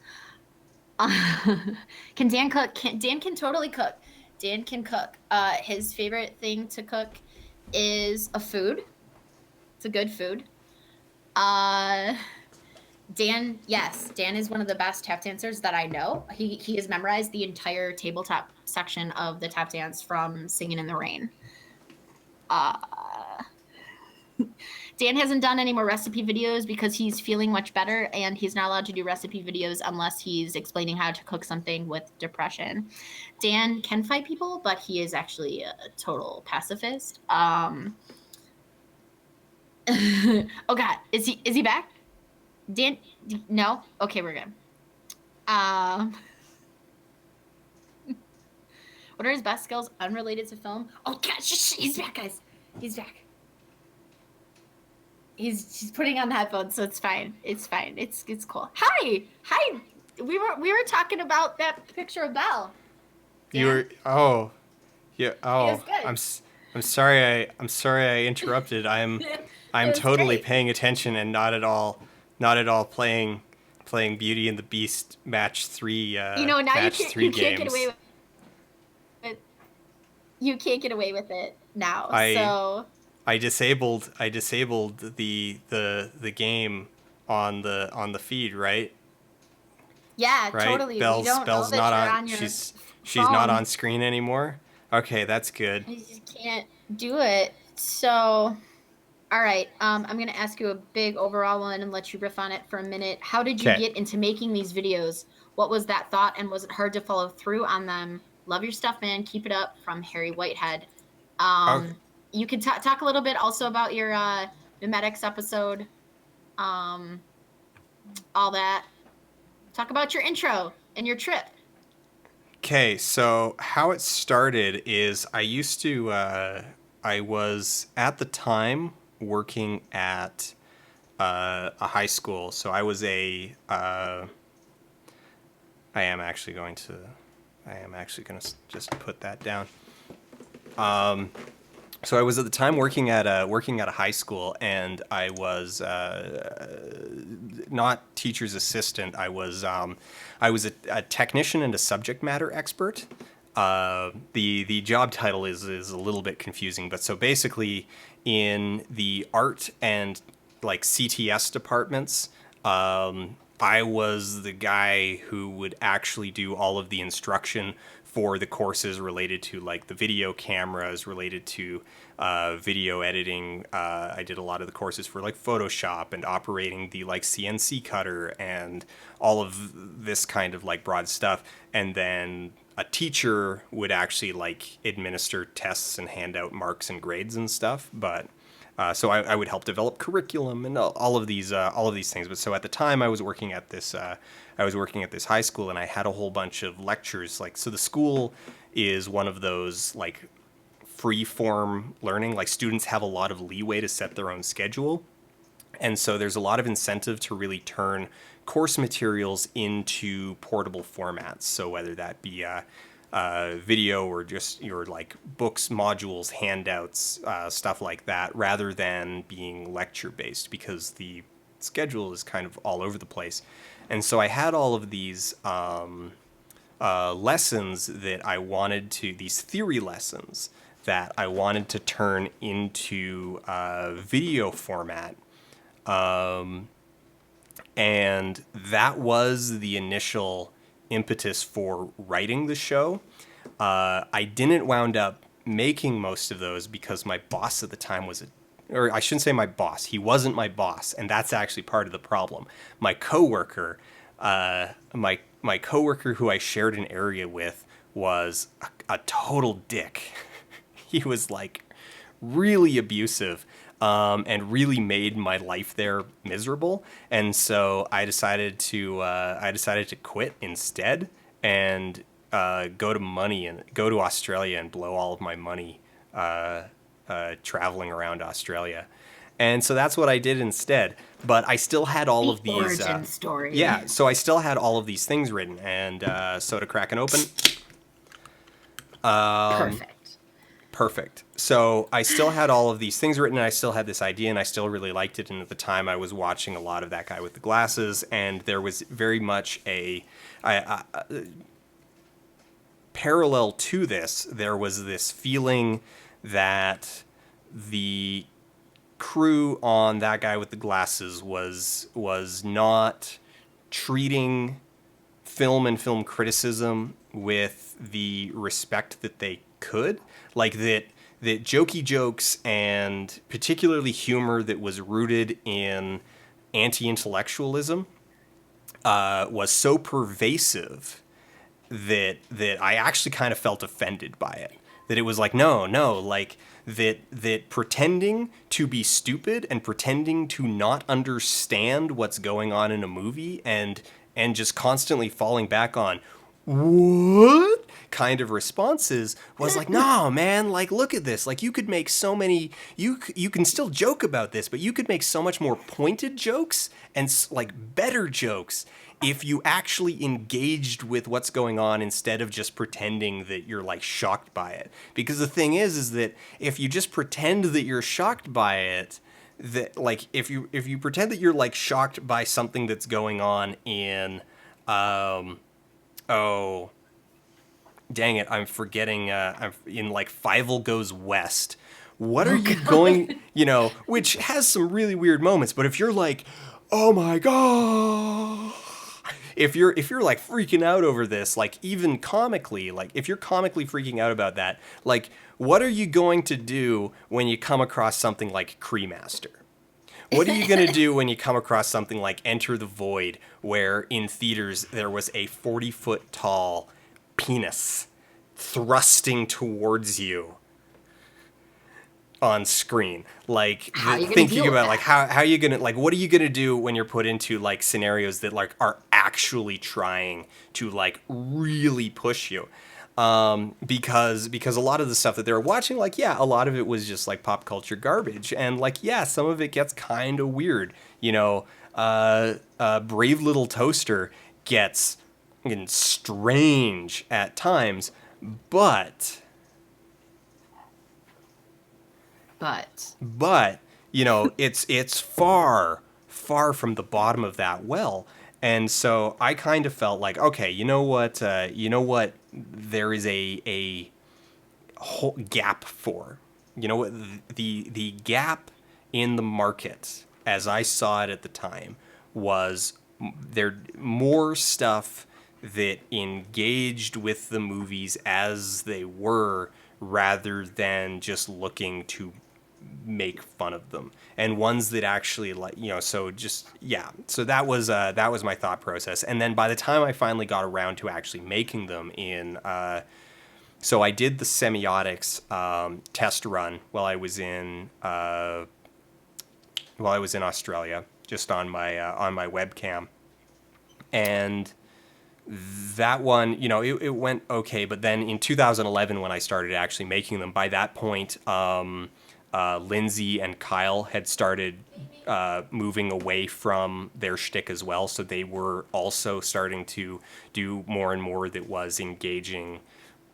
Can Dan cook? Dan can totally cook. Dan can cook. His favorite thing to cook is a food. It's a good food. Dan, yes, Dan is one of the best tap dancers that I know. He has memorized the entire tabletop section of the tap dance from Singing in the Rain. Dan hasn't done any more recipe videos because he's feeling much better, and he's not allowed to do recipe videos unless he's explaining how to cook something with depression. Dan can fight people, but he is actually a total pacifist. Oh God, is he back? Dan, no? Okay, we're good. What are his best skills unrelated to film? Oh gosh, he's back, guys. He's back. He's putting on the headphones, so it's fine. It's fine. It's cool. Hi. We were talking about that picture of Belle. You were yeah. It was Oh, good. I'm sorry. I'm sorry I interrupted. I'm It was totally great. paying attention and not at all playing Beauty and the Beast match 3 Now match 3 you can't get away games. with it. You can't get away with it now. I So I disabled the game on the feed, right? yeah, Right? totally. We don't know Belle's that not you're on on your she's not phone. on screen anymore. Okay, that's good. I just can't do it. So, all right. I'm gonna ask you a big overall one and let you riff on it for a minute. How did you Okay. get into making these videos? What was that thought, and was it hard to follow through on them? Love your stuff, man. Keep it up. From Harry Whitehead. Okay. You could talk a little bit also about your memetics episode. Um, all that. Talk about your intro and your trip. Okay, so how it started is I was at the time working at a high school. So I am actually going to, I am actually going to just put that down. So I was at the time working at a high school, and I was not teacher's assistant. I was a technician and a subject matter expert. The job title is a little bit confusing, but so basically, in the art and like CTS departments, I was the guy who would actually do all of the instruction for the courses related to like the video cameras, related to video editing. I did a lot of the courses for like Photoshop and operating the like CNC cutter and all of this kind of like broad stuff. And then a teacher would actually like administer tests and hand out marks and grades and stuff. But so I would help develop curriculum and all of these things. But so at the time, I was working at this high school, and I had a whole bunch of lectures. Like, so the school is one of those like free form learning. Like, students have a lot of leeway to set their own schedule, and so there's a lot of incentive to really turn course materials into portable formats. So whether that be video or just your like books, modules, handouts, stuff like that, rather than being lecture based, because the schedule is kind of all over the place. And so I had all of these lessons that I wanted to, these theory lessons that I wanted to turn into video format. And that was the initial impetus for writing the show. I didn't wound up making most of those because my boss at the time was or I shouldn't say my boss. He wasn't my boss, and that's actually part of the problem. My coworker, my coworker who I shared an area with, was a total dick. He was like really abusive, and really made my life there miserable. And so I decided to quit instead and go to Australia and blow all of my money traveling around Australia. And so that's what I did instead. But I still had all The of these. origin story. Yeah, so I still had all of these things written. And so to crack and open, Perfect. perfect. So I still had all of these things written, and I still had this idea, and I still really liked it. And at the time, I was watching a lot of That Guy with the Glasses, and there was very much parallel to this. There was this feeling that the crew on That Guy with the Glasses was not treating film and film criticism with the respect that they could. Like that jokey jokes, and particularly humor that was rooted in anti-intellectualism, was so pervasive that I actually kind of felt offended by it. That it was like, no, like that pretending to be stupid and pretending to not understand what's going on in a movie, and just constantly falling back on what kind of responses was like, no, man, like, look at this. Like, you could make so many, you can still joke about this, but you could make so much more pointed jokes and like better jokes if you actually engaged with what's going on instead of just pretending that you're like shocked by it. Because the thing is that if you just pretend that you're shocked by it, that like if you pretend that you're like shocked by something that's going on in oh dang it, I'm forgetting, I'm in like Fievel Goes West. What are you going, which has some really weird moments, but if you're like, oh my god, if you're like freaking out over this, like even comically, like if you're comically freaking out about that, like what are you going to do when you come across something like Cremaster? What are you going to do when you come across something like Enter the Void, where in theaters there was a 40-foot tall penis thrusting towards you on screen? Like, How are you gonna thinking deal with about like that? how are you gonna, like, what are you gonna do when you're put into like scenarios that like are actually trying to like really push you? Because a lot of the stuff that they were watching, like, yeah, a lot of it was just like pop culture garbage, and like, yeah, some of it gets kind of weird. Brave Little Toaster gets strange at times, but But but it's far from the bottom of that well. And so I kind of felt like, okay, you know what there is a whole gap for. You know what, the gap in the market as I saw it at the time was there more stuff that engaged with the movies as they were, rather than just looking to make fun of them, and ones that actually, like, so just, yeah, so that was my thought process. And then by the time I finally got around to actually making them in so I did the semiotics test run while I was in Australia, just on my webcam, and that one, it went okay. But then in 2011, when I started actually making them, by that point, Lindsay and Kyle had started moving away from their shtick as well, so they were also starting to do more and more that was engaging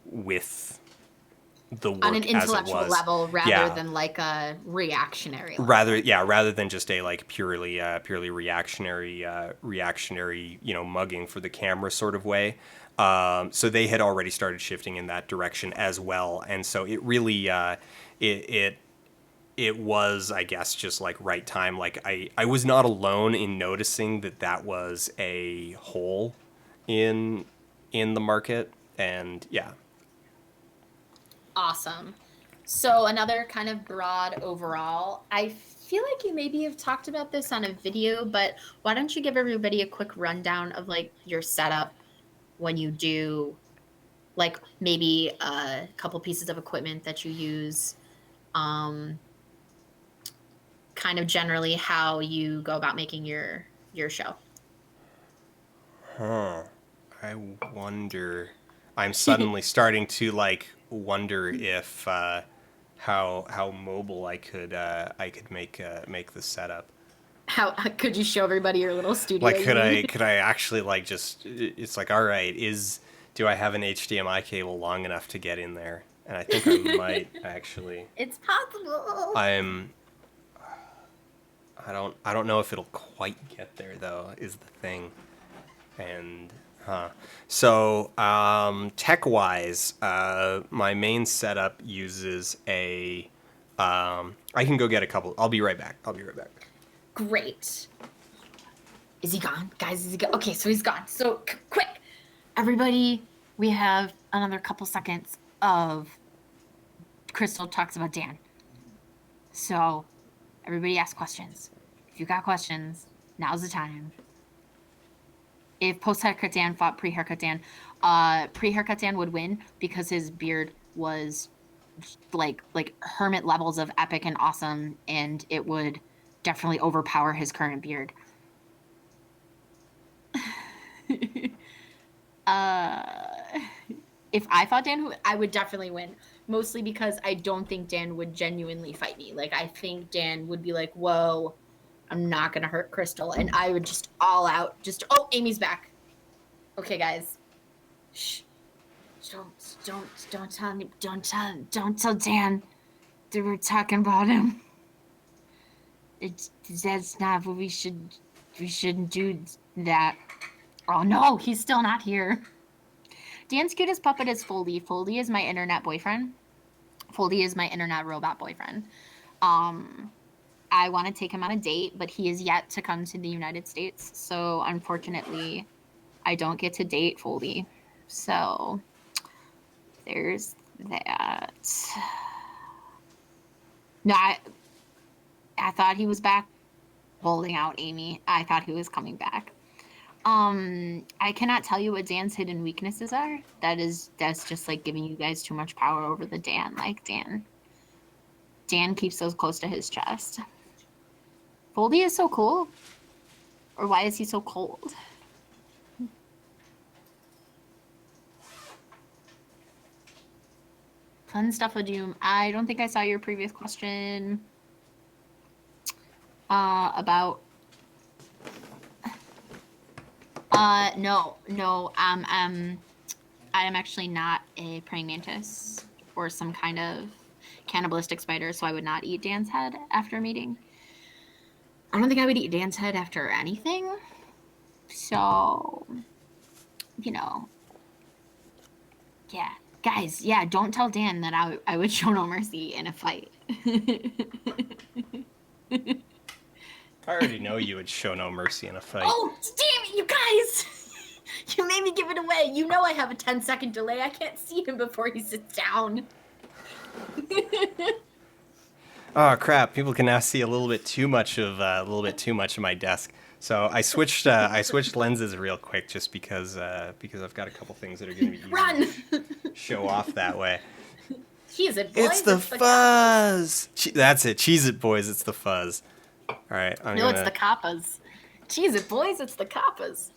with the on an work as it intellectual was. level rather Yeah, than like a reactionary rather level. yeah rather than just a like purely reactionary, mugging for the camera sort of way. So they had already started shifting in that direction as well, and so it really it it was, I guess, just like right time. Like I was not alone in noticing that that was a hole in the market. And yeah. Awesome. So another kind of broad overall, I feel like you maybe have talked about this on a video, but why don't you give everybody a quick rundown of like your setup when you do like maybe a couple pieces of equipment that you use, um, kind of generally how you go about making your show. Huh. I wonder. I'm suddenly starting to like wonder if how mobile I could make the setup. How could you show everybody your little studio Like, could I unit? could I actually like just, it's like, all right, is do I have an HDMI cable long enough to get in there? And I think I might actually. It's possible. I'm I don't know if it'll quite get there though, is the thing. And so tech wise, my main setup uses a I can go get a couple. I'll be right back. Great. Is he gone? Guys, is he gone? Okay, so he's gone. So quick, everybody, we have another couple seconds of Crystal talks about Dan. So everybody ask questions. If you got questions, now's the time. If post-haircut Dan fought pre-haircut Dan, pre-haircut Dan would win because his beard was like hermit levels of epic and awesome, and it would definitely overpower his current beard. uh, if I fought Dan, I would definitely win. Mostly because I don't think Dan would genuinely fight me. Like, I think Dan would be like, whoa, I'm not going to hurt Crystal. And I would just all out, oh, Amy's back. Okay, guys. Shh. Don't tell Dan that we're talking about him. That's not what we shouldn't do that. Oh no, he's still not here. Dan's cutest puppet is Foldy. Foldy is my internet boyfriend. Foldy is my internet robot boyfriend. I want to take him on a date, but he is yet to come to the United States. So unfortunately, I don't get to date Foldy. So there's that. No, I thought he was back holding out Amy. I thought he was coming back. I cannot tell you what Dan's hidden weaknesses are. That's just like giving you guys too much power over the Dan. Like Dan keeps those close to his chest. Foldy is so cool. Or why is he so cold? Fun stuff with Doom. I don't think I saw your previous question. About no. I am actually not a praying mantis or some kind of cannibalistic spider, so I would not eat Dan's head after a meeting. I don't think I would eat Dan's head after anything. So, you know, yeah. Guys, yeah, don't tell Dan that I would show no mercy in a fight. I already know you would show no mercy in a fight. Oh, damn it, you guys! You made me give it away. You know I have a 10-second delay. I can't see him before he sits down. Oh crap! People can now see a little bit too much of my desk. So I switched lenses real quick just because I've got a couple things that are going to be easy Run! to show off that way. Cheese it, boys. It's the fuzz. That's it. Cheese it, boys. It's the fuzz. All right. It's the kappas. Cheese it, boys. It's the kappas.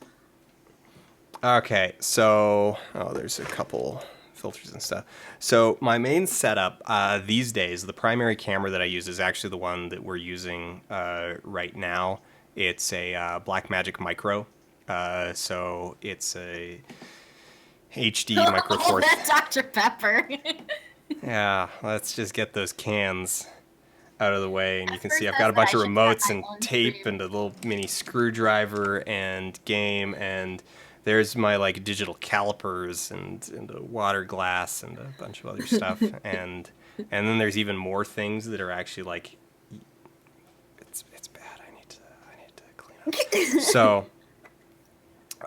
Okay. So, there's a couple filters and stuff. So my main setup these days, the primary camera that I use is actually the one that we're using right now. It's a Blackmagic Micro. So it's a HD Micro Four. Oh, that Dr. Pepper. Yeah, let's just get those cans out of the way, and you can see I've First, got a bunch of I should remotes have and my own tape stream. and a little mini screwdriver and game, and there's my like digital calipers and a water glass and a bunch of other stuff, and then there's even more things that are actually like it's bad. I need to clean up. So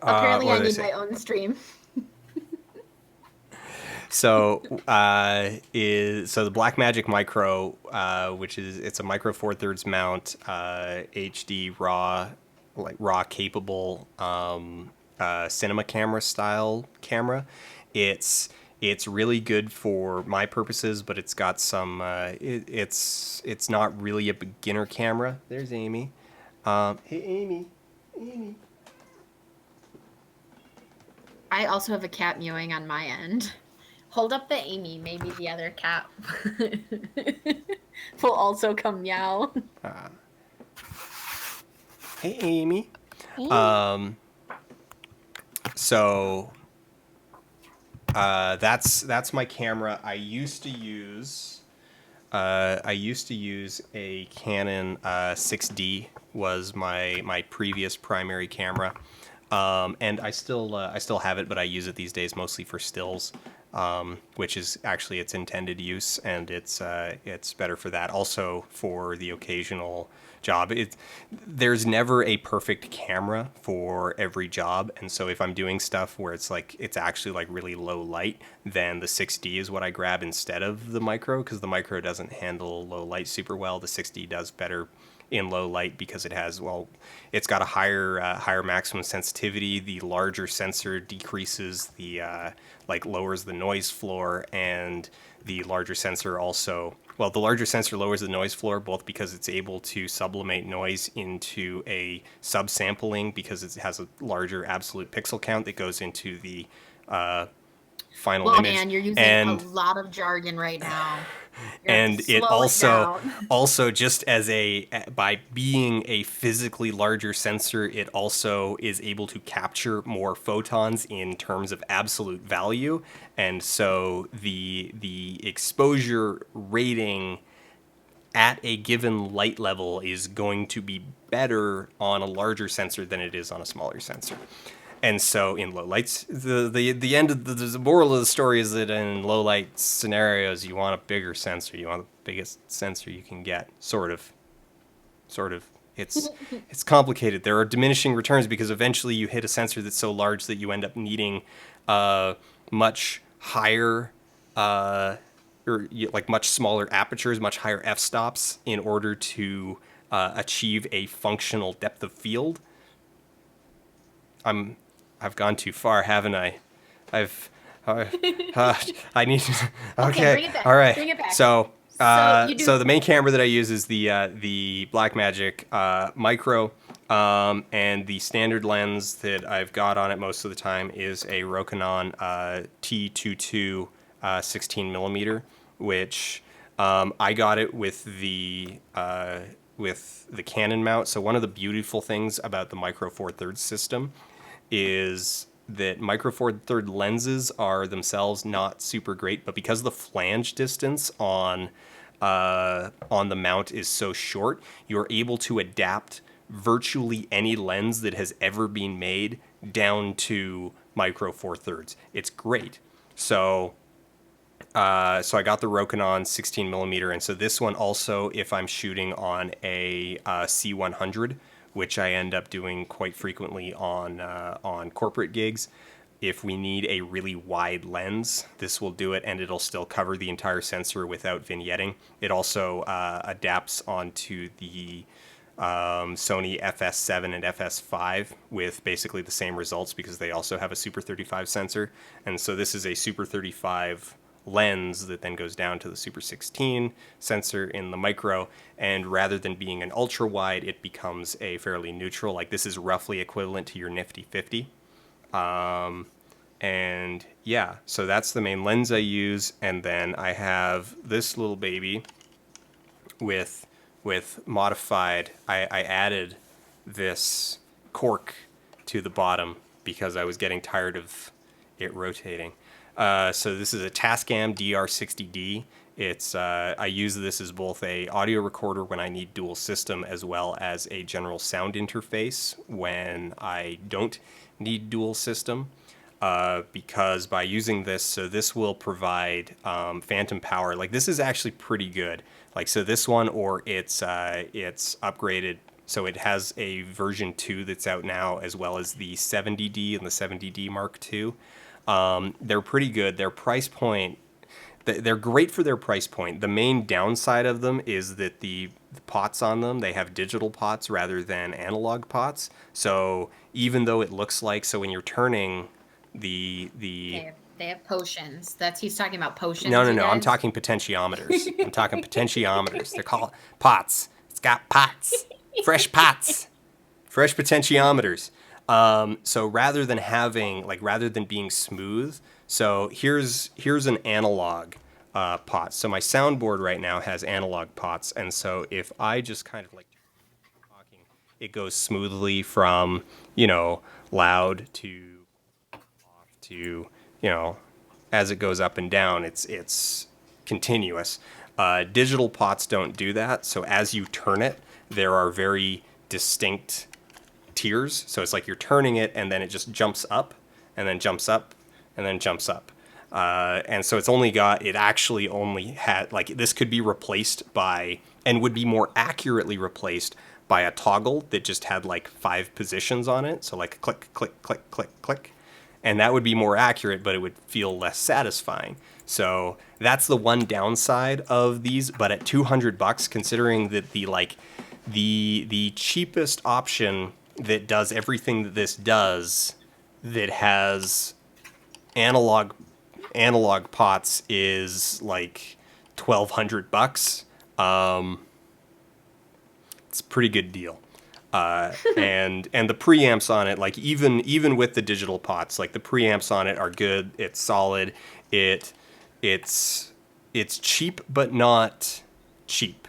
Apparently, what I did need say? my own stream. So the Blackmagic Micro, which it's a Micro Four Thirds mount, HD raw capable cinema camera style camera. It's really good for my purposes, but it's got some. It's not really a beginner camera. There's Amy. Hey Amy. I also have a cat mewing on my end. Hold up the Amy, maybe the other cat will also come meow. Hey Amy. Hey. So that's my camera. I used to use a Canon 6D was my previous primary camera, and I still have it, but I use it these days mostly for stills, which is actually its intended use, and it's better for that. Also for the occasional job. There's never a perfect camera for every job, and so if I'm doing stuff where it's actually like really low light, then the 6D is what I grab instead of the micro, because the micro doesn't handle low light super well. The 6D does better in low light because it's got a higher maximum sensitivity. The larger sensor decreases the lowers the noise floor, and the larger sensor lowers the noise floor both because it's able to sublimate noise into a subsampling because it has a larger absolute pixel count that goes into the final image. Man, you're using a lot of jargon right now. And it also just by being a physically larger sensor, it also is able to capture more photons in terms of absolute value, and so the exposure rating at a given light level is going to be better on a larger sensor than it is on a smaller sensor. And so in low lights, the end of the moral of the story is that in low light scenarios, you want a bigger sensor. You want the biggest sensor you can get, sort of. It's complicated. There are diminishing returns because eventually you hit a sensor that's so large that you end up needing much higher like much smaller apertures, much higher f-stops in order to achieve a functional depth of field. I've gone too far, haven't I? I've uh, uh, I need to, Okay, okay. bring it back. All right. Bring it back. So So you do. so the main camera that I use is the Blackmagic Micro, and the standard lens that I've got on it most of the time is a Rokinon T22 16 millimeter, which I got it with the Canon mount. So one of the beautiful things about the Micro Four Thirds system is that Micro Four Thirds lenses are themselves not super great, but because the flange distance on the mount is so short, you're able to adapt virtually any lens that has ever been made down to Micro Four Thirds. It's great. So I got the Rokinon 16 millimeter, and so this one also, if I'm shooting on a C100, which I end up doing quite frequently on corporate gigs, if we need a really wide lens, this will do it, and it'll still cover the entire sensor without vignetting. It also adapts onto the Sony FS7 and FS5 with basically the same results because they also have a Super 35 sensor. And so this is a Super 35 lens that then goes down to the Super 16 sensor in the micro, and rather than being an ultra wide, it becomes a fairly neutral. Like this is roughly equivalent to your nifty 50. And yeah, so that's the main lens I use, and then I have this little baby with modified. I added this cork to the bottom because I was getting tired of it rotating. So this is a Tascam DR60D. It's I use this as both a audio recorder when I need dual system, as well as a general sound interface when I don't need dual system. Because by using this, so this will provide phantom power. Like this is actually pretty good. Like so this one, or it's upgraded. So it has a version 2 that's out now, as well as the 70D and the 70D Mark II. They're pretty good. Their price point, they're great for their price point. The main downside of them is that the pots on them, they have digital pots rather than analog pots. So even though it looks like, so when you're turning the They have potions. That's he's talking about potions. no, I'm talking potentiometers. I'm talking potentiometers. They're called pots. It's got pots, fresh pots, fresh potentiometers. So rather than being smooth, so here's an analog pot. So my soundboard right now has analog pots, and so if I just kind of like talking, it goes smoothly from loud to to as it goes up and down. It's continuous. Digital pots don't do that. So as you turn it, there are very distinct tiers. So it's like you're turning it and then it just jumps up and then jumps up and then jumps up. And so it actually only had, like, this could be replaced by, and would be more accurately replaced by a toggle that just had like 5 positions on it. So like click, click, click, click, click. And that would be more accurate, but it would feel less satisfying. So that's the one downside of these. But at $200, considering that the cheapest option that does everything that this does, that has analog pots, is like $1,200. It's a pretty good deal. And the preamps on it, like even with the digital pots, like the preamps on it are good. It's solid. It's cheap but not cheap.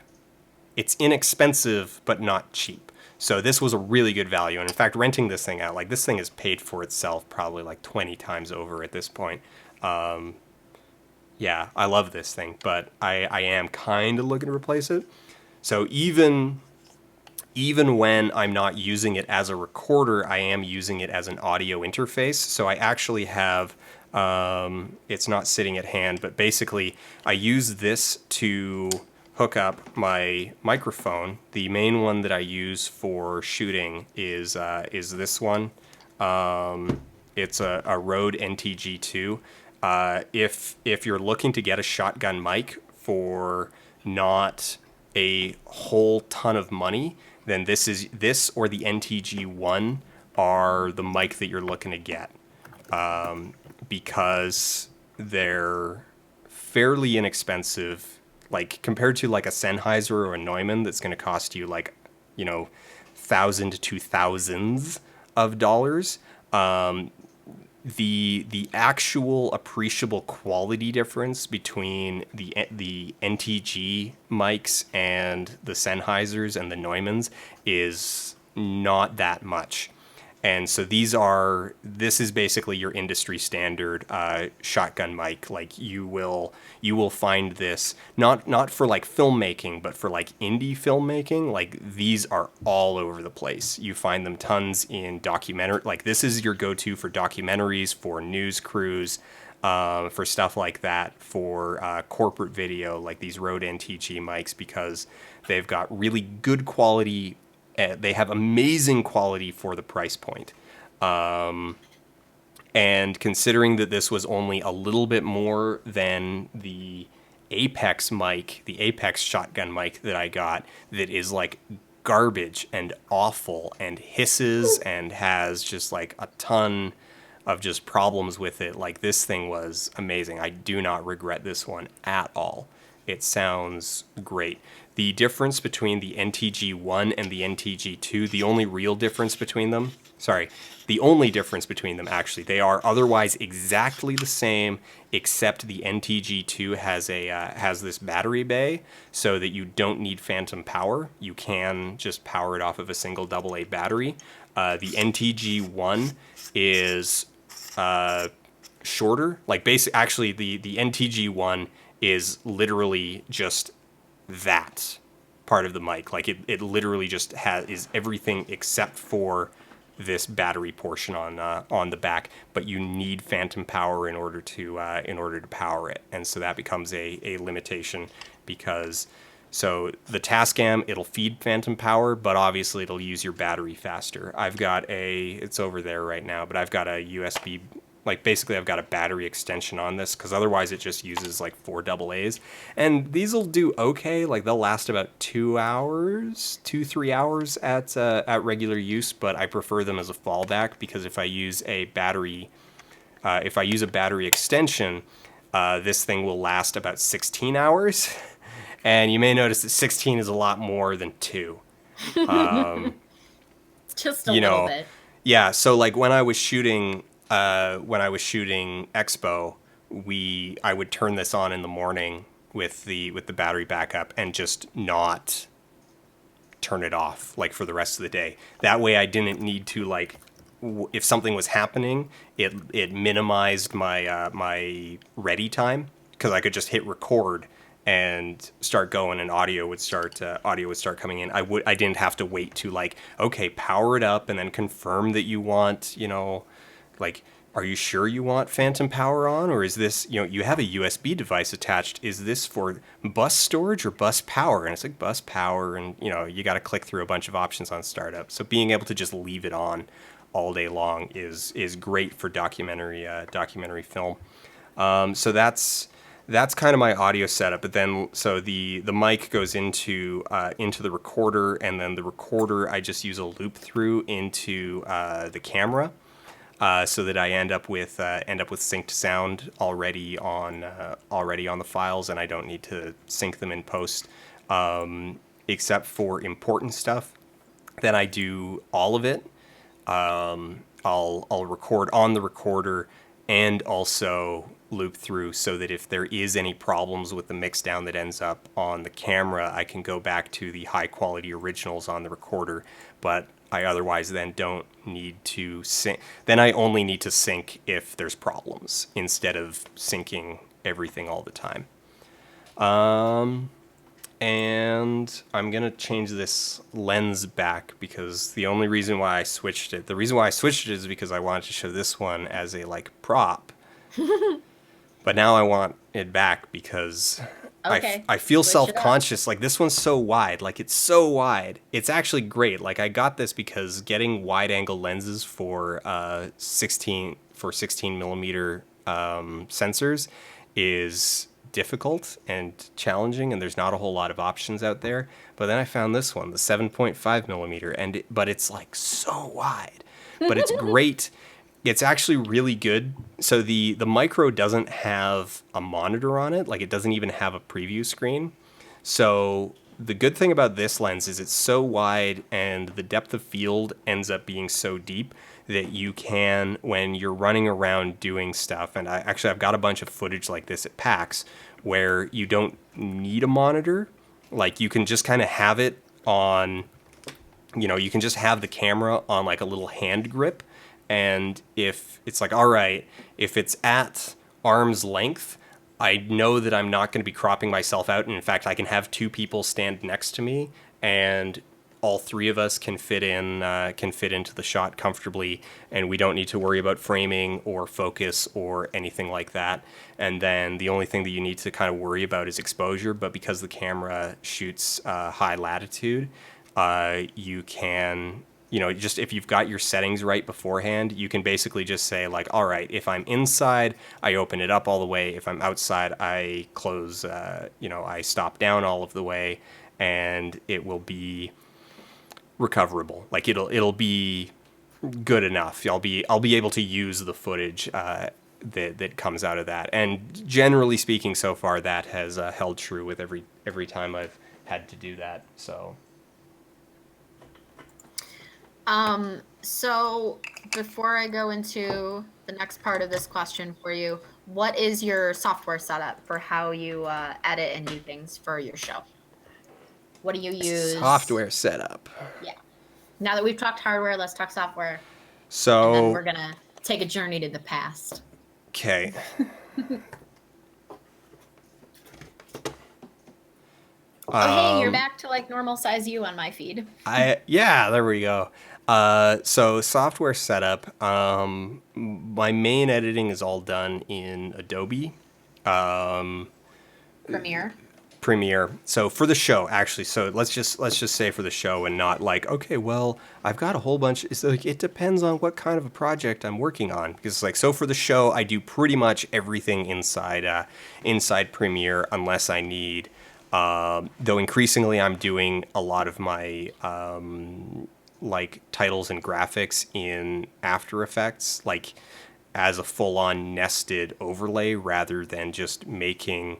It's inexpensive but not cheap. So this was a really good value. And in fact, renting this thing out, like this thing is paid for itself probably like 20 times over at this point. Yeah, I love this thing, but I am kind of looking to replace it. So even when I'm not using it as a recorder, I am using it as an audio interface. So I actually have, it's not sitting at hand, but basically I use this to hook up my microphone. The main one that I use for shooting is this one. It's a Rode NTG2. If you're looking to get a shotgun mic for not a whole ton of money, then this or the NTG1 are the mic that you're looking to get, because they're fairly inexpensive, like compared to like a Sennheiser or a Neumann that's going to cost you like, you know, thousand to thousands of dollars. The actual appreciable quality difference between the NTG mics and the Sennheisers and the Neumanns is not that much. And so this is basically your industry standard shotgun mic. Like you will find this not for like filmmaking, but for like indie filmmaking. Like these are all over the place. You find them tons in documentary. Like this is your go-to for documentaries, for news crews, for stuff like that, for corporate video, like these Rode NTG mics, because they've got really good quality. They have amazing quality for the price point. And considering that this was only a little bit more than the Apex mic, the Apex shotgun mic that I got, that is like garbage and awful and hisses and has just like a ton of just problems with it. Like this thing was amazing. I do not regret this one at all. It sounds great. The difference between the NTG1 and the NTG2, the only real difference between them, the only difference between them actually, they are otherwise exactly the same, except the NTG2 has this battery bay so that you don't need phantom power. You can just power it off of a single AA battery. The NTG1 is shorter. Like actually the NTG1 is literally just that part of the mic. Like it literally just is everything except for this battery portion on the back, but you need phantom power in order to power it, and so that becomes a limitation, because so the Tascam, it'll feed phantom power, but obviously it'll use your battery faster. It's over there right now, but I've got a USB, like basically I've got a battery extension on this, because otherwise it just uses like 4 AA's, and these will do okay. Like they'll last about 3 hours at regular use, but I prefer them as a fallback, because if I use a battery extension, this thing will last about 16 hours. And you may notice that 16 is a lot more than 2. Just a little bit. Yeah, so like when I was shooting Expo, I would turn this on in the morning with the battery backup and just not turn it off like for the rest of the day. That way I didn't need to, like, if something was happening, it minimized my ready time, because I could just hit record and start going, and audio would start coming in. I didn't have to wait to, like, okay, power it up and then confirm that you want, like, are you sure you want phantom power on, or is this, you have a USB device attached, is this for bus storage or bus power? And it's like bus power, and you got to click through a bunch of options on startup. So being able to just leave it on all day long is great for documentary film. So that's kind of my audio setup. But then, so the mic goes into the recorder, and then the recorder I just use a loop through into the camera, so that I end up with synced sound already on the files, and I don't need to sync them in post, except for important stuff. Then I do all of it. I'll record on the recorder and also loop through, so that if there is any problems with the mix down that ends up on the camera, I can go back to the high quality originals on the recorder. But I otherwise then don't need to sync. Then I only need to sync if there's problems, instead of syncing everything all the time. And I'm gonna change this lens back, because the reason why I switched it is because I wanted to show this one as a, like, prop. But now I want it back because Okay, I feel switch it up. self-conscious. Like, this one's so wide. Like, it's so wide. It's actually great. Like, I got this because getting wide angle lenses for 16 millimeter sensors is difficult and challenging, and there's not a whole lot of options out there. But then I found this one, the 7.5 millimeter, but it's like so wide. But it's great. It's actually really good. So the micro doesn't have a monitor on it, like it doesn't even have a preview screen. So the good thing about this lens is it's so wide and the depth of field ends up being so deep that you can, when you're running around doing stuff, and I've got a bunch of footage like this at PAX where you don't need a monitor. Like, you can just kind of have it on, you can just have the camera on like a little hand grip. And if it's like, all right, if it's at arm's length, I know that I'm not going to be cropping myself out. And in fact, I can have two people stand next to me, and all three of us can fit into the shot comfortably, and we don't need to worry about framing or focus or anything like that. And then the only thing that you need to kind of worry about is exposure. But because the camera shoots high latitude, you can, just if you've got your settings right beforehand, you can basically just say like, all right, if I'm inside, I open it up all the way. If I'm outside, I close, I stop down all of the way, and it will be recoverable. Like, it'll be good enough. I'll be able to use the footage that comes out of that. And generally speaking, so far that has held true with every time I've had to do that. So. So before I go into the next part of this question for you, what is your software setup for how you edit and do things for your show? What do you use? Software setup. Yeah. Now that we've talked hardware, let's talk software. So. And then we're going to take a journey to the past. Okay. Hey, you're back to like normal size you on my feed. Yeah, there we go. So software setup. My main editing is all done in Adobe Premiere. So for the show, actually, so let's just say for the show, and not like, okay, well, I've got a whole bunch. It's like, it depends on what kind of a project I'm working on, because like, so for the show, I do pretty much everything inside Premiere unless I need. Though increasingly, I'm doing a lot of my like titles and graphics in After Effects, like as a full-on nested overlay rather than just making.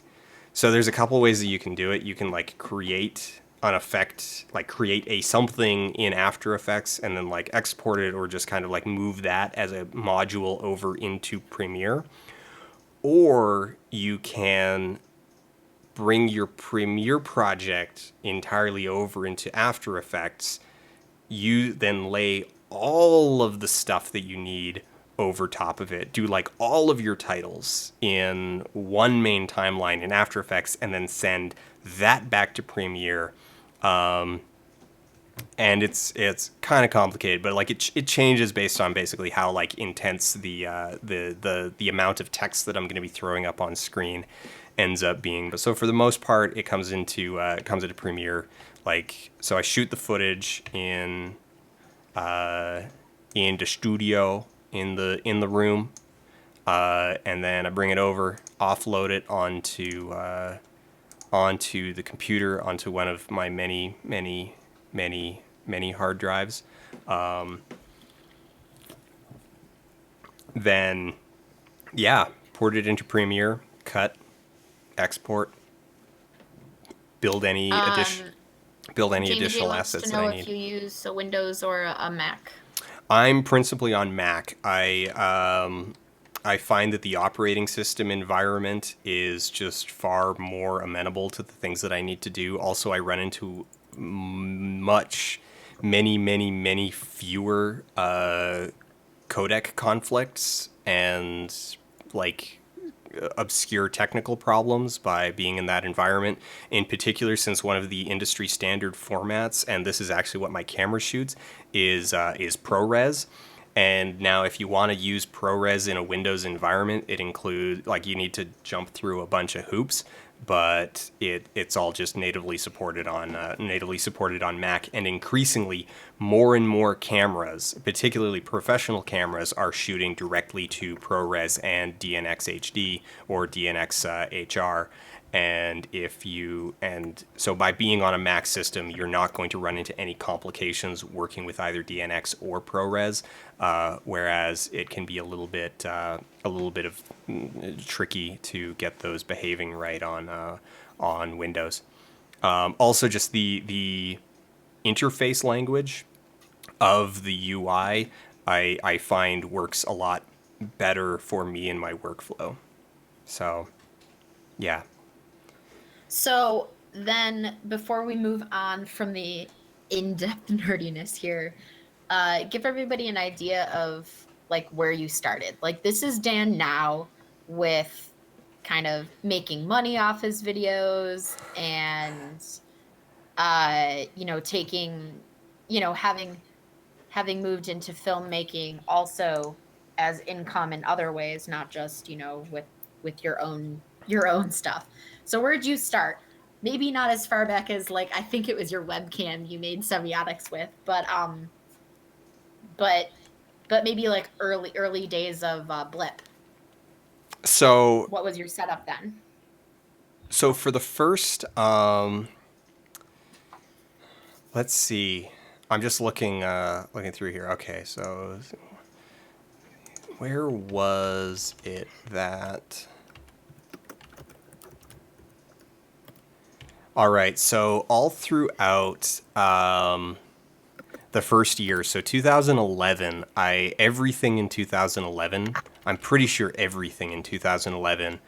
So there's a couple ways that you can do it. You can like create an effect, like create a something in After Effects and then like export it, or just kind of like move that as a module over into Premiere. Or you can bring your Premiere project entirely over into After Effects. You then lay all of the stuff that you need over top of it. Do like all of your titles in one main timeline in After Effects, and then send that back to Premiere. And it's kind of complicated, but like it changes based on basically how like intense the amount of text that I'm going to be throwing up on screen ends up being. But so for the most part, it comes into Premiere. Like, so I shoot the footage in the studio in the room, and then I bring it over, offload it onto the computer, onto one of my many hard drives. Then, yeah, port it into Premiere, cut, export, build any additional assets that I need. If you use a Windows or a Mac. I'm principally on Mac. I find that the operating system environment is just far more amenable to the things that I need to do. Also, I run into many fewer codec conflicts and like obscure technical problems by being in that environment. In particular, since one of the industry standard formats, and this is actually what my camera shoots, is ProRes. And now if you want to use ProRes in a Windows environment, it includes, like, you need to jump through a bunch of hoops. but it's all just natively supported on Mac, and increasingly more and more cameras, particularly professional cameras, are shooting directly to ProRes and DNx HD or DNx HR. And so by being on a Mac system, you're not going to run into any complications working with either DNx or ProRes, whereas it can be a little bit of tricky to get those behaving right on Windows. Also, just the interface language of the UI, I find works a lot better for me in my workflow. So, yeah. So then, before we move on from the in-depth nerdiness here, give everybody an idea of like where you started. Like this is Dan now with kind of making money off his videos and taking, having moved into filmmaking also as income in other ways, not just, with your own stuff. So where'd you start? Maybe not as far back as like I think it was your webcam you made semiotics with, but maybe like early days of Blip. So What was your setup then? for the first, let's see. I'm just looking through here. Okay, so where was it that? All right, so all throughout the first year, so 2011, everything in 2011, I'm pretty sure everything in 2011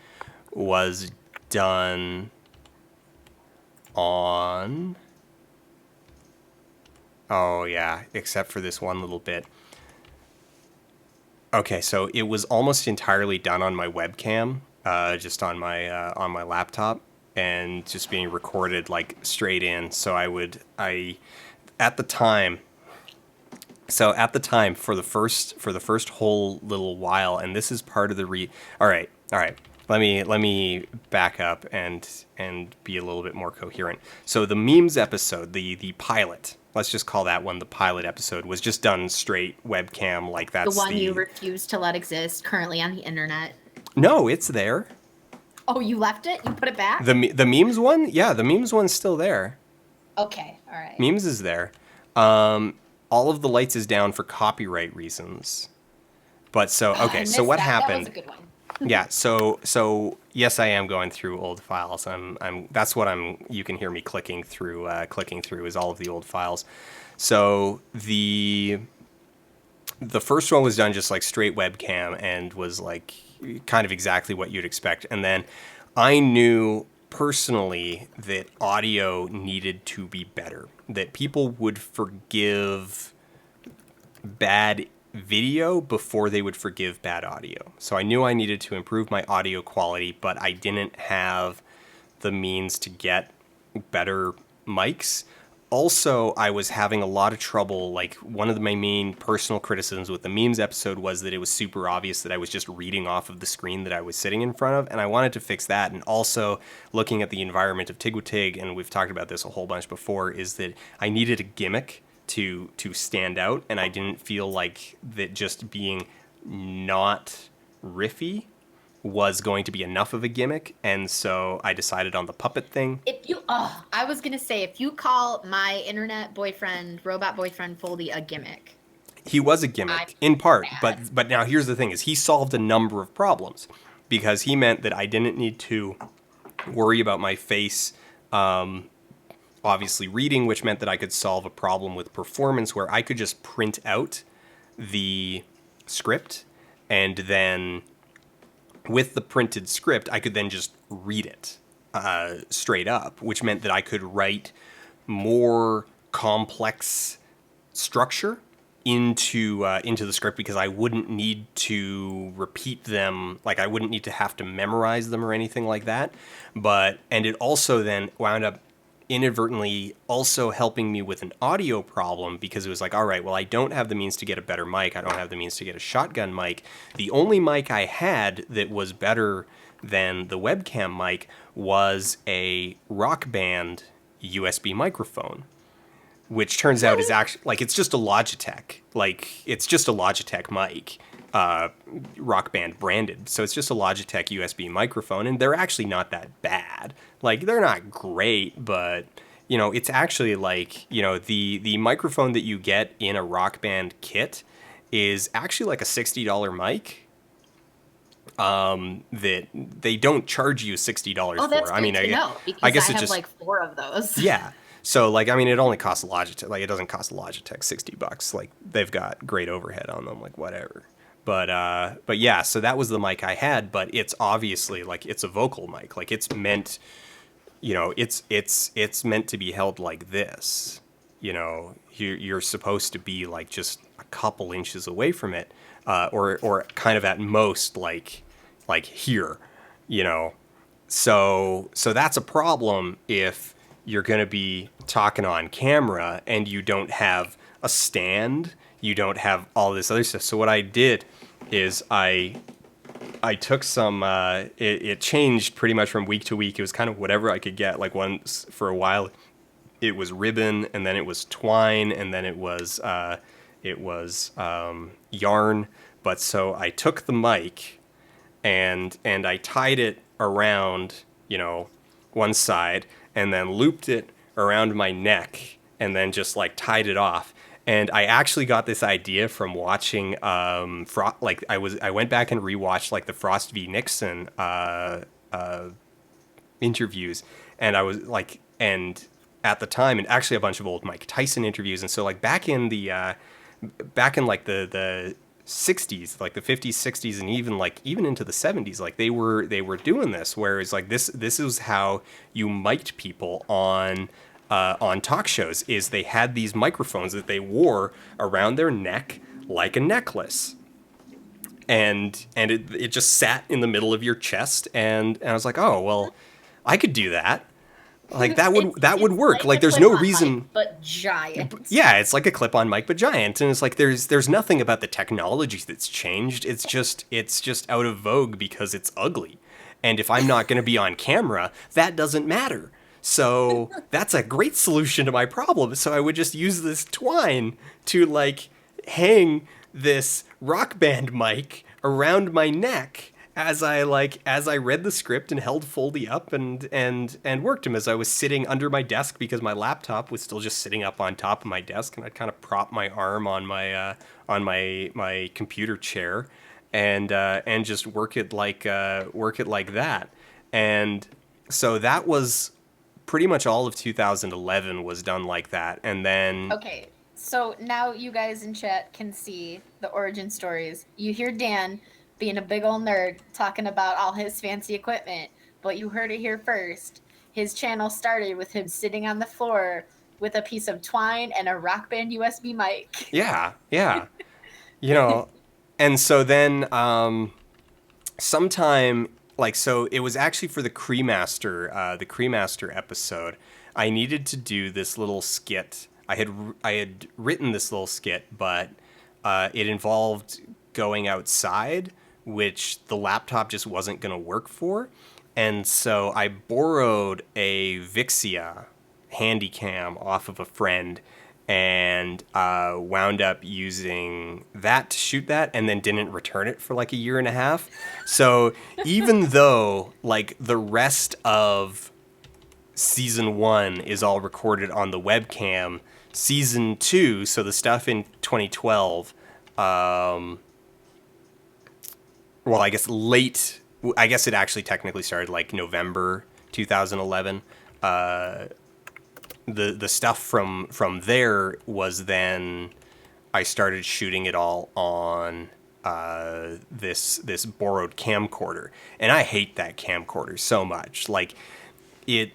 was done on. Oh yeah, except for this one little bit. Okay, so it was almost entirely done on my webcam, just on my laptop, and just being recorded like straight in. So at the time. So at the time, for the first whole little while, and this is part of the. All right. Let me back up and be a little bit more coherent. So the memes episode, the pilot, let's just call that one the pilot episode, was just done straight webcam, like The that's one you refuse to let exist currently on the internet. No, it's there. Oh, you left it? You put it back? The memes one? Yeah, the memes one's still there. Okay, all right. Memes is there. All of the lights is down for copyright reasons. But so okay, so what happened? That was a good one. Yeah, so yes, I am going through old files. That's what you can hear me clicking through is all of the old files. So the first one was done just like straight webcam and was like kind of exactly what you'd expect. And then I knew personally that audio needed to be better, that people would forgive bad video before they would forgive bad audio. So I knew I needed to improve my audio quality, but I didn't have the means to get better mics. Also, I was having a lot of trouble. Like, one of my main personal criticisms with the memes episode was that it was super obvious that I was just reading off of the screen that I was sitting in front of, and I wanted to fix that. And also, looking at the environment of Tig, and we've talked about this a whole bunch before, is that I needed a gimmick to stand out, and I didn't feel like that just being not riffy was going to be enough of a gimmick, and so I decided on the puppet thing. I was gonna say, if you call my internet boyfriend, robot boyfriend Foldy, a gimmick, he was a gimmick in part, but now here's the thing: is he solved a number of problems because he meant that I didn't need to worry about my face. Obviously reading, which meant that I could solve a problem with performance where I could just print out the script, and then with the printed script, I could then just read it straight up, which meant that I could write more complex structure into the script because I wouldn't need to repeat them, like I wouldn't need to have to memorize them or anything like that. And it also then wound up inadvertently also helping me with an audio problem because it was like, all right, well, I don't have the means to get a better mic. I don't have the means to get a shotgun mic. The only mic I had that was better then the webcam mic was a Rock Band USB microphone, which turns out is actually like it's just a Logitech, mic, Rock Band branded. So it's just a Logitech USB microphone, and they're actually not that bad. Like they're not great, but it's actually like the microphone that you get in a Rock Band kit is actually like a $60 mic that they don't charge you $60 Oh, for. that's I good mean, to know I because I guess it have just like 4 of those. yeah. So like, I mean, it only costs Logitech. Like, it doesn't cost Logitech $60. Like, they've got great overhead on them. Like, whatever. But yeah. So that was the mic I had. But it's obviously like it's a vocal mic. Like it's meant, it's meant to be held like this. You're supposed to be like just a couple inches away from it, or kind of at most like here. You know, so that's a problem if you're going to be talking on camera and you don't have a stand, you don't have all this other stuff. So what I did is I took some it changed pretty much from week to week. It was kind of whatever I could get. Like once for a while it was ribbon, and then it was twine, and then it was yarn. But so I took the mic and I tied it around, one side, and then looped it around my neck, and then just like tied it off. And I actually got this idea from watching, I went back and rewatched like the Frost v Nixon interviews, and I was like, and at the time, and actually a bunch of old Mike Tyson interviews, and so like back in like the 60s, like the 50s, 60s, and even into the 70s, like they were doing this, whereas like this is how you mic'd people on talk shows, is they had these microphones that they wore around their neck like a necklace, and it just sat in the middle of your chest, and I was like, oh well, I could do that. Like that would work. Like there's no reason, mic, but giant. yeah, it's like a clip-on mic but giant, and it's like there's nothing about the technology that's changed. It's just out of vogue because it's ugly. And if I'm not going to be on camera, that doesn't matter. So that's a great solution to my problem. So I would just use this twine to like hang this Rock Band mic around my neck as I read the script and held Foldy up and worked him as I was sitting under my desk, because my laptop was still just sitting up on top of my desk, and I'd kind of prop my arm on my computer chair and just work it like that. And so that was pretty much all of 2011 was done like that. And then Okay, so now you guys in chat can see the origin stories. You hear Dan being a big old nerd talking about all his fancy equipment, but you heard it here first. His channel started with him sitting on the floor with a piece of twine and a Rock Band USB mic. yeah, and so then sometime, like, so it was actually for the Cremaster episode, I needed to do this little skit. I had written this little skit, but it involved going outside, which the laptop just wasn't going to work for. And so I borrowed a Vixia Handycam off of a friend, and wound up using that to shoot that, and then didn't return it for like a year and a half. So even though like the rest of season 1 is all recorded on the webcam, season 2, so the stuff in 2012, well, I guess it actually technically started like November 2011. The stuff from there was then I started shooting it all on this borrowed camcorder, and I hate that camcorder so much. Like it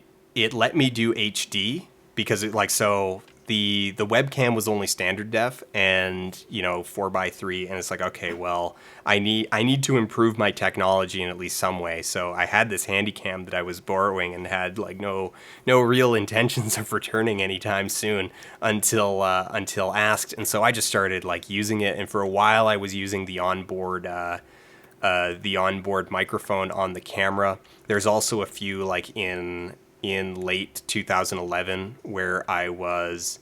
let me do HD because it, like, so the webcam was only standard def and 4:3, and it's like, okay, well, I need to improve my technology in at least some way. So I had this Handycam that I was borrowing and had like no real intentions of returning anytime soon until asked, and so I just started like using it. And for a while I was using the onboard the onboard microphone on the camera. There's also a few like in late 2011 where I was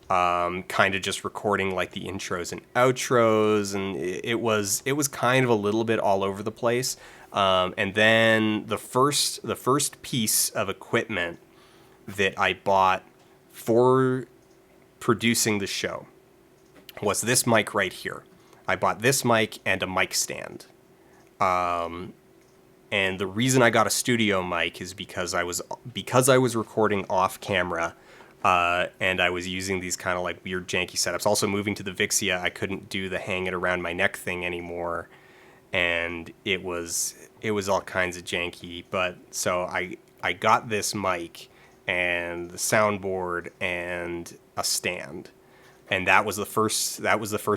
kind of just recording like the intros and outros, and it was kind of a little bit all over the place. And then the first piece of equipment that I bought for producing the show was this mic right here. I bought this mic and a mic stand. And the reason I got a studio mic is because I was recording off camera, and I was using these kind of like weird janky setups. Also, moving to the Vixia, I couldn't do the hang it around my neck thing anymore, and it was all kinds of janky. But so I got this mic and the soundboard and a stand, and that was the first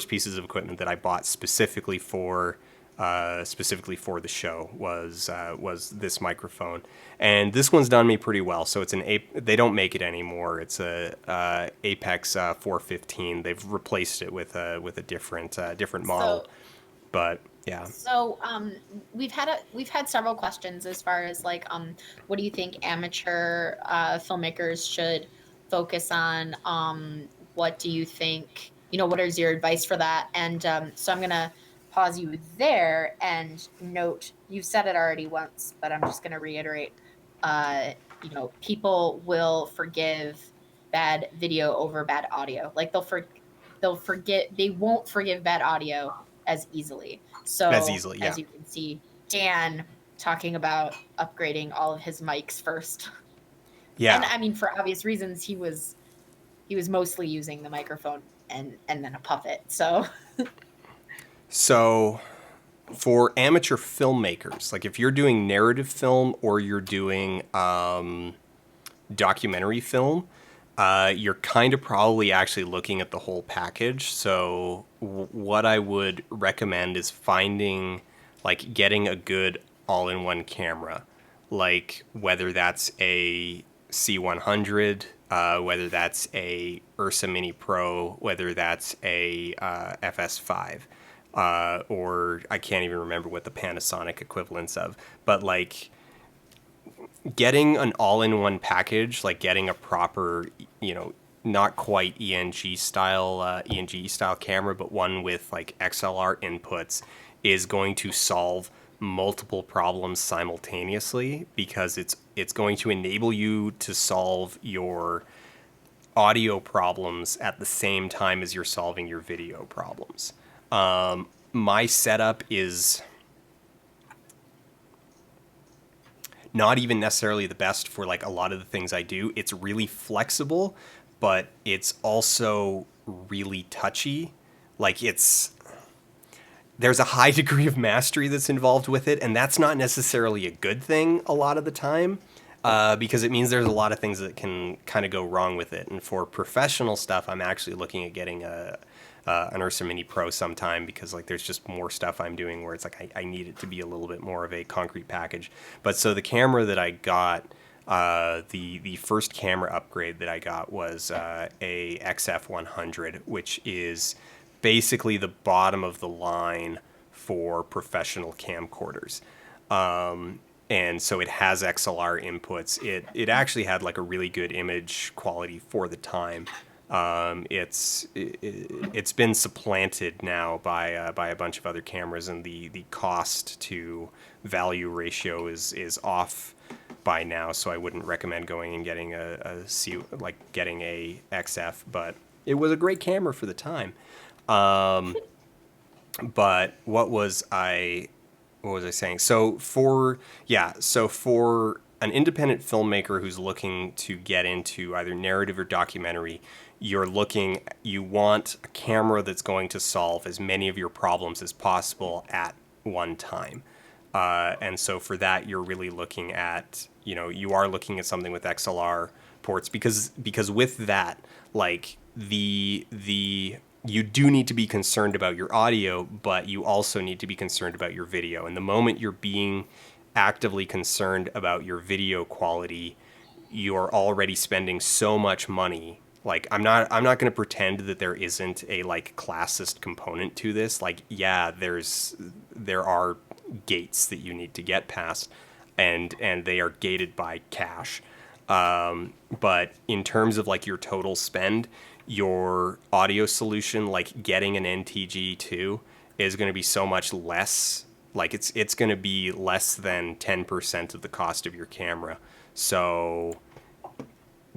pieces of equipment that I bought specifically for the show was this microphone, and this one's done me pretty well. So they don't make it anymore. It's a Apex 415. They've replaced it with a different model, So but yeah. we've had several questions as far as like what do you think amateur filmmakers should focus on? What do you think, what is your advice for that? And so I'm gonna pause you there and note you've said it already once, but I'm just gonna reiterate. Uh, People will forgive bad video over bad audio. Like they'll forget, they won't forgive bad audio as easily. As So easily, yeah. as you can see, Dan talking about upgrading all of his mics first. And Yeah. I mean, for obvious reasons, he was mostly using the microphone and then a puppet. So So for amateur filmmakers, like if you're doing narrative film or you're doing documentary film, you're kind of probably actually looking at the whole package. So what I would recommend is getting a good all-in-one camera, like whether that's a C100, whether that's a Ursa Mini Pro, whether that's a FS5, or I can't even remember what the Panasonic equivalents of, but like getting an all-in-one package, like getting a proper, not quite ENG style camera, but one with like XLR inputs, is going to solve multiple problems simultaneously, because it's going to enable you to solve your audio problems at the same time as you're solving your video problems. My setup is not even necessarily the best for like a lot of the things I do. It's really flexible, but it's also really touchy. Like there's a high degree of mastery that's involved with it, and that's not necessarily a good thing a lot of the time, because it means there's a lot of things that can kind of go wrong with it. And for professional stuff, I'm actually looking at getting an Ursa Mini Pro sometime, because like there's just more stuff I'm doing where it's like I need it to be a little bit more of a concrete package. But so the camera that I got, the first camera upgrade that I got was a XF100, which is basically the bottom of the line for professional camcorders. And so it has XLR inputs. It actually had like a really good image quality for the time. It's been supplanted now by a bunch of other cameras, and the cost to value ratio is off by now. So I wouldn't recommend going and getting getting a XF, but it was a great camera for the time. But what was I saying? So for an independent filmmaker who's looking to get into either narrative or documentary, you want a camera that's going to solve as many of your problems as possible at one time. And so for that, you're really looking at, you are looking at something with XLR ports, because with that, like you do need to be concerned about your audio, but you also need to be concerned about your video. And the moment you're being actively concerned about your video quality, you're already spending so much money. Like I'm not going to pretend that there isn't a like classist component to this. Like, yeah, there are gates that you need to get past, and they are gated by cash. But in terms of like your total spend, your audio solution, like getting an NTG2, is going to be so much less. Like it's going to be less than 10% of the cost of your camera. So,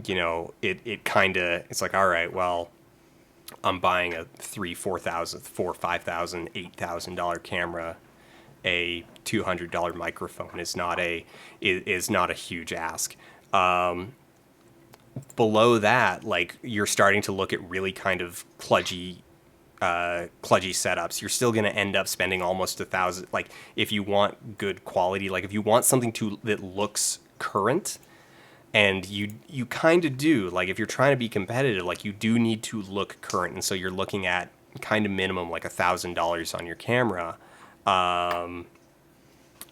it kind of, it's like, all right, well, I'm buying a $5,000, $8,000 camera. A $200 microphone is not a huge ask. Below that, like, you're starting to look at really kind of kludgy setups. You're still going to end up spending almost $1,000. Like, if you want good quality, like if you want something that looks current, and you kind of do, like if you're trying to be competitive, like you do need to look current, and so you're looking at kind of minimum like $1,000 on your camera.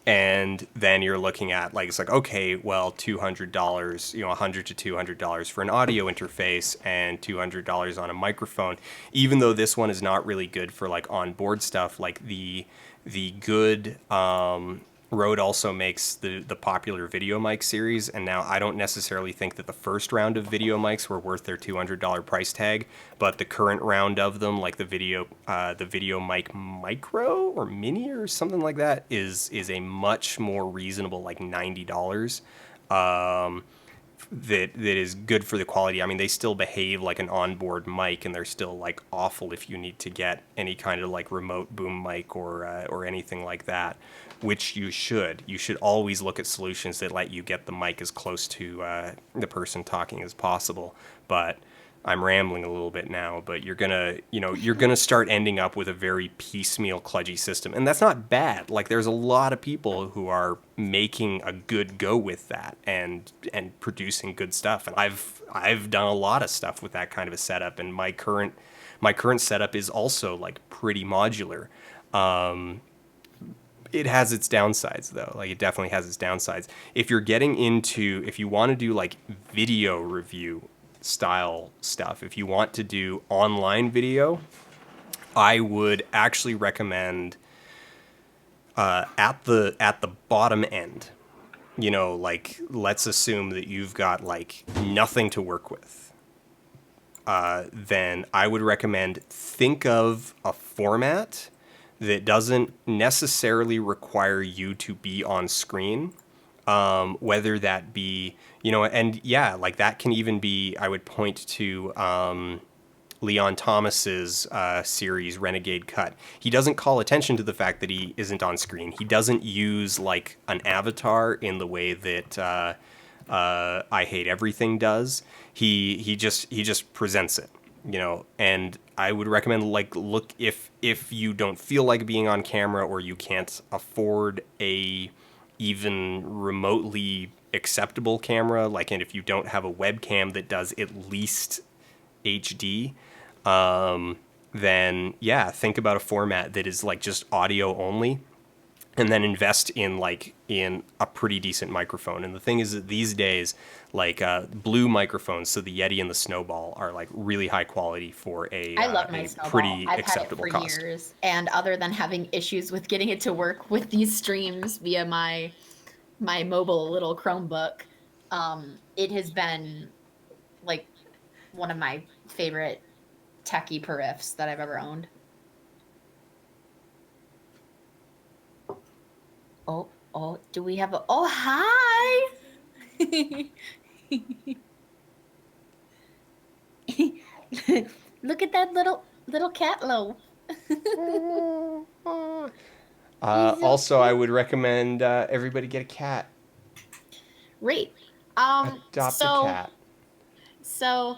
And then you're looking at, like, it's like, okay, well, $200, $100 to $200 for an audio interface and $200 on a microphone. Even though this one is not really good for like onboard stuff, like the good Rode also makes the popular video mic series, and now I don't necessarily think that the first round of video mics were worth their $200 price tag, but the current round of them, like the video mic micro or mini or something like that, is a much more reasonable, like $90. That is good for the quality. I mean, they still behave like an onboard mic, and they're still like awful if you need to get any kind of like remote boom mic or anything like that, which you should. You should always look at solutions that let you get the mic as close to the person talking as possible. But I'm rambling a little bit now, but you're gonna start ending up with a very piecemeal, kludgy system, and that's not bad. Like, there's a lot of people who are making a good go with that and producing good stuff, and I've done a lot of stuff with that kind of a setup, and my current setup is also like pretty modular. It has its downsides though. Like, it definitely has its downsides. If you want to do like video review style stuff, if you want to do online video, I would actually recommend at the bottom end, like, let's assume that you've got like nothing to work with. Then I would recommend, think of a format that doesn't necessarily require you to be on screen. Whether that be, and yeah, like that can even be, I would point to Leon Thomas's series Renegade Cut. He doesn't call attention to the fact that he isn't on screen. He doesn't use like an avatar in the way that I Hate Everything does. He just presents it, and I would recommend, like, look, if you don't feel like being on camera, or you can't afford a even remotely acceptable camera, like, and if you don't have a webcam that does at least HD, then yeah, think about a format that is like just audio only, and then invest in a pretty decent microphone. And the thing is that these days, like, blue microphones, so the Yeti and the Snowball, are like really high quality for I love my a Snowball. pretty I've acceptable had it for cost. years, and other than having issues with getting it to work with these streams via my mobile little Chromebook, it has been like one of my favorite techie periffs that I've ever owned. Oh, do we have oh, hi! Look at that little cat loaf. Also, I would recommend everybody get a cat. Great. Adopt a cat. So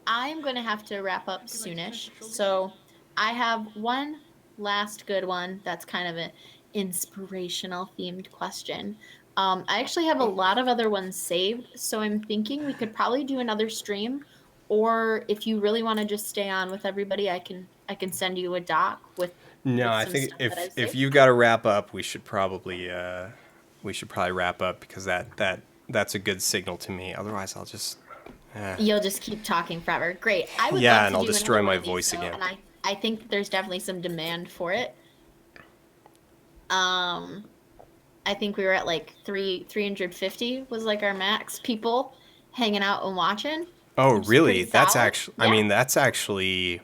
I'm going to have to wrap up soonish. So I have one last good one that's kind of an inspirational themed question. I actually have a lot of other ones saved, so I'm thinking we could probably do another stream, or if you really want to just stay on with everybody, I can send you a doc with No, I some think stuff that if I've saved. you've got to wrap up, we should probably wrap up, because that's a good signal to me. Otherwise, I'll just You'll just keep talking forever. Great. I would yeah, love and to I'll do destroy another one my of these, voice though, again. and I think there's definitely some demand for it. Um, I think we were at like 350 was like our max people hanging out and watching, Oh, which is pretty really? solid. I Yeah. mean, that's actually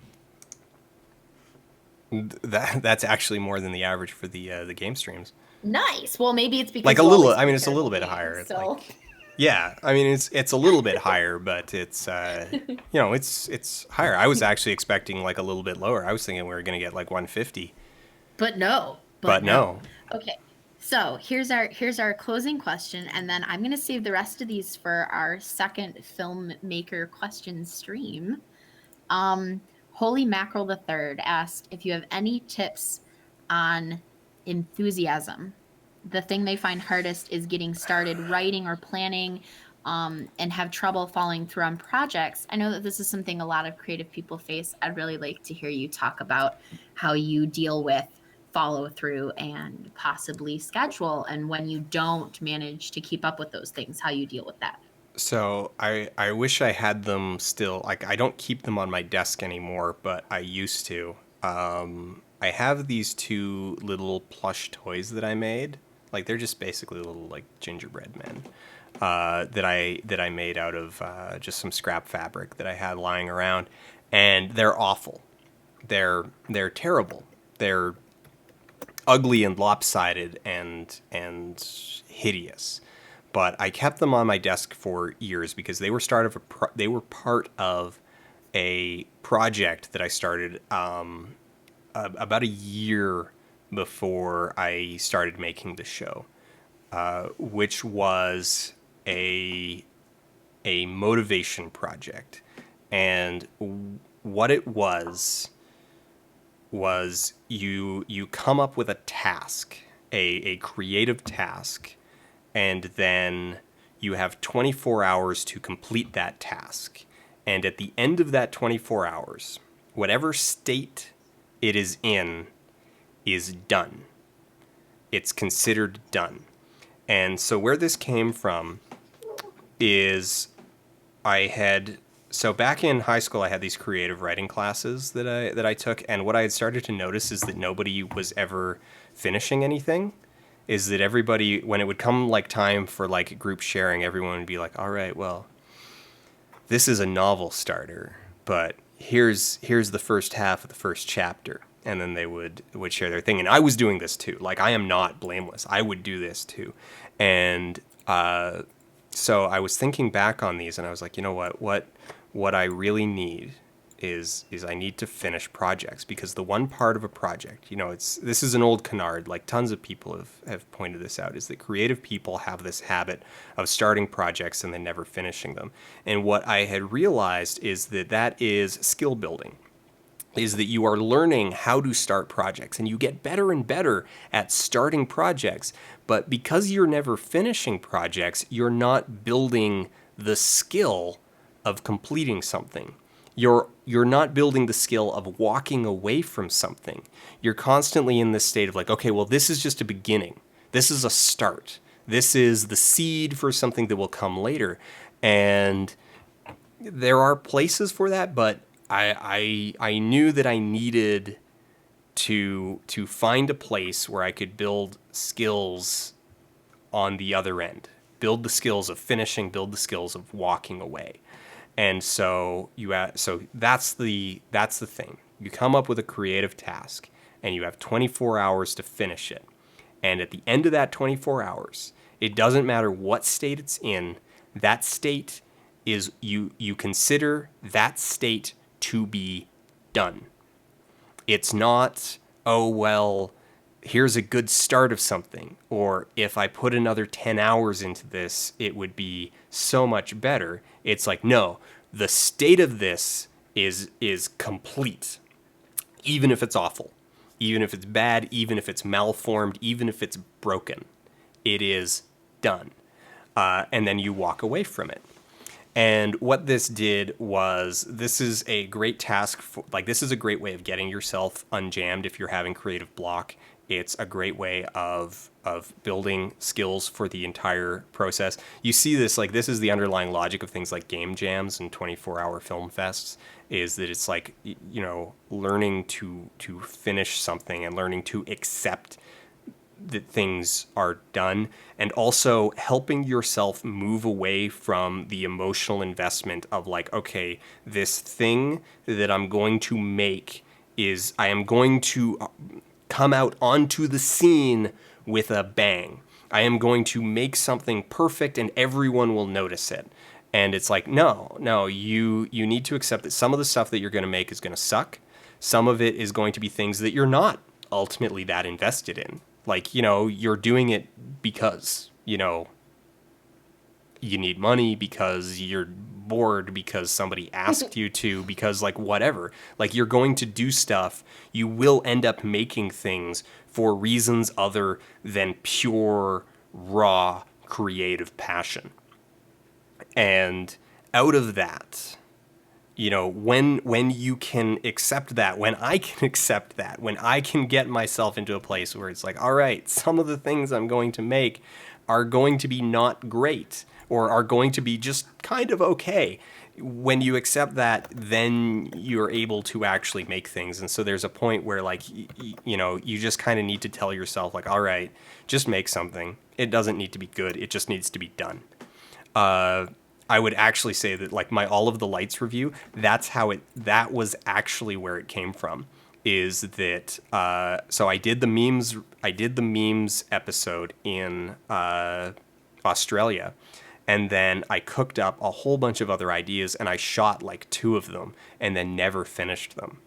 more than the average for the game streams. Nice. Well, maybe it's Like because a you little. always I mean, play it's a little terrible bit games. higher. So, Like, yeah. I mean, it's a little bit higher, but it's higher. I was actually expecting like a little bit lower. I was thinking we were gonna get like 150, but no, but but no. no. Okay. So here's our closing question, and then I'm gonna save the rest of these for our second filmmaker question stream. Holy Mackerel the Third asked if you have any tips on enthusiasm. The thing they find hardest is getting started writing or planning, and have trouble following through on projects. I know that this is something a lot of creative people face. I'd really like to hear you talk about how you deal with follow through and possibly schedule, and when you don't manage to keep up with those things, how you deal with that. So I wish I had them still. Like I don't keep them on my desk anymore, but I used to. I have these two little plush toys that I made. Like they're just basically little like gingerbread men that I made out of just some scrap fabric that I had lying around, and they're awful. They're terrible. They're ugly and lopsided and hideous. But I kept them on my desk for years because they were part of a project that I started about a year before I started making the show, which was a a motivation project. And what it was you come up with a task, a creative task, and then you have 24 hours to complete that task. And at the end of that 24 hours, whatever state it is done. It's considered done. And so where this came from is I had so back in high school I had these creative writing classes that I took, and what I had started to notice is that nobody was ever finishing anything. Is that everybody, when it would come like time for like group sharing, everyone would be like, all right, well, this is a novel starter, but here's the first half of the first chapter. And then they would share their thing. And I was doing this too. Like I am not blameless. I would do this too. And so I was thinking back on these, and I was like, you know what I really need is I need to finish projects, because the one part of a project, this is an old canard, like tons of people have pointed this out, is that creative people have this habit of starting projects and then never finishing them. And what I had realized is that is skill building, is that you are learning how to start projects, and you get better and better at starting projects. But because you're never finishing projects, you're not building the skill of completing something. You're not building the skill of walking away from something. You're constantly in this state of like, okay, well, this is just a beginning. This is a start. This is the seed for something that will come later. And there are places for that, but I knew that I needed to find a place where I could build skills on the other end. Build the skills of finishing, build the skills of walking away. And so so that's the thing. You come up with a creative task and you have 24 hours to finish it. And at the end of that 24 hours, it doesn't matter what state it's in, that state is you consider that state to be done. It's not, oh, well, here's a good start of something, or if I put another 10 hours into this, it would be so much better. It's like, no, the state of this is complete, even if it's awful, even if it's bad, even if it's malformed, even if it's broken. It is done. And then you walk away from it. And what this did was, this is a great task for, like, this is a great way of getting yourself unjammed if you're having creative block. It's a great way of building skills for the entire process. You see this, like, this is the underlying logic of things like game jams and 24-hour film fests, is that it's like, learning to finish something and learning to accept that things are done, and also helping yourself move away from the emotional investment of like, okay, this thing that I'm going to make is I am going to come out onto the scene with a bang. I am going to make something perfect and everyone will notice it. And it's like, no, you need to accept that some of the stuff that you're going to make is going to suck. Some of it is going to be things that you're not ultimately that invested in. Like, you're doing it because, you need money, because you're bored, because somebody asked you to, because like whatever. Like you're going to do stuff, you will end up making things for reasons other than pure raw creative passion. And out of that, when you can accept that, when I can accept that, when I can get myself into a place where it's like, all right, some of the things I'm going to make are going to be not great or are going to be just kind of okay. When you accept that, then you're able to actually make things. And so there's a point where like, you just kind of need to tell yourself like, all right, just make something. It doesn't need to be good. It just needs to be done. I would actually say that like my All of the Lights review, that was actually where it came from. Is that so I did the memes episode in Australia, and then I cooked up a whole bunch of other ideas and I shot like 2 of them and then never finished them.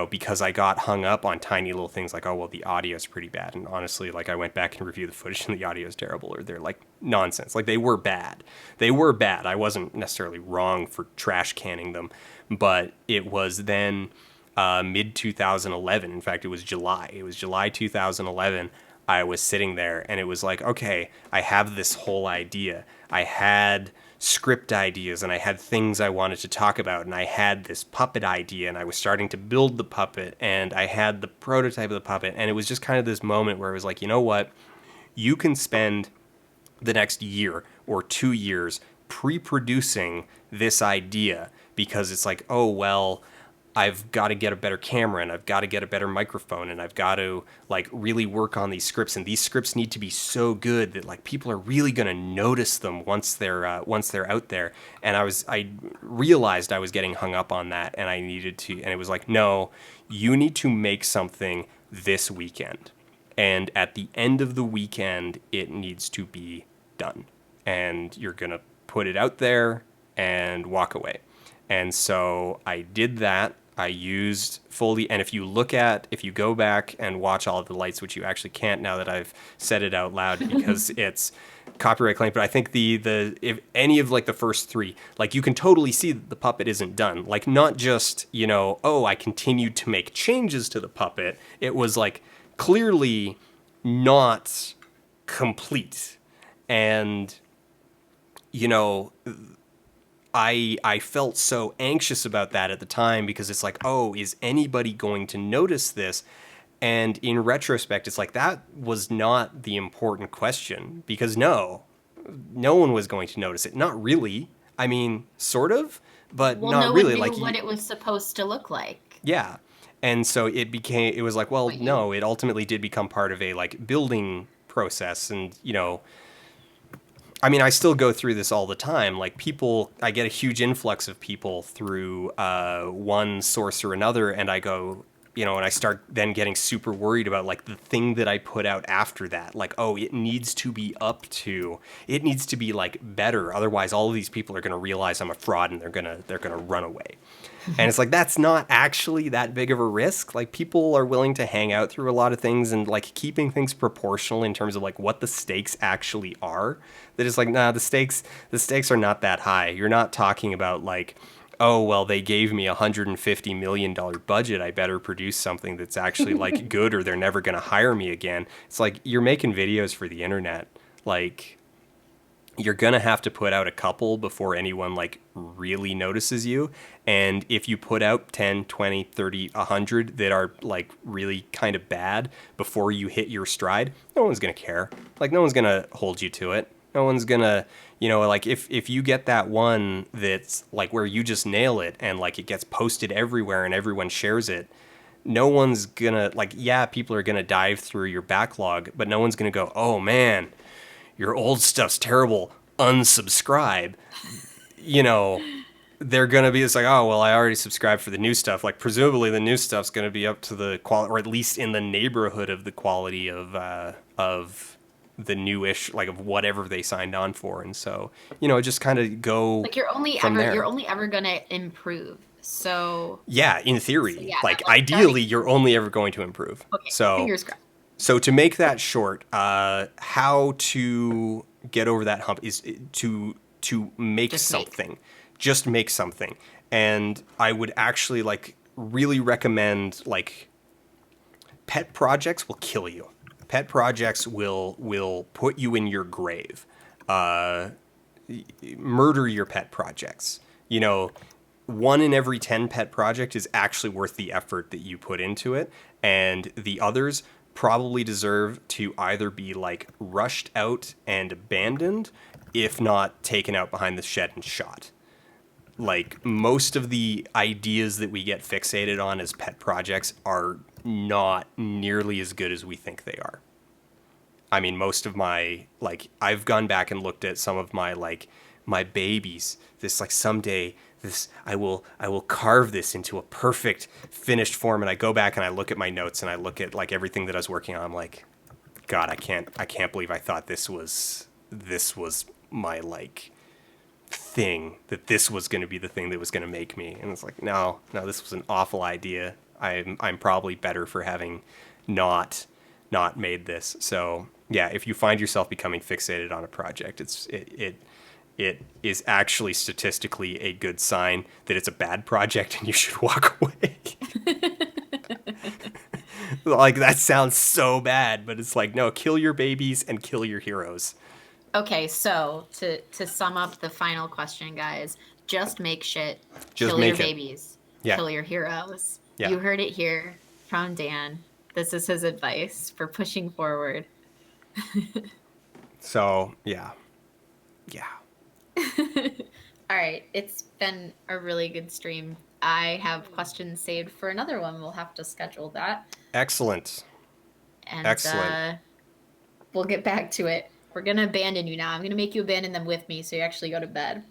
Because I got hung up on tiny little things like, oh, well, the audio is pretty bad. And honestly, like I went back and reviewed the footage and the audio is terrible, or they're like nonsense. Like they were bad. They were bad. I wasn't necessarily wrong for trash canning them, but it was then mid 2011. In fact, it was July. It was July 2011. I was sitting there and it was like, okay, I have this whole idea. I had script ideas and I had things I wanted to talk about, and I had this puppet idea and I was starting to build the puppet and I had the prototype of the puppet, and it was just kind of this moment where it was like, you know what? You can spend the next year or 2 years pre-producing this idea because it's like, oh, well, I've got to get a better camera and I've got to get a better microphone and I've got to like really work on these scripts, and these scripts need to be so good that like people are really going to notice them once they're out there. And I realized I was getting hung up on that, and I needed to, and it was like, no, you need to make something this weekend. And at the end of the weekend, it needs to be done. And you're going to put it out there and walk away. And so I did that. I used fully, and if you go back and watch All of the Lights, which you actually can't now that I've said it out loud because it's copyright claim, but I think if any of like the first 3, like you can totally see that the puppet isn't done. Like not just, oh, I continued to make changes to the puppet. It was like clearly not complete. And, I felt so anxious about that at the time because it's like, oh, is anybody going to notice this? And in retrospect, it's like that was not the important question, because no one was going to notice it. Not really. I mean, sort of, but Well, not no really. one knew Like, what it was supposed to look like. yeah. And so it was like, well, no, it ultimately did become part of a like building process. And, I mean, I still go through this all the time. Like I get a huge influx of people through one source or another, and I go, and I start then getting super worried about like the thing that I put out after that. Like, oh, it needs to be like better. Otherwise, all of these people are going to realize I'm a fraud and they're gonna run away. And it's like, that's not actually that big of a risk. Like people are willing to hang out through a lot of things, and like keeping things proportional in terms of like what the stakes actually are. That is like, nah, the stakes are not that high. You're not talking about like, oh, well, they gave me $150 million budget. I better produce something that's actually like good, or they're never going to hire me again. It's like, you're making videos for the internet. Like, you're going to have to put out a couple before anyone like really notices you. And if you put out 10, 20, 30, 100 that are like really kind of bad before you hit your stride, no one's going to care. Like no one's going to hold you to it. No one's going to, like if you get that one that's like where you just nail it and like it gets posted everywhere and everyone shares it, no one's gonna like, yeah, people are gonna dive through your backlog, but no one's gonna go, oh man, your old stuff's terrible, unsubscribe. You know, they're gonna be, it's like, oh well, I already subscribed for the new stuff. Like presumably the new stuff's gonna be up to the quality, or at least in the neighborhood of the quality of the newish, like of whatever they signed on for. And so, just kind of go Like you're only from ever there. you're only ever gonna improve. So Yeah, in so theory, yeah, like that makes ideally, you're only ever going to improve. okay. So, Fingers crossed. so to make that short, how to get over that hump is to make Just make. something, just make something. And I would actually like really recommend like pet projects will kill you. Pet projects will put you in your grave. Uh, Murder your pet projects. You know, 1 in every 10 pet project is actually worth the effort that you put into it, and the others probably deserve to either be like rushed out and abandoned, if not taken out behind the shed and shot. Like most of the ideas that we get fixated on as pet projects are not nearly as good as we think they are. I mean, most of my, like, I've gone back and looked at some of my, like, my babies. This, like, someday, this, I will carve this into a perfect finished form. And I go back and I look at my notes and I look at, like, everything that I was working on. I'm like, God, I can't believe I thought this was my, like, thing, that this was going to be the thing that was going to make me. And it's like, no, this was an awful idea. I'm probably better for having not made this. So yeah, if you find yourself becoming fixated on a project, it is actually statistically a good sign that it's a bad project and you should walk away. Like that sounds so bad, but it's like, no, kill your babies and kill your heroes. Okay, so to sum up the final question, guys, just make shit, Just kill your make it. babies, Yeah. kill your heroes. Yeah. You heard it here from Dan. This is his advice for pushing forward. So yeah. All right, it's been a really good stream. I have questions saved for another one. We'll have to schedule that. Excellent. And we'll get back to it. We're gonna abandon you now. I'm gonna make you abandon them with me, so you actually go to bed.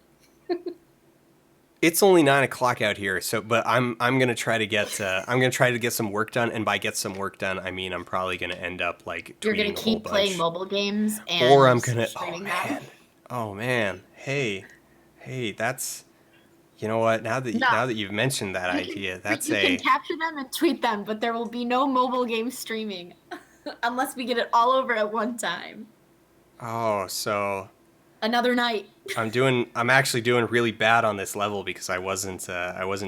It's only 9 o'clock out here, so but I'm gonna try to get some work done, and by get some work done, I mean I'm probably gonna end up like You're gonna tweeting a whole keep playing bunch. mobile games, and Or I'm gonna, streaming them. oh man, hey, that's, you know what? Now No. that you've mentioned that idea, that's you can capture them and tweet them, but there will be no mobile game streaming unless we get it all over at one time. Oh, so Another night. I'm actually doing really bad on this level because I wasn't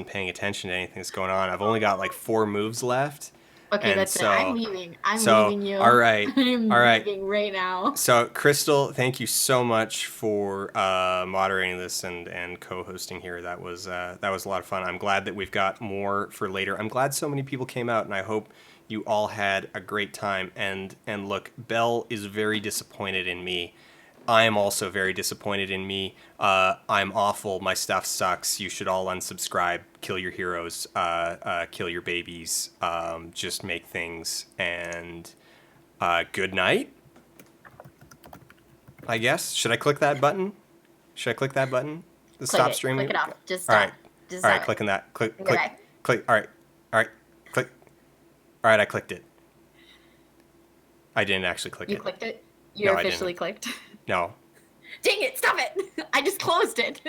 paying attention to anything that's going on. I've only got like 4 moves left. Okay, and that's it. I'm leaving. I'm so, leaving you. All right. I'm all right. leaving right now. So, Crystal, thank you so much for moderating this and co-hosting here. That was a lot of fun. I'm glad that we've got more for later. I'm glad so many people came out, and I hope you all had a great time. And look, Belle is very disappointed in me. I am also very disappointed in me. I'm awful. My stuff sucks. You should all unsubscribe. Kill your heroes. Kill your babies. Just make things. And good night, I guess. Should I click that button? The stop streaming? Click it off. Just all stop. right. Just all stop right, clicking that. Click. Okay. All right. Click. All right, I clicked it. I didn't actually click it. You clicked it? You No, I officially didn't. clicked? No. Dang it, stop it! I just closed it.